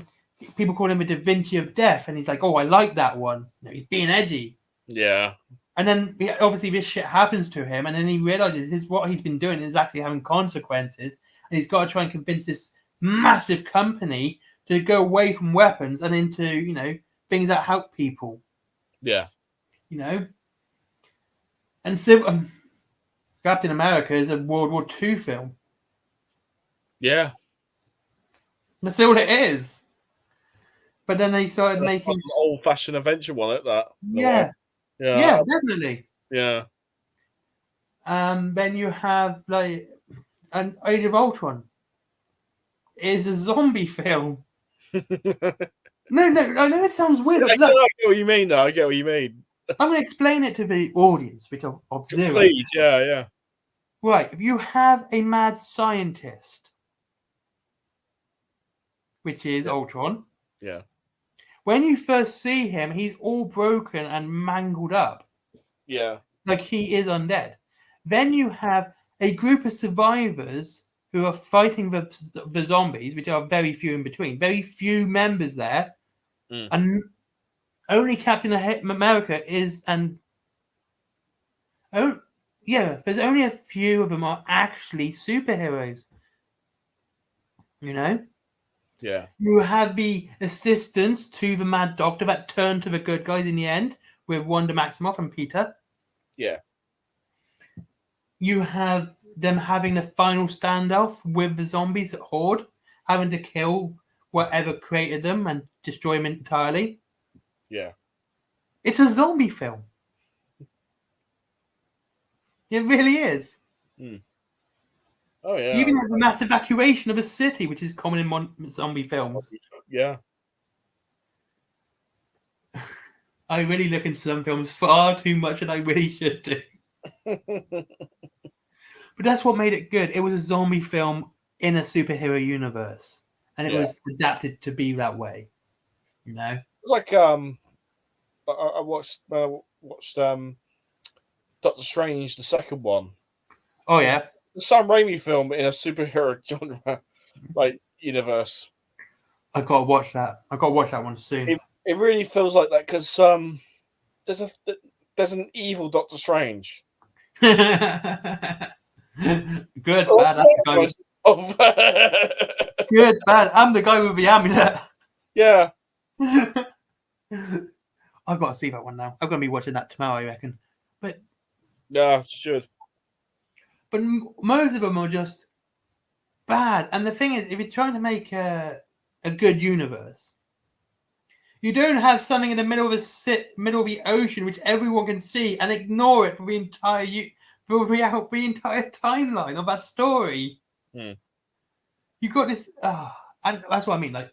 Speaker 2: people call him a Da Vinci of death, and he's like, "Oh, I like that one." He's being edgy.
Speaker 1: Yeah.
Speaker 2: And then obviously this shit happens to him, and then he realizes what he's been doing is actually having consequences, and he's got to try and convince this massive company to go away from weapons and into things that help people.
Speaker 1: Yeah.
Speaker 2: And so Captain America is a World War II film.
Speaker 1: Yeah.
Speaker 2: That's all it is. But then they started making
Speaker 1: an old-fashioned adventure one at that.
Speaker 2: Yeah, definitely.
Speaker 1: Yeah.
Speaker 2: Then you have like an Age of Ultron. It's a zombie film. No, I know it sounds weird.
Speaker 1: I get what you mean, though. I get what you mean.
Speaker 2: I'm going to explain it to the audience, which of zero.
Speaker 1: Please, yeah.
Speaker 2: Right, if you have a mad scientist, which is Ultron.
Speaker 1: Yeah.
Speaker 2: When you first see him, he's all broken and mangled up.
Speaker 1: Yeah.
Speaker 2: Like he is undead. Then you have a group of survivors who are fighting the zombies, which are very few in between. Very few members there,
Speaker 1: Mm.
Speaker 2: and only Captain America is and oh yeah, there's only a few of them are actually superheroes. You know,
Speaker 1: Yeah.
Speaker 2: you have the assistants to the Mad Doctor that turned to the good guys in the end with Wanda Maximoff and Peter.
Speaker 1: Yeah.
Speaker 2: You have them having the final standoff with the zombies at Horde, having to kill whatever created them and destroy them entirely.
Speaker 1: Yeah.
Speaker 2: It's a zombie film. It really is.
Speaker 1: Mm. Oh
Speaker 2: You
Speaker 1: yeah.
Speaker 2: even have the mass evacuation of a city, which is common in zombie films.
Speaker 1: Yeah.
Speaker 2: I really look into some films far too much, and I really should do. But that's what made it good. It was a zombie film in a superhero universe, and it
Speaker 1: Yeah.
Speaker 2: was adapted to be that way. You know,
Speaker 1: It's like I watched Doctor Strange, the second one.
Speaker 2: oh
Speaker 1: It's
Speaker 2: yeah,
Speaker 1: a Sam Raimi film in a superhero genre like universe.
Speaker 2: I've got to watch that. I've got to watch that one soon.
Speaker 1: It really feels like that because there's a there's an evil Doctor Strange.
Speaker 2: Good, bad. That's the guy.
Speaker 1: Of
Speaker 2: Good, bad. I'm the guy with the amulet.
Speaker 1: yeah.
Speaker 2: I've got to see that one now. I'm going to be watching that tomorrow, I reckon.
Speaker 1: Yeah, should.
Speaker 2: But most of them are just bad. And the thing is, if you're trying to make a good universe, you don't have something in the middle of the ocean which everyone can see and ignore it for the entire the entire timeline of that story.
Speaker 1: Hmm.
Speaker 2: You got this, and that's what I mean. Like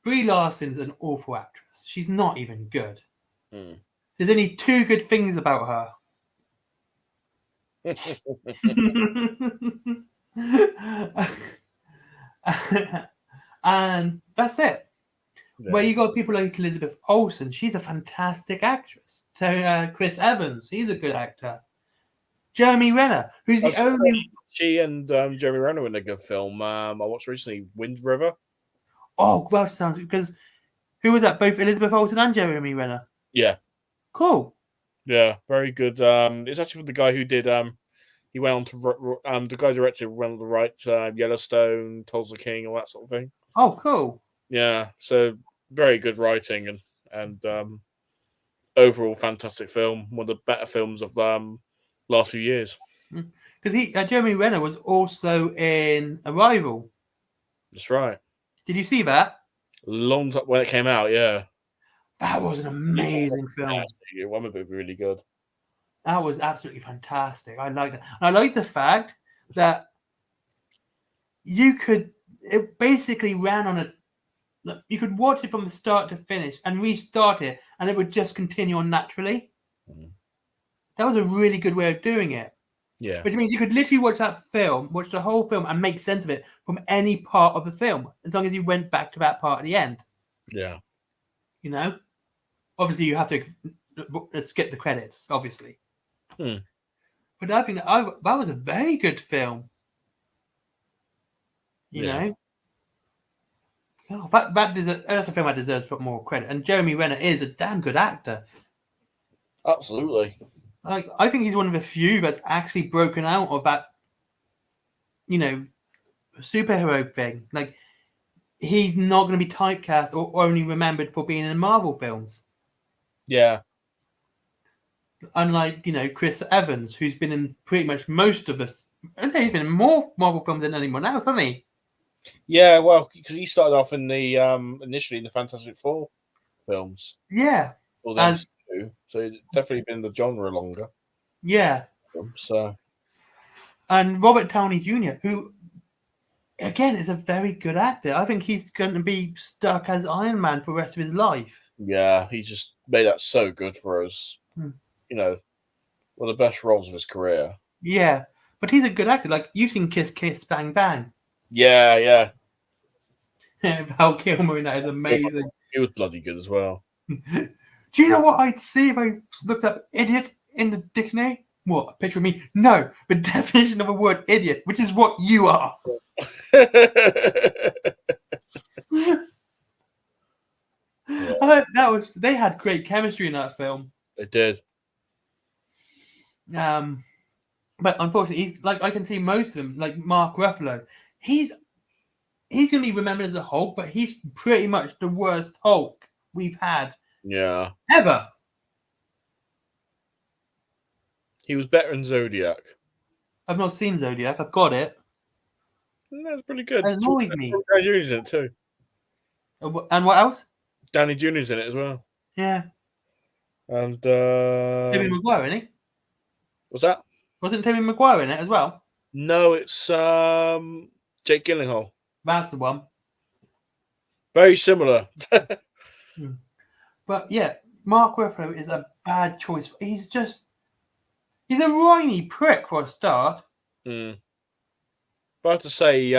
Speaker 2: Brie Larson's an awful actress. She's not even good.
Speaker 1: Hmm.
Speaker 2: There's only two good things about her. And that's it.
Speaker 1: Yeah.
Speaker 2: Where you got people like Elizabeth Olsen, she's a fantastic actress. So Chris Evans, he's a good actor. Jeremy Renner, who's the only.
Speaker 1: She and Jeremy Renner in a good film. I watched recently, Wind River.
Speaker 2: Oh, well, sounds because who was that? Both Elizabeth Olsen and Jeremy Renner.
Speaker 1: Yeah.
Speaker 2: Cool.
Speaker 1: Yeah, very good. It's actually for the guy who did. He went on to the guy directed one of the right Yellowstone, Tulsa King, all that sort of thing.
Speaker 2: Oh, cool.
Speaker 1: Yeah, so very good writing and overall fantastic film. One of the better films of last few years.
Speaker 2: Because Jeremy Renner was also in Arrival.
Speaker 1: That's right.
Speaker 2: Did you see that?
Speaker 1: Long time when it came out, yeah.
Speaker 2: That was an amazing film.
Speaker 1: It would be really good.
Speaker 2: That was absolutely fantastic. I like that. And I like the fact that it basically ran on you could watch it from the start to finish and restart it, and it would just continue on naturally.
Speaker 1: Mm-hmm.
Speaker 2: That was a really good way of doing it.
Speaker 1: Yeah.
Speaker 2: Which means you could literally watch the whole film, and make sense of it from any part of the film, as long as you went back to that part at the end.
Speaker 1: Yeah.
Speaker 2: You know? Obviously, you have to skip the credits, obviously. But I think that was a very good film. You know? Oh, that's a film that deserves more credit. And Jeremy Renner is a damn good actor.
Speaker 1: Absolutely.
Speaker 2: Like, I think he's one of the few that's actually broken out of that, superhero thing. Like, he's not going to be typecast or only remembered for being in Marvel films.
Speaker 1: Yeah.
Speaker 2: Unlike, Chris Evans, who's been in pretty much most of us. I think he's been in more Marvel films than anyone else, hasn't he?
Speaker 1: Yeah, well, because he started off in the initially in the Fantastic Four films.
Speaker 2: Yeah.
Speaker 1: Or them two. So definitely been in the genre longer.
Speaker 2: Yeah.
Speaker 1: So.
Speaker 2: And Robert Downey Jr., who, again, is a very good actor. I think he's going to be stuck as Iron Man for the rest of his life.
Speaker 1: Yeah, he just made that so good for us. One of the best roles of his career.
Speaker 2: Yeah, but he's a good actor. Like, you've seen Kiss Kiss Bang Bang.
Speaker 1: Yeah.
Speaker 2: Val Kilmer in that is amazing.
Speaker 1: He was bloody good as well.
Speaker 2: Do you know what I'd see if I looked up idiot in the dictionary? What? A picture of me? No, the definition of a word idiot, which is what you are. They had great chemistry in that film.
Speaker 1: It did.
Speaker 2: But unfortunately, he's like, I can see most of them, like Mark Ruffalo. He's gonna be remembered as a Hulk, but he's pretty much the worst Hulk we've had
Speaker 1: Yeah.
Speaker 2: ever.
Speaker 1: He was better in Zodiac.
Speaker 2: I've not seen Zodiac. I've got it.
Speaker 1: That's pretty good.
Speaker 2: It annoys me.
Speaker 1: Danny Jr.'s in it too.
Speaker 2: And what else?
Speaker 1: Danny Jr.'s in it as well.
Speaker 2: Yeah.
Speaker 1: And
Speaker 2: Tobey Maguire, isn't he?
Speaker 1: what's that?
Speaker 2: Wasn't Tobey Maguire in it as well?
Speaker 1: No, it's Jake Gyllenhaal.
Speaker 2: That's the one.
Speaker 1: Very similar.
Speaker 2: But yeah, Mark Ruffalo is a bad choice. He's a whiny prick for a start.
Speaker 1: But I have to say,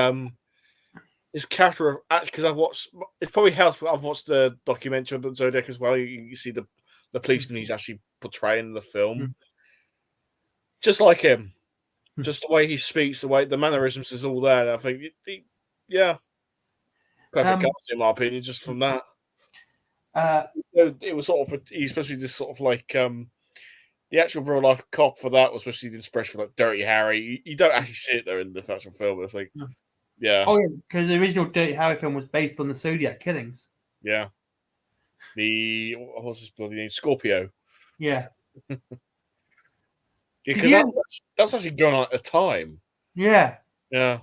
Speaker 1: his character, because I've watched, it probably helps, but I've watched the documentary on Zodiac as well. You see the policeman he's actually portraying in the film. Just like him. Just the way he speaks, the mannerisms is all there. And I think, yeah, perfect cast in my opinion, just from that. It was sort of, he's supposed to be this sort of like, the actual real life cop for that was supposed to be the expression for like Dirty Harry. You don't actually see it there in the actual film. It's like, yeah.
Speaker 2: Oh, yeah, because the original Dirty Harry film was based on the Zodiac killings.
Speaker 1: Yeah. What's his bloody name? Scorpio.
Speaker 2: Yeah.
Speaker 1: Because that's actually going on at the time.
Speaker 2: Yeah.
Speaker 1: Yeah.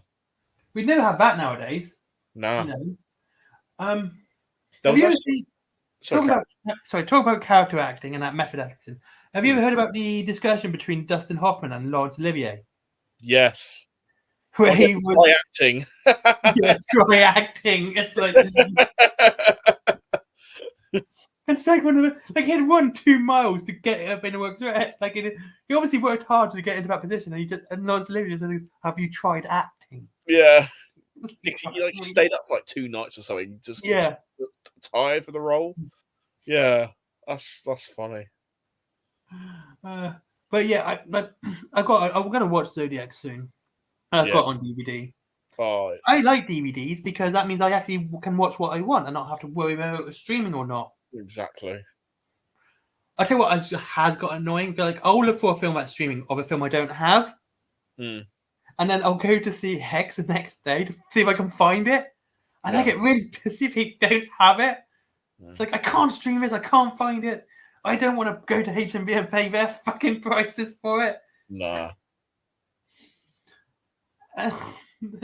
Speaker 2: We never have that nowadays.
Speaker 1: Nah.
Speaker 2: You
Speaker 1: know.
Speaker 2: Talk about character acting and that method acting. Have you ever heard about the discussion between Dustin Hoffman and Laurence Olivier?
Speaker 1: Yes.
Speaker 2: Where he was
Speaker 1: acting.
Speaker 2: Yes, try acting. It's like it's like he had run 2 miles to get up in the works. Like he obviously worked hard to get into that position, and Laurence Olivier says, "Have you tried acting?"
Speaker 1: Yeah. He stayed up for like 2 nights or something, just tired for the role. Yeah, that's funny.
Speaker 2: But yeah, I'm gonna watch Zodiac soon. I've got it on DVD.
Speaker 1: Oh,
Speaker 2: I like DVDs because that means I actually can watch what I want and not have to worry about it streaming or not.
Speaker 1: Exactly.
Speaker 2: I tell you what has got annoying. Like, I'll look for a film that's streaming of a film I don't have, and then I'll go to see Hex the next day to see if I can find it, and I get really pissy if they don't have it. It's like, I can't stream this, I can't find it. I don't want to go to HMV and pay their fucking prices for it.
Speaker 1: Nah.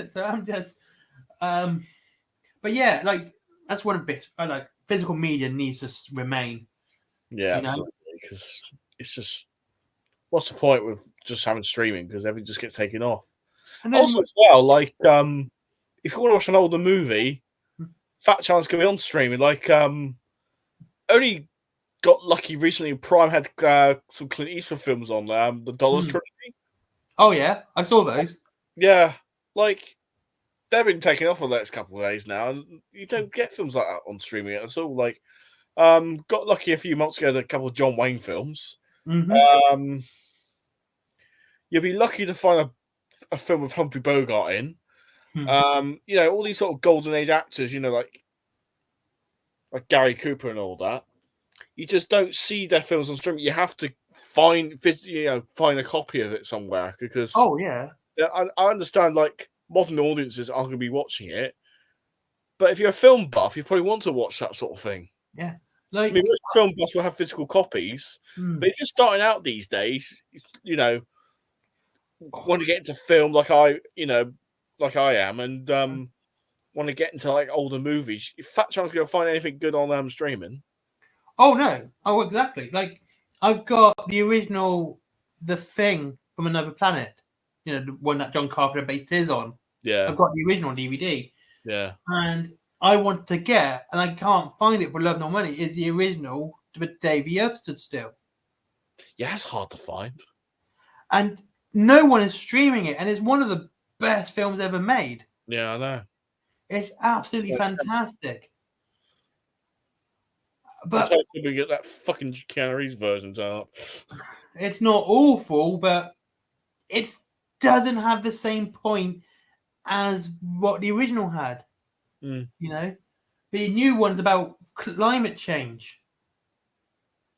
Speaker 2: So I'm just, but yeah, like that's one of it. I like physical media needs to remain.
Speaker 1: Yeah, absolutely. Because it's just, what's the point with just having streaming? Because everything just gets taken off. And then, also, as well, like, if you want to watch an older movie, Fat Chance can be on streaming. Like, only got lucky recently. Prime had some Clint Eastwood films on there. The Dollars Trilogy.
Speaker 2: Oh yeah, I saw those.
Speaker 1: Yeah, like they've been taken off for the next couple of days now, and you don't get films like that on streaming at all. Like, got lucky a few months ago that a couple of John Wayne films. You'll be lucky to find a film with Humphrey Bogart in. All these sort of golden age actors, like Gary Cooper and all that. You just don't see their films on streaming. You have to find a copy of it somewhere because.
Speaker 2: Oh yeah.
Speaker 1: I understand, like, modern audiences aren't going to be watching it, but if you're a film buff, you probably want to watch that sort of thing.
Speaker 2: Yeah,
Speaker 1: like, I mean, most film buffs will have physical copies, but if you're starting out these days, want to get into film like I am, and want to get into like older movies. If Fat Chance going to find anything good on streaming?
Speaker 2: Oh no! Oh, exactly. Like, I've got the original, The Thing from Another Planet. The one that John Carpenter based his on.
Speaker 1: Yeah.
Speaker 2: I've got the original DVD.
Speaker 1: Yeah.
Speaker 2: And I want to get, and I can't find it for love nor money, is the original The Day the Earth Stood Still.
Speaker 1: Yeah, it's hard to find.
Speaker 2: And no one is streaming it, and it's one of the best films ever made.
Speaker 1: Yeah, I know.
Speaker 2: It's absolutely fantastic. But
Speaker 1: we get that fucking Keanu Reeves version out.
Speaker 2: it's not awful, but it doesn't have the same point as what the original had.
Speaker 1: Mm.
Speaker 2: You know, the new one's about climate change.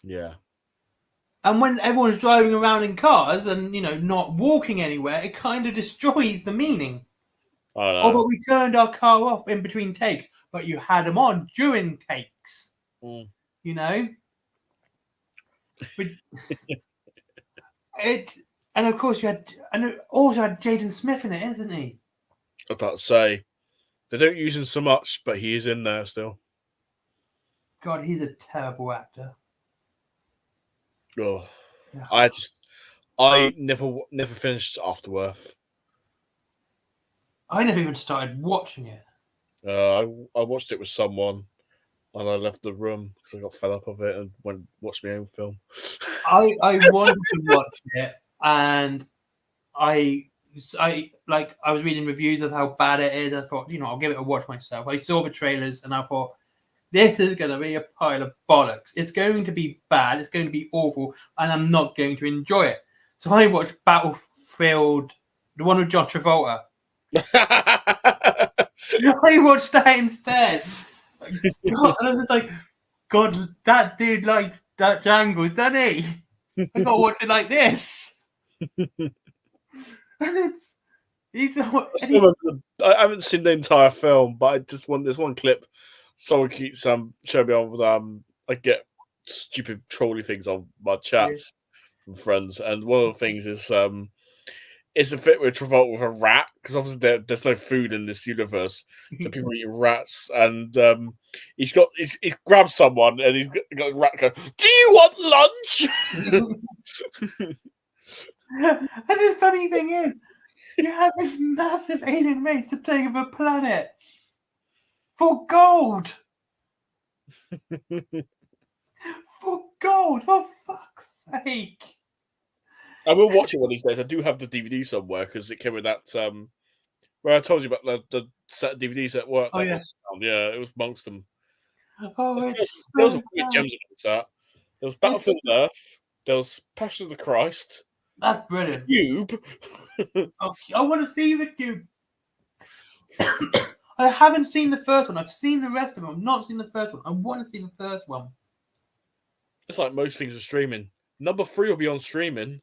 Speaker 1: Yeah.
Speaker 2: And when everyone's driving around in cars and, not walking anywhere, it kind of destroys the meaning.
Speaker 1: I know.
Speaker 2: Oh, but we turned our car off in between takes, but you had them on during takes.
Speaker 1: Mm.
Speaker 2: You know? But and of course it also had Jaden Smith in it, isn't he?
Speaker 1: I was about to say, they don't use him so much, but he is in there still.
Speaker 2: God, he's a terrible actor.
Speaker 1: Oh,
Speaker 2: Yeah.
Speaker 1: I never finished Afterworth.
Speaker 2: I never even started watching it.
Speaker 1: I watched it with someone, and I left the room because I got fed up of it and went and watched my own film.
Speaker 2: I wanted to watch it, and I was reading reviews of how bad it is. I thought, I'll give it a watch myself. I saw the trailers, and I thought, this is going to be a pile of bollocks. It's going to be bad. It's going to be awful, and I'm not going to enjoy it. So I watched Battlefield, the one with John Travolta. I watched that instead. God, and I was just like, God, that dude likes that Jangles, doesn't he? I got to watch it like this. And
Speaker 1: I haven't seen the entire film, but I just want there's one clip. Someone keeps showing me on. I get stupid trolly things on my chats from friends, and one of the things is it's a fit with Travolta with a rat because obviously there's no food in this universe, so people eat rats, and he's grabbed someone and he's got a rat go, "Do you want lunch?"
Speaker 2: And the funny thing is, you have this massive alien race to take over a planet for gold. For gold, for fuck's sake.
Speaker 1: I will watch it one of these days. I do have the DVD somewhere because it came with that. Where I told you about the set of DVDs at work.
Speaker 2: Oh, yeah.
Speaker 1: Yeah, it was amongst them.
Speaker 2: Oh,
Speaker 1: There
Speaker 2: it's
Speaker 1: was
Speaker 2: so
Speaker 1: some great
Speaker 2: bad.
Speaker 1: gems amongst that. There was Battlefield Earth. There was Passion of the Christ.
Speaker 2: That's brilliant.
Speaker 1: Cube.
Speaker 2: Oh, I want to see the Cube. I haven't seen the first one. I've seen the rest of them. I've not seen the first one. I want to see the first one.
Speaker 1: It's like most things are streaming. Number 3 will be on streaming.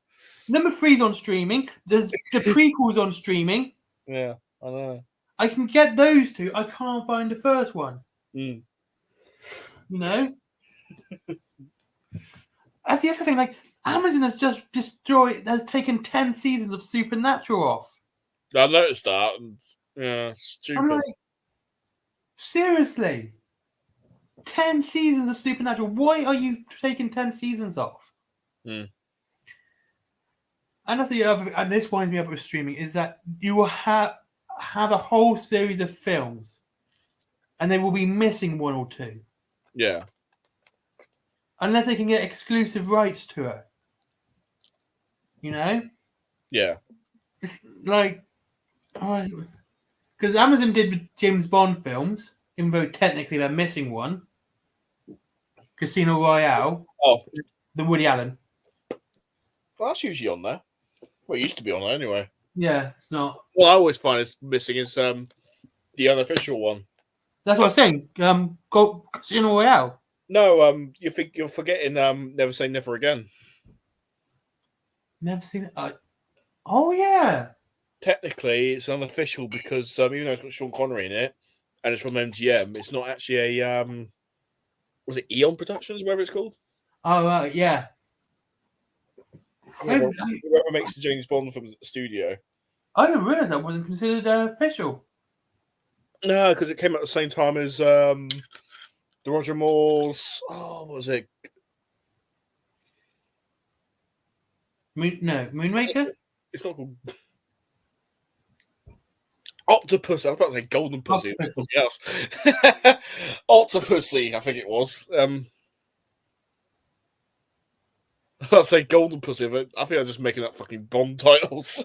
Speaker 2: Number 3's on streaming. There's the prequels on streaming.
Speaker 1: Yeah, I know.
Speaker 2: I can get those two. I can't find the first one.
Speaker 1: Mm.
Speaker 2: You know? That's the other thing. Like, Amazon has just has taken 10 seasons of Supernatural off.
Speaker 1: I noticed that. And, yeah, stupid.
Speaker 2: I'm like, seriously? 10 seasons of Supernatural. Why are you taking 10 seasons off?
Speaker 1: Mm.
Speaker 2: And that's the other, and this winds me up with streaming, is that you will have a whole series of films, and they will be missing one or two.
Speaker 1: Yeah.
Speaker 2: Unless they can get exclusive rights to it. You know?
Speaker 1: Yeah.
Speaker 2: It's like, because Amazon did the James Bond films, even though technically they're missing one. Casino Royale.
Speaker 1: Oh.
Speaker 2: The Woody Allen.
Speaker 1: Well, that's usually on there. Well, it used to be on there anyway.
Speaker 2: Yeah, it's not.
Speaker 1: What I always find is missing is the unofficial one.
Speaker 2: That's what I'm saying. Go Casino Royale.
Speaker 1: No, you're forgetting Never Say Never Again.
Speaker 2: Never seen it. Oh yeah.
Speaker 1: Technically, it's unofficial because even though it's got Sean Connery in it, and it's from MGM, it's not actually a was it Eon Productions, whatever it's called?
Speaker 2: Oh yeah.
Speaker 1: Whoever makes the James Bond films at the studio.
Speaker 2: I didn't realize that wasn't considered official.
Speaker 1: No, because it came out at the same time as the Roger Moore's. Oh, what was it?
Speaker 2: Moonraker?
Speaker 1: It's not called Octopus. I was about to say Golden Pussy. It's something else. Octopussy, I think it was. I'd say Golden Pussy, but I think I'm just making up fucking Bond titles.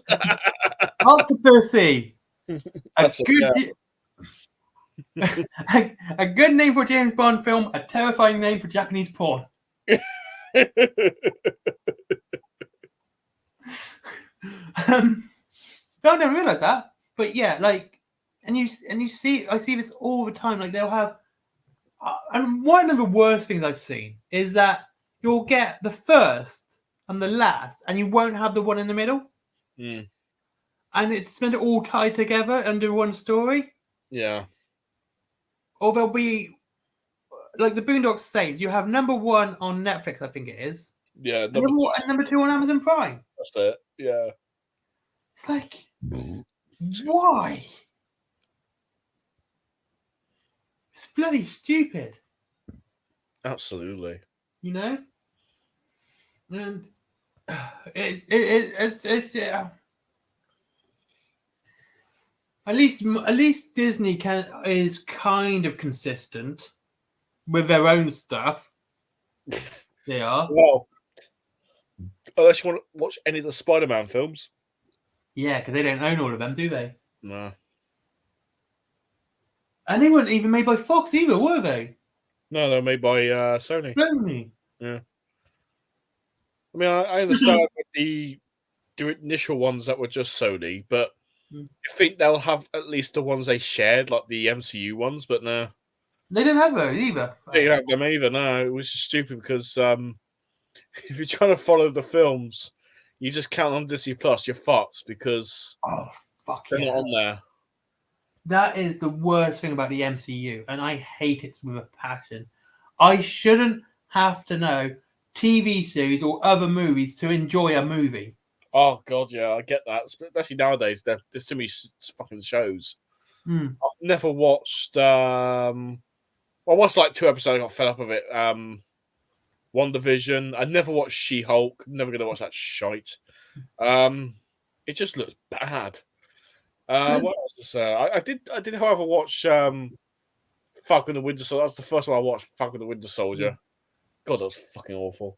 Speaker 2: Octopussy. A good name for a James Bond film, a terrifying name for Japanese porn. I never realized that, but yeah, like, and you see, I see this all the time. Like they'll have, and one of the worst things I've seen is that you'll get the first and the last, and you won't have the one in the middle,
Speaker 1: Mm,
Speaker 2: and it's meant to all tie together under one story,
Speaker 1: yeah,
Speaker 2: or there'll be like the Boondock Saints. You have number one on Netflix, I think it is,
Speaker 1: yeah.
Speaker 2: and number two on Amazon Prime.
Speaker 1: That's it. Yeah.
Speaker 2: It's like, why? It's bloody stupid,
Speaker 1: Absolutely.
Speaker 2: you know. And it's yeah. At least Disney is kind of consistent with their own stuff. They are,
Speaker 1: Well, unless you want to watch any of the Spider-Man films.
Speaker 2: yeah, because they don't own all of them, do they?
Speaker 1: No.
Speaker 2: And they weren't even made by Fox either, were they?
Speaker 1: No, they're made by Sony.
Speaker 2: Sony.
Speaker 1: Yeah. I mean, I understand the initial ones that were just Sony, but I think they'll have at least the ones they shared, like the MCU ones, but no.
Speaker 2: They didn't have those either.
Speaker 1: They don't have them either, no. It was just stupid because if you're trying to follow the films, you just count on Disney Plus, you're fucked because
Speaker 2: Oh fuck
Speaker 1: they're
Speaker 2: yeah!
Speaker 1: not on there.
Speaker 2: That is the worst thing about the MCU, and I hate it with a passion. I shouldn't have to know TV series or other movies to enjoy a movie.
Speaker 1: Oh god, yeah, I get that. Especially nowadays, there's too many fucking shows.
Speaker 2: Mm.
Speaker 1: I've never watched. Well, I watched like 2 episodes. I got fed up of it. One Division. I never watched She-Hulk. Never gonna watch that shite. It just looks bad. What else to say? I did, however, watch Falcon the Winter Soldier. That's the first one I watched. Falcon the Winter Soldier. God, that was fucking awful.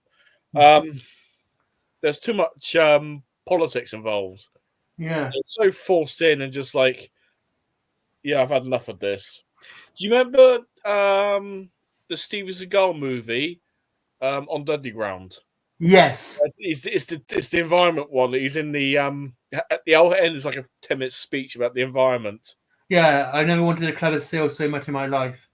Speaker 1: There's too much politics involved.
Speaker 2: Yeah.
Speaker 1: It's so forced in and just like, yeah, I've had enough of this. Do you remember the Steven Seagal movie on Dudley Ground?
Speaker 2: Yes.
Speaker 1: It's the environment one. He's in the at the end. There's like a 10-minute speech about the environment.
Speaker 2: Yeah, I never wanted a clever seal so much in my life.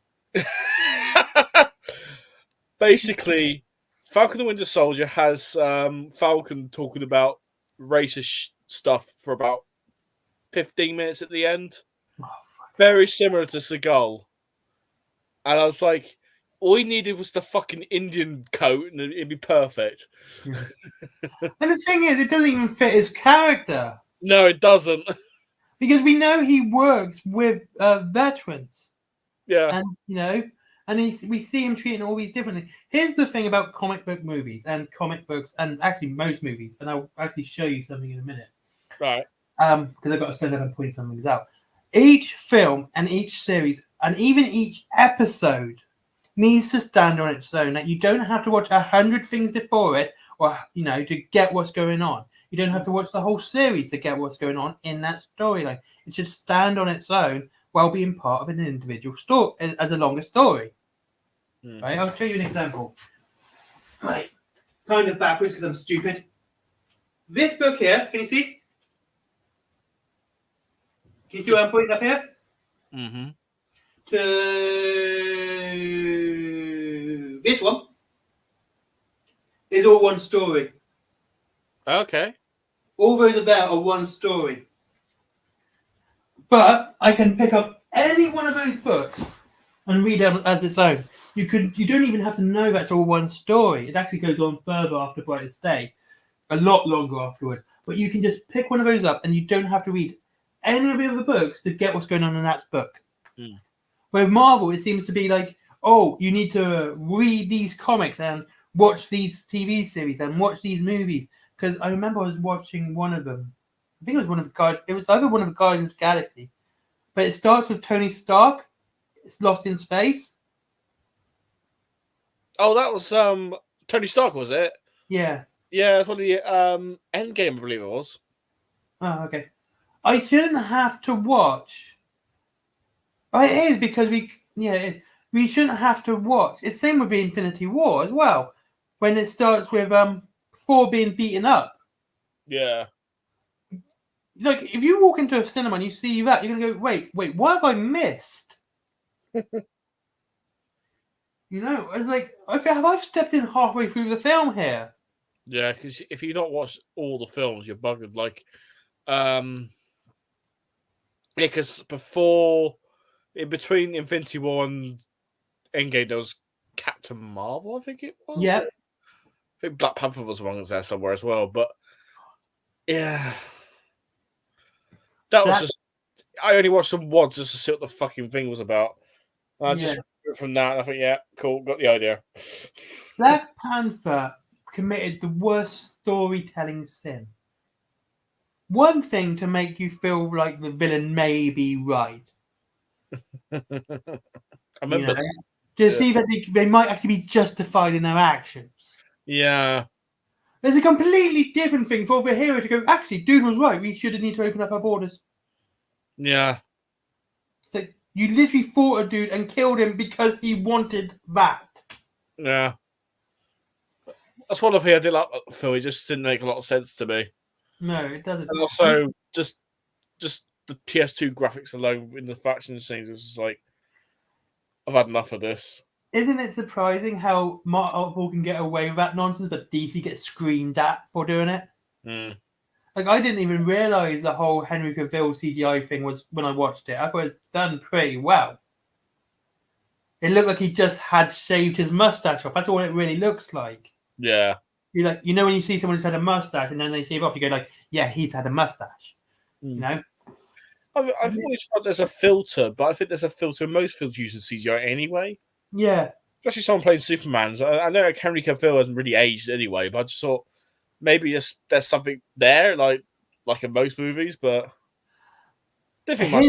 Speaker 1: Basically, Falcon the Winter Soldier has Falcon talking about racist stuff for about 15 minutes at the end.
Speaker 2: Oh, fuck.
Speaker 1: Very similar to Seagal. And I was like, all he needed was the fucking Indian coat and it'd be perfect.
Speaker 2: Yeah. And the thing is, it doesn't even fit his character.
Speaker 1: No, it doesn't.
Speaker 2: Because we know he works with veterans.
Speaker 1: Yeah.
Speaker 2: And, you know, and we see him treating all these differently. Here's the thing about comic book movies and comic books, and actually most movies, and I'll actually show you something in a minute.
Speaker 1: Right.
Speaker 2: Because I've got to stand up and point some things out. Each film and each series, and even each episode, needs to stand on its own. That you don't have to watch 100 things before it, or to get what's going on. You don't have to watch the whole series to get what's going on in that storyline. It should stand on its own while being part of an individual story as a longer story. Right? I'll show you an example. Right, kind of backwards because I'm stupid. This book here, can you see? Can you see what I'm pointing up here?
Speaker 1: Mm-hmm.
Speaker 2: To this one is all one story.
Speaker 1: Okay.
Speaker 2: All those about are one story. But I can pick up any one of those books and read them as its own. You don't even have to know that's all one story. It actually goes on further after Brightest Day, a lot longer afterwards. But you can just pick one of those up and you don't have to read any of the other books to get what's going on in that book. With Marvel, it seems to be like, oh, you need to read these comics and watch these TV series and watch these movies. Because I remember I was watching one of them. I think it was one of the Guardians. It was either one of the Guardians of the Galaxy, but it starts with Tony Stark. It's lost in space.
Speaker 1: Oh, that was Tony Stark, was it?
Speaker 2: Yeah.
Speaker 1: Yeah, it's one of the Endgame, I believe it was.
Speaker 2: Oh, okay. I shouldn't have to watch Oh, it is because we shouldn't have to watch. It's same with the Infinity War as well. When it starts with Thor being beaten up.
Speaker 1: Yeah.
Speaker 2: Like if you walk into a cinema and you see that, you're gonna go, wait, what have I missed? It's like have I stepped in halfway through the film here?
Speaker 1: Yeah, because if you don't watch all the films, you're buggered. Like, because in between Infinity War and Endgame, there was Captain Marvel, I think it was.
Speaker 2: Yeah,
Speaker 1: I think Black Panther was among us there somewhere as well. But yeah, that was
Speaker 2: that
Speaker 1: just. I only watched them once just to see what the fucking thing was about. I
Speaker 2: yeah.
Speaker 1: just from that, and I think, yeah, cool, got the idea.
Speaker 2: Black Panther committed the worst storytelling sin. One thing to make you feel like the villain may be right.
Speaker 1: I
Speaker 2: You
Speaker 1: remember
Speaker 2: know,
Speaker 1: that.
Speaker 2: to
Speaker 1: Yeah.
Speaker 2: see that they might actually be justified in their actions.
Speaker 1: Yeah.
Speaker 2: There's a completely different thing for the hero to go, actually, dude was right. We should need to open up our borders.
Speaker 1: Yeah.
Speaker 2: So you literally fought a dude and killed him because he wanted that.
Speaker 1: Yeah. That's one of the things I did like the film. It just didn't make a lot of sense to me.
Speaker 2: No, it doesn't.
Speaker 1: And also, just the PS2 graphics alone in the faction scenes was just like, I've had enough of this.
Speaker 2: Isn't it surprising how Marvel can get away with that nonsense, but DC gets screamed at for doing it?
Speaker 1: Mm.
Speaker 2: Like, I didn't even realize the whole Henry Cavill CGI thing was when I watched it. I thought it was done pretty well. It looked like he just had shaved his mustache off. That's all it really looks like.
Speaker 1: Yeah.
Speaker 2: You like, when you see someone who's had a mustache and then they shave off, you go like, yeah, he's had a mustache.
Speaker 1: Mm.
Speaker 2: You know?
Speaker 1: I've always thought there's a filter, but I think there's a filter in most films using CGI anyway.
Speaker 2: Yeah.
Speaker 1: Especially someone playing Superman. I know Henry Cavill hasn't really aged anyway, but I just thought maybe there's something there, like in most movies, but different much.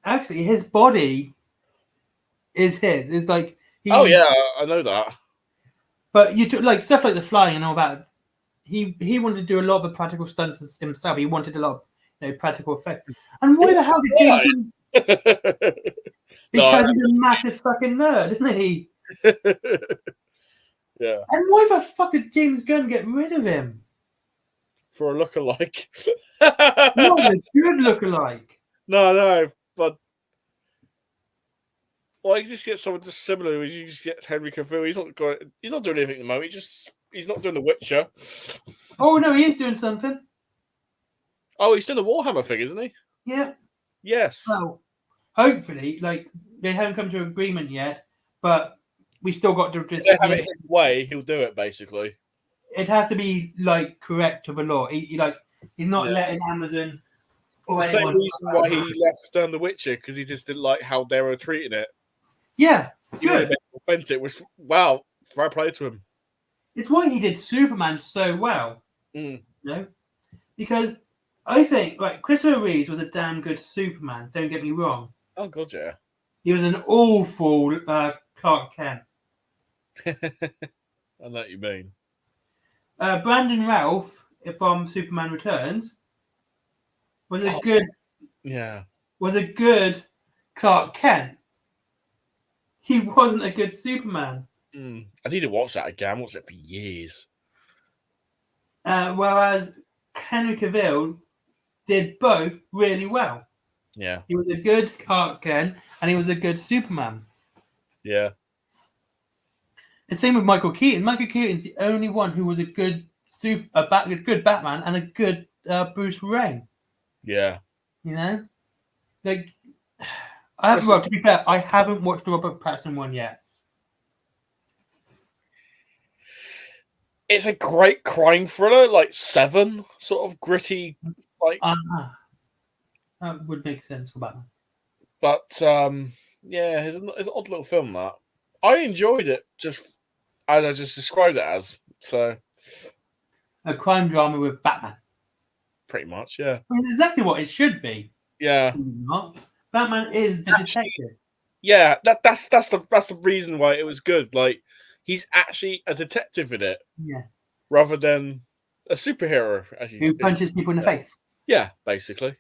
Speaker 2: Actually, his body is his. It's like
Speaker 1: Oh yeah, I know that.
Speaker 2: but you took like stuff like the flying and all that. He wanted to do a lot of the practical stunts himself. He wanted a lot of practical effect. And why the hell did James Gunn?
Speaker 1: No,
Speaker 2: Because he's a massive fucking nerd, isn't he?
Speaker 1: yeah.
Speaker 2: And why the fuck did James Gunn get rid of him?
Speaker 1: For a lookalike.
Speaker 2: Not a good lookalike.
Speaker 1: No, but well, you just get someone just similar. You just get Henry Cavill. He's not doing anything at the moment. He's not doing The Witcher.
Speaker 2: Oh no, he is doing something.
Speaker 1: Oh, he's doing the Warhammer thing, isn't he?
Speaker 2: Yeah.
Speaker 1: Yes.
Speaker 2: Well, hopefully, like they haven't come to an agreement yet, but we still got to just.
Speaker 1: If they have it his way, he'll do it. Basically,
Speaker 2: it has to be like correct to the law. He's not letting Amazon or
Speaker 1: the same
Speaker 2: anyone.
Speaker 1: reason why he left The Witcher, because he just didn't like how they were treating it.
Speaker 2: Yeah,
Speaker 1: He wanted to
Speaker 2: good.
Speaker 1: make it authentic, which wow, fair play to him.
Speaker 2: It's why he did Superman so well.
Speaker 1: Mm.
Speaker 2: Because I think Christopher Reeves was a damn good Superman. Don't get me wrong.
Speaker 1: Oh god, yeah.
Speaker 2: He was an awful Clark Kent.
Speaker 1: I know what you mean.
Speaker 2: Brandon Ralph from Superman Returns was a good
Speaker 1: Yeah.
Speaker 2: was a good Clark Kent. He wasn't a good Superman.
Speaker 1: I need to watch that again. I watched it for years.
Speaker 2: Whereas Henry Cavill did both really well.
Speaker 1: Yeah.
Speaker 2: He was a good Clark Kent and he was a good Superman.
Speaker 1: Yeah.
Speaker 2: And same with Michael Keaton. Michael Keaton's the only one who was a good good Batman and a good Bruce Wayne.
Speaker 1: Yeah.
Speaker 2: You know, like to be fair, I haven't watched the Robert Pattinson one yet.
Speaker 1: It's a great crime thriller, like Seven, sort of gritty, like.
Speaker 2: That would make sense for Batman.
Speaker 1: But yeah, it's an odd little film that I enjoyed it, just as I just described it as. So
Speaker 2: A crime drama with Batman.
Speaker 1: pretty much, yeah.
Speaker 2: Which is exactly what it should be.
Speaker 1: Yeah.
Speaker 2: Not. Batman is the detective.
Speaker 1: Yeah, that's the reason why it was good. Like he's actually a detective in it.
Speaker 2: Yeah.
Speaker 1: Rather than a superhero,
Speaker 2: Who punches people in the face.
Speaker 1: Yeah, basically.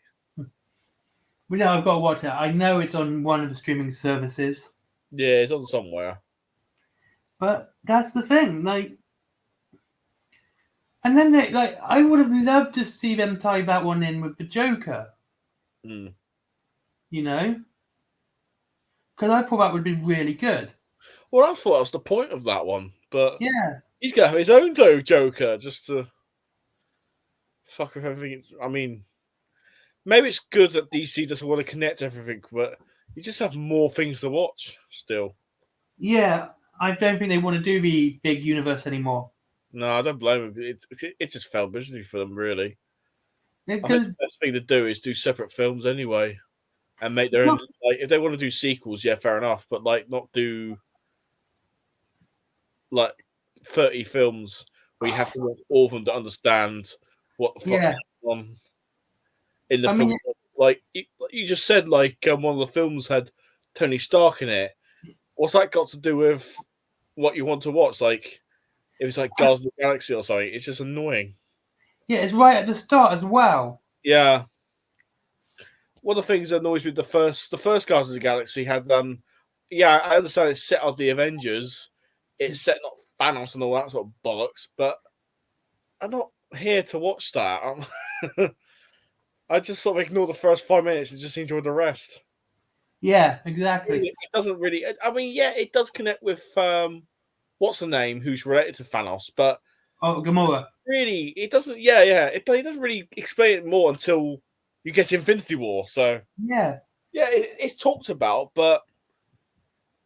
Speaker 2: But no, I've got to watch it. I know it's on one of the streaming services,
Speaker 1: Yeah, it's on somewhere.
Speaker 2: but that's the thing. Like, and then they like, I would have loved to see them tie that one in with the Joker.
Speaker 1: Mm.
Speaker 2: You know, because I thought that would be really good.
Speaker 1: Well, I thought that was the point of that one, but
Speaker 2: Yeah,
Speaker 1: he's gonna have his own Joker just to fuck with everything. I mean, maybe it's good that DC doesn't want to connect everything, but you just have more things to watch still.
Speaker 2: yeah. I don't think they want to do the big universe anymore.
Speaker 1: No, I don't blame him. It just fell miserably for them, really. I think
Speaker 2: Because
Speaker 1: the best thing to do is do separate films anyway, and make their own. Like, if they want to do sequels, yeah, fair enough, but like not do like 30 films where you have to watch all of them to understand what the fuck's
Speaker 2: yeah,
Speaker 1: going on in the
Speaker 2: I
Speaker 1: film.
Speaker 2: mean,
Speaker 1: Like you just said, like one of the films had Tony Stark in it. What's that got to do with what you want to watch? Like, if it's like Guardians of the Galaxy or something, it's just annoying.
Speaker 2: yeah, it's right at the start as well.
Speaker 1: Yeah. One of the things that annoys me, the first Guardians of the Galaxy had yeah, I understand it's set as the Avengers. It's set not Thanos and all that sort of bollocks, but I'm not here to watch that. I just sort of ignore the first 5 minutes and just enjoy the rest.
Speaker 2: Yeah, exactly.
Speaker 1: It doesn't really. I mean, yeah, it does connect with what's the name, who's related to Thanos, but
Speaker 2: Oh, Gamora.
Speaker 1: really, it doesn't. Yeah, yeah, but it doesn't really explain it more until you get to Infinity War. So
Speaker 2: Yeah,
Speaker 1: yeah, it's talked about, but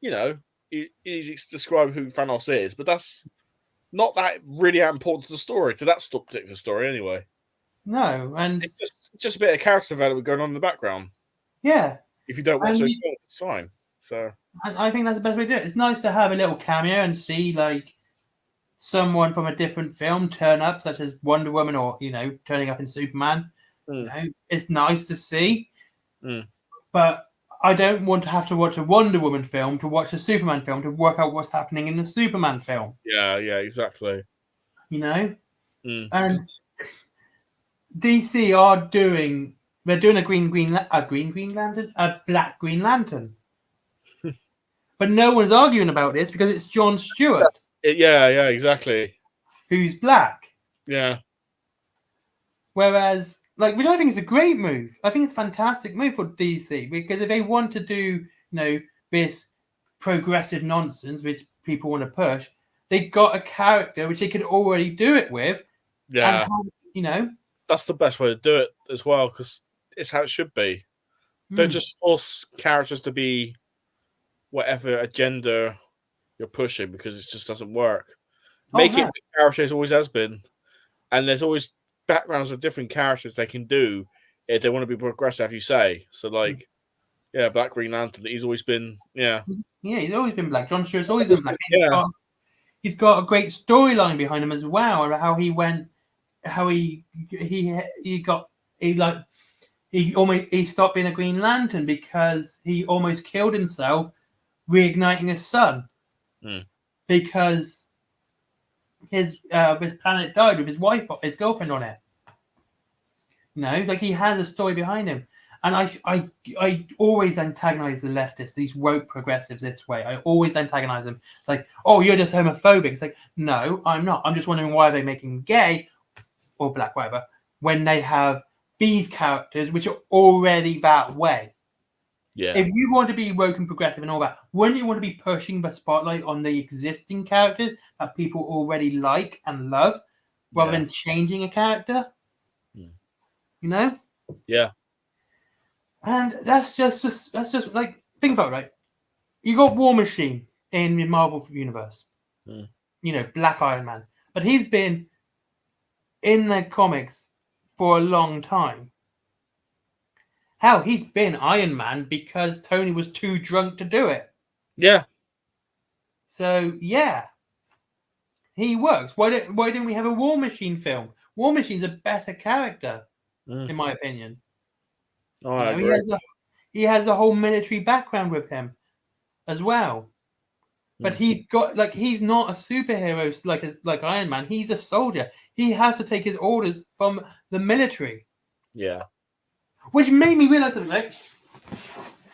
Speaker 1: you know, it's described who Thanos is, but that's not that really important to the story, to that particular story, anyway.
Speaker 2: no, and
Speaker 1: It's just a bit of character development going on in the background.
Speaker 2: yeah,
Speaker 1: If you don't watch
Speaker 2: and
Speaker 1: those films, it's fine. So
Speaker 2: I think that's the best way to do it. It's nice to have a little cameo and see like someone from a different film turn up, such as Wonder Woman or turning up in Superman.
Speaker 1: mm,
Speaker 2: It's nice to see,
Speaker 1: mm,
Speaker 2: but I don't want to have to watch a Wonder Woman film to watch a Superman film to work out what's happening in the Superman film.
Speaker 1: yeah, yeah, exactly.
Speaker 2: And
Speaker 1: Mm,
Speaker 2: DC are doing they're doing a green lantern, a black Green Lantern. But no one's arguing about this because it's John Stewart
Speaker 1: yeah, yeah, exactly.
Speaker 2: who's black.
Speaker 1: Yeah,
Speaker 2: Whereas, like, which I think is a great move. I think it's a fantastic move for DC because if they want to do, this progressive nonsense which people want to push, they got a character which they could already do it with, and
Speaker 1: yeah. That's the best way to do it as well, because it's how it should be. Don't just force characters to be whatever agenda you're pushing, because it just doesn't work. Make it what characters always has been, and there's always backgrounds of different characters they can do if they want to be progressive, you say. So, like, yeah, Black Green Lantern, he's always been, yeah.
Speaker 2: Yeah, he's always been black. John Stewart's always been black.
Speaker 1: Yeah.
Speaker 2: He's got a great storyline behind him as well, and how he went, how he stopped being a Green Lantern because he almost killed himself reigniting his son because his planet died with his wife, his girlfriend on it. Like he has a story behind him. And I always antagonize the leftists, these woke progressives this way. I always antagonize them. Like, oh, you're just homophobic. It's like, no, I'm not. I'm just wondering why they're making him gay or black, whatever, when they have these characters which are already that way.
Speaker 1: Yeah.
Speaker 2: If you want to be woke and progressive and all that, wouldn't you want to be pushing the spotlight on the existing characters that people already like and love, rather than changing a character?
Speaker 1: Yeah.
Speaker 2: And that's just like, think about it, right? You got War Machine in the Marvel universe, Black Iron Man, but he's been in the comics for a long time. Hell, he's been Iron Man because Tony was too drunk to do it.
Speaker 1: Yeah.
Speaker 2: So yeah, he works. Why don't we have a War Machine film? War Machine's a better character, in my opinion.
Speaker 1: Oh, I agree.
Speaker 2: He has a whole military background with him as well. But he's not a superhero like Iron Man. He's a soldier. He has to take his orders from the military.
Speaker 1: Yeah.
Speaker 2: Which made me realize something, right?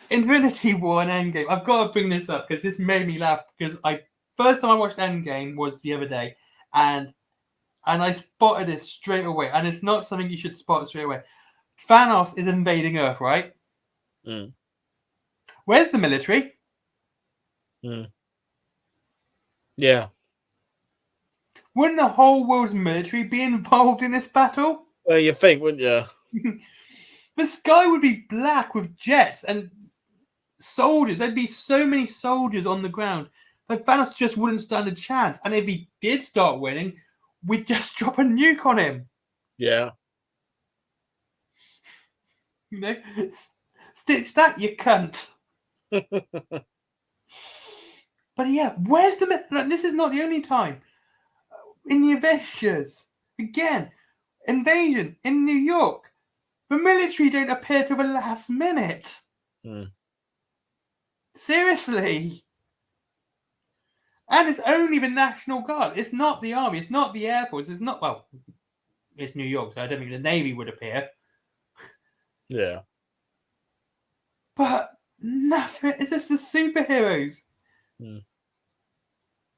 Speaker 2: Infinity War and Endgame. I've got to bring this up because this made me laugh. Because first time I watched Endgame was the other day, and I spotted this straight away. And it's not something you should spot straight away. Thanos is invading Earth, right?
Speaker 1: Mm.
Speaker 2: Where's the military?
Speaker 1: Mm. Yeah.
Speaker 2: Wouldn't the whole world's military be involved in this battle?
Speaker 1: Well, you think, wouldn't you?
Speaker 2: The sky would be black with jets and soldiers. There'd be so many soldiers on the ground. Like Thanos just wouldn't stand a chance. And if he did start winning, we'd just drop a nuke on him.
Speaker 1: Yeah.
Speaker 2: You know, stitch that, you cunt. But yeah, where's the? Like, this is not the only time. In the Avengers, again, invasion in New York. The military don't appear till the last minute.
Speaker 1: Mm.
Speaker 2: Seriously. And it's only the National Guard. It's not the Army. It's not the Air Force. It's not, well, it's New York, so I don't think the Navy would appear.
Speaker 1: Yeah.
Speaker 2: But nothing. It's just the superheroes.
Speaker 1: Mm.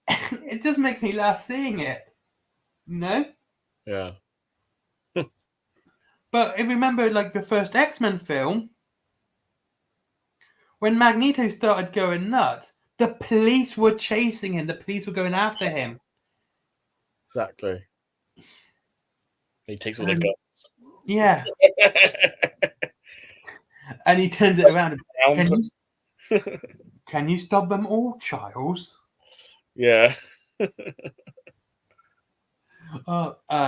Speaker 2: It just makes me laugh seeing it. You know?
Speaker 1: Yeah.
Speaker 2: But if you remember, like, the first X-Men film, when Magneto started going nuts, the police were chasing him. The police were going after him.
Speaker 1: Exactly. He takes all the guns.
Speaker 2: Yeah. And he turns it around. Can you stop them all, Charles?
Speaker 1: Yeah.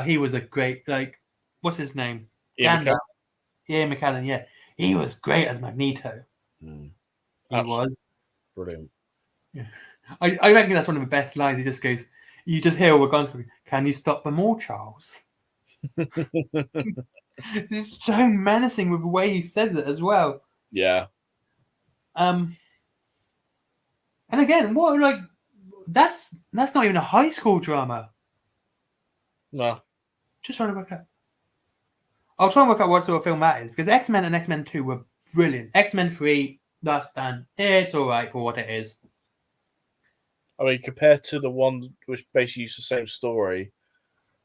Speaker 2: He was a great, like, what's his name?
Speaker 1: Ian McKellen.
Speaker 2: Ian McKellen, yeah. He was great as Magneto.
Speaker 1: Mm.
Speaker 2: He
Speaker 1: Absolutely.
Speaker 2: was.
Speaker 1: Brilliant.
Speaker 2: Yeah. I reckon that's one of the best lines. He just goes, you just hear all the guns going, can you stop them all, Charles? It's so menacing with the way he says it as well.
Speaker 1: Yeah.
Speaker 2: And again, what, like, that's not even a high school drama.
Speaker 1: No.
Speaker 2: Just trying to work out. I'll try and work out what sort of film that is, because X-Men and X-Men 2 were brilliant. X-Men 3, that's done. It's all right for what it is.
Speaker 1: I mean, compared to the one which basically used the same story,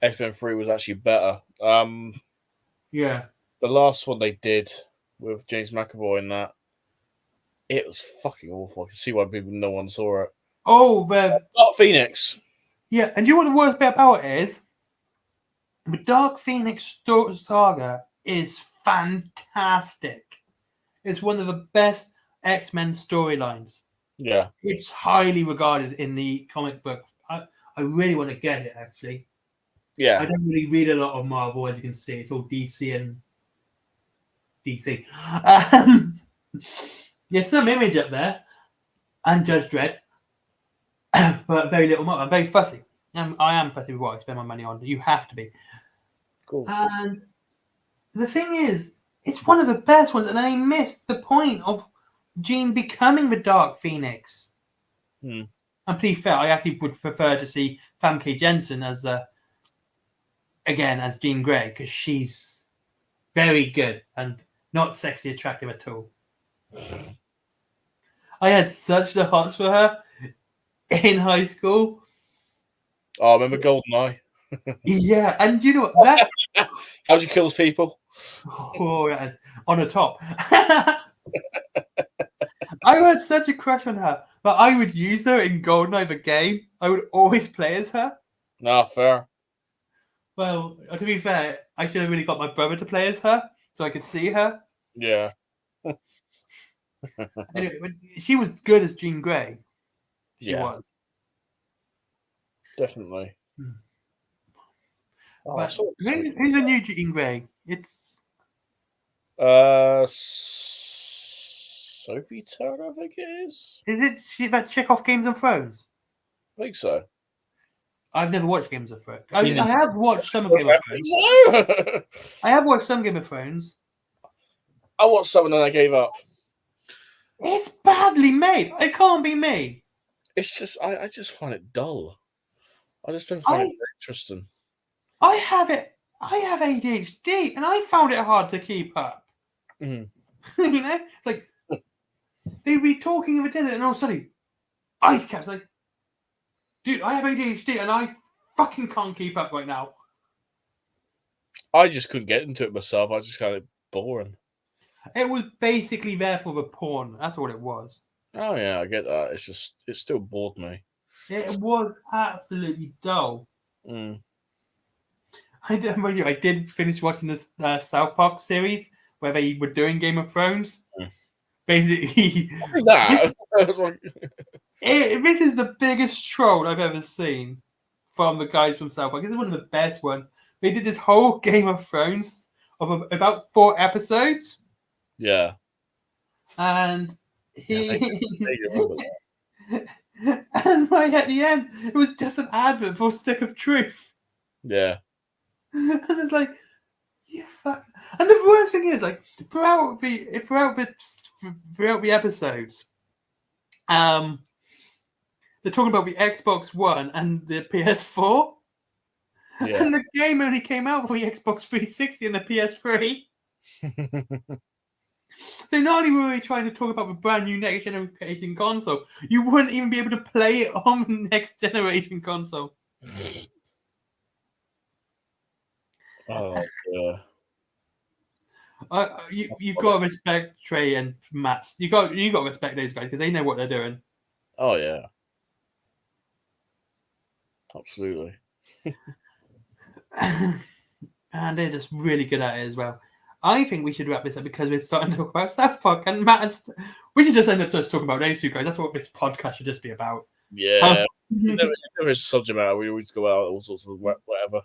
Speaker 1: X-Men 3 was actually better.
Speaker 2: Yeah.
Speaker 1: The last one they did with James McAvoy and that, it was fucking awful. I can see why no one saw it.
Speaker 2: Oh, the
Speaker 1: Dark Phoenix.
Speaker 2: Yeah, and you know what the worst bit about it is? The Dark Phoenix saga is fantastic. It's one of the best X-Men storylines.
Speaker 1: Yeah.
Speaker 2: It's highly regarded in the comic books. I really want to get it, actually.
Speaker 1: Yeah.
Speaker 2: I don't really read a lot of Marvel, as you can see. It's all DC and DC. There's some Image up there, and Judge Dredd, but very little more. I'm very fussy. I am fussy with what I spend my money on. You have to be.
Speaker 1: Cool.
Speaker 2: And the thing is, it's one of the best ones, and they missed the point of Jean becoming the Dark Phoenix.
Speaker 1: Hmm.
Speaker 2: And to be fair, I actually would prefer to see Famke Jensen as as Jean Grey, because she's very good and not sexually attractive at all. I had such the hots for her in high school.
Speaker 1: Oh, I remember GoldenEye.
Speaker 2: Yeah, and you know what?
Speaker 1: How do you kill people?
Speaker 2: Oh, yeah, on the top. I had such a crush on her, but I would use her in GoldenEye the game. I would always play as her.
Speaker 1: Nah, fair.
Speaker 2: Well, to be fair, I should have really got my brother to play as her so I could see her.
Speaker 1: Yeah.
Speaker 2: Anyway, but she was good as Jean Grey. She was.
Speaker 1: Definitely. Oh,
Speaker 2: But who's a new Jean Grey? It's
Speaker 1: Sophie Turner, I think it is.
Speaker 2: Is it that chick off Games of Thrones?
Speaker 1: I think so.
Speaker 2: I've never watched Games of Thrones. I have watched some of Game of Thrones. I have watched some Game of Thrones.
Speaker 1: I watched some and then I gave up.
Speaker 2: It's badly made. It can't be me.
Speaker 1: It's just I just find it dull. I just don't find it interesting.
Speaker 2: I have ADHD, and I found it hard to keep up.
Speaker 1: Mm.
Speaker 2: You know, it's like they'd be talking in the desert, and all of a sudden, ice caps. Like, dude, I have ADHD, and I fucking can't keep up right now.
Speaker 1: I just couldn't get into it myself. I just kind of boring.
Speaker 2: It was basically there for the porn. That's what it was.
Speaker 1: Oh yeah, I get that. It's just it still bored me.
Speaker 2: It was absolutely dull.
Speaker 1: Mm.
Speaker 2: I did finish watching this South Park series where they were doing Game of Thrones. Basically,
Speaker 1: That.
Speaker 2: this is the biggest troll I've ever seen from the guys from South Park. This is one of the best ones. They did this whole Game of Thrones of about 4 episodes.
Speaker 1: Yeah.
Speaker 2: And
Speaker 1: Yeah,
Speaker 2: and right at the end, it was just an advert for Stick of Truth.
Speaker 1: yeah.
Speaker 2: And it's like, you fuck. And the worst thing is, like, throughout the episodes, they're talking about the Xbox One and the PS4.
Speaker 1: Yeah.
Speaker 2: And the game only came out for the Xbox 360 and the PS3. So not only were we trying to talk about the brand new next generation console, you wouldn't even be able to play it on the next generation console.
Speaker 1: Oh yeah.
Speaker 2: You've got to respect Trey and Matt. You got to respect those guys because they know what they're doing.
Speaker 1: Oh yeah. Absolutely.
Speaker 2: And they're just really good at it as well. I think we should wrap this up because we're starting to talk about South Park and Matt. We should just end up just talking about those two guys. That's what this podcast should just be about.
Speaker 1: Yeah. Never is a subject matter. We always go out all sorts of whatever.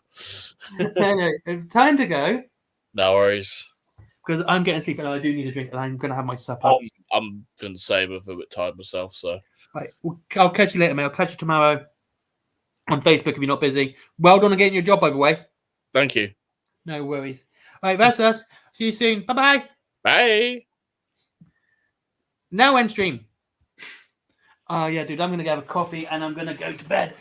Speaker 2: Anyway, time to go.
Speaker 1: No worries.
Speaker 2: Because I'm getting sleepy and I do need a drink and I'm going to have my supper.
Speaker 1: I'm feeling the same. I'm a bit tired myself. So.
Speaker 2: Right. I'll catch you later, mate. I'll catch you tomorrow on Facebook if you're not busy. Well done on getting your job, by the way.
Speaker 1: Thank you.
Speaker 2: No worries. All right, that's us. See you soon. Bye-bye.
Speaker 1: Bye.
Speaker 2: Now end stream. Oh, yeah, dude, I'm going to have a coffee and I'm going to go to bed.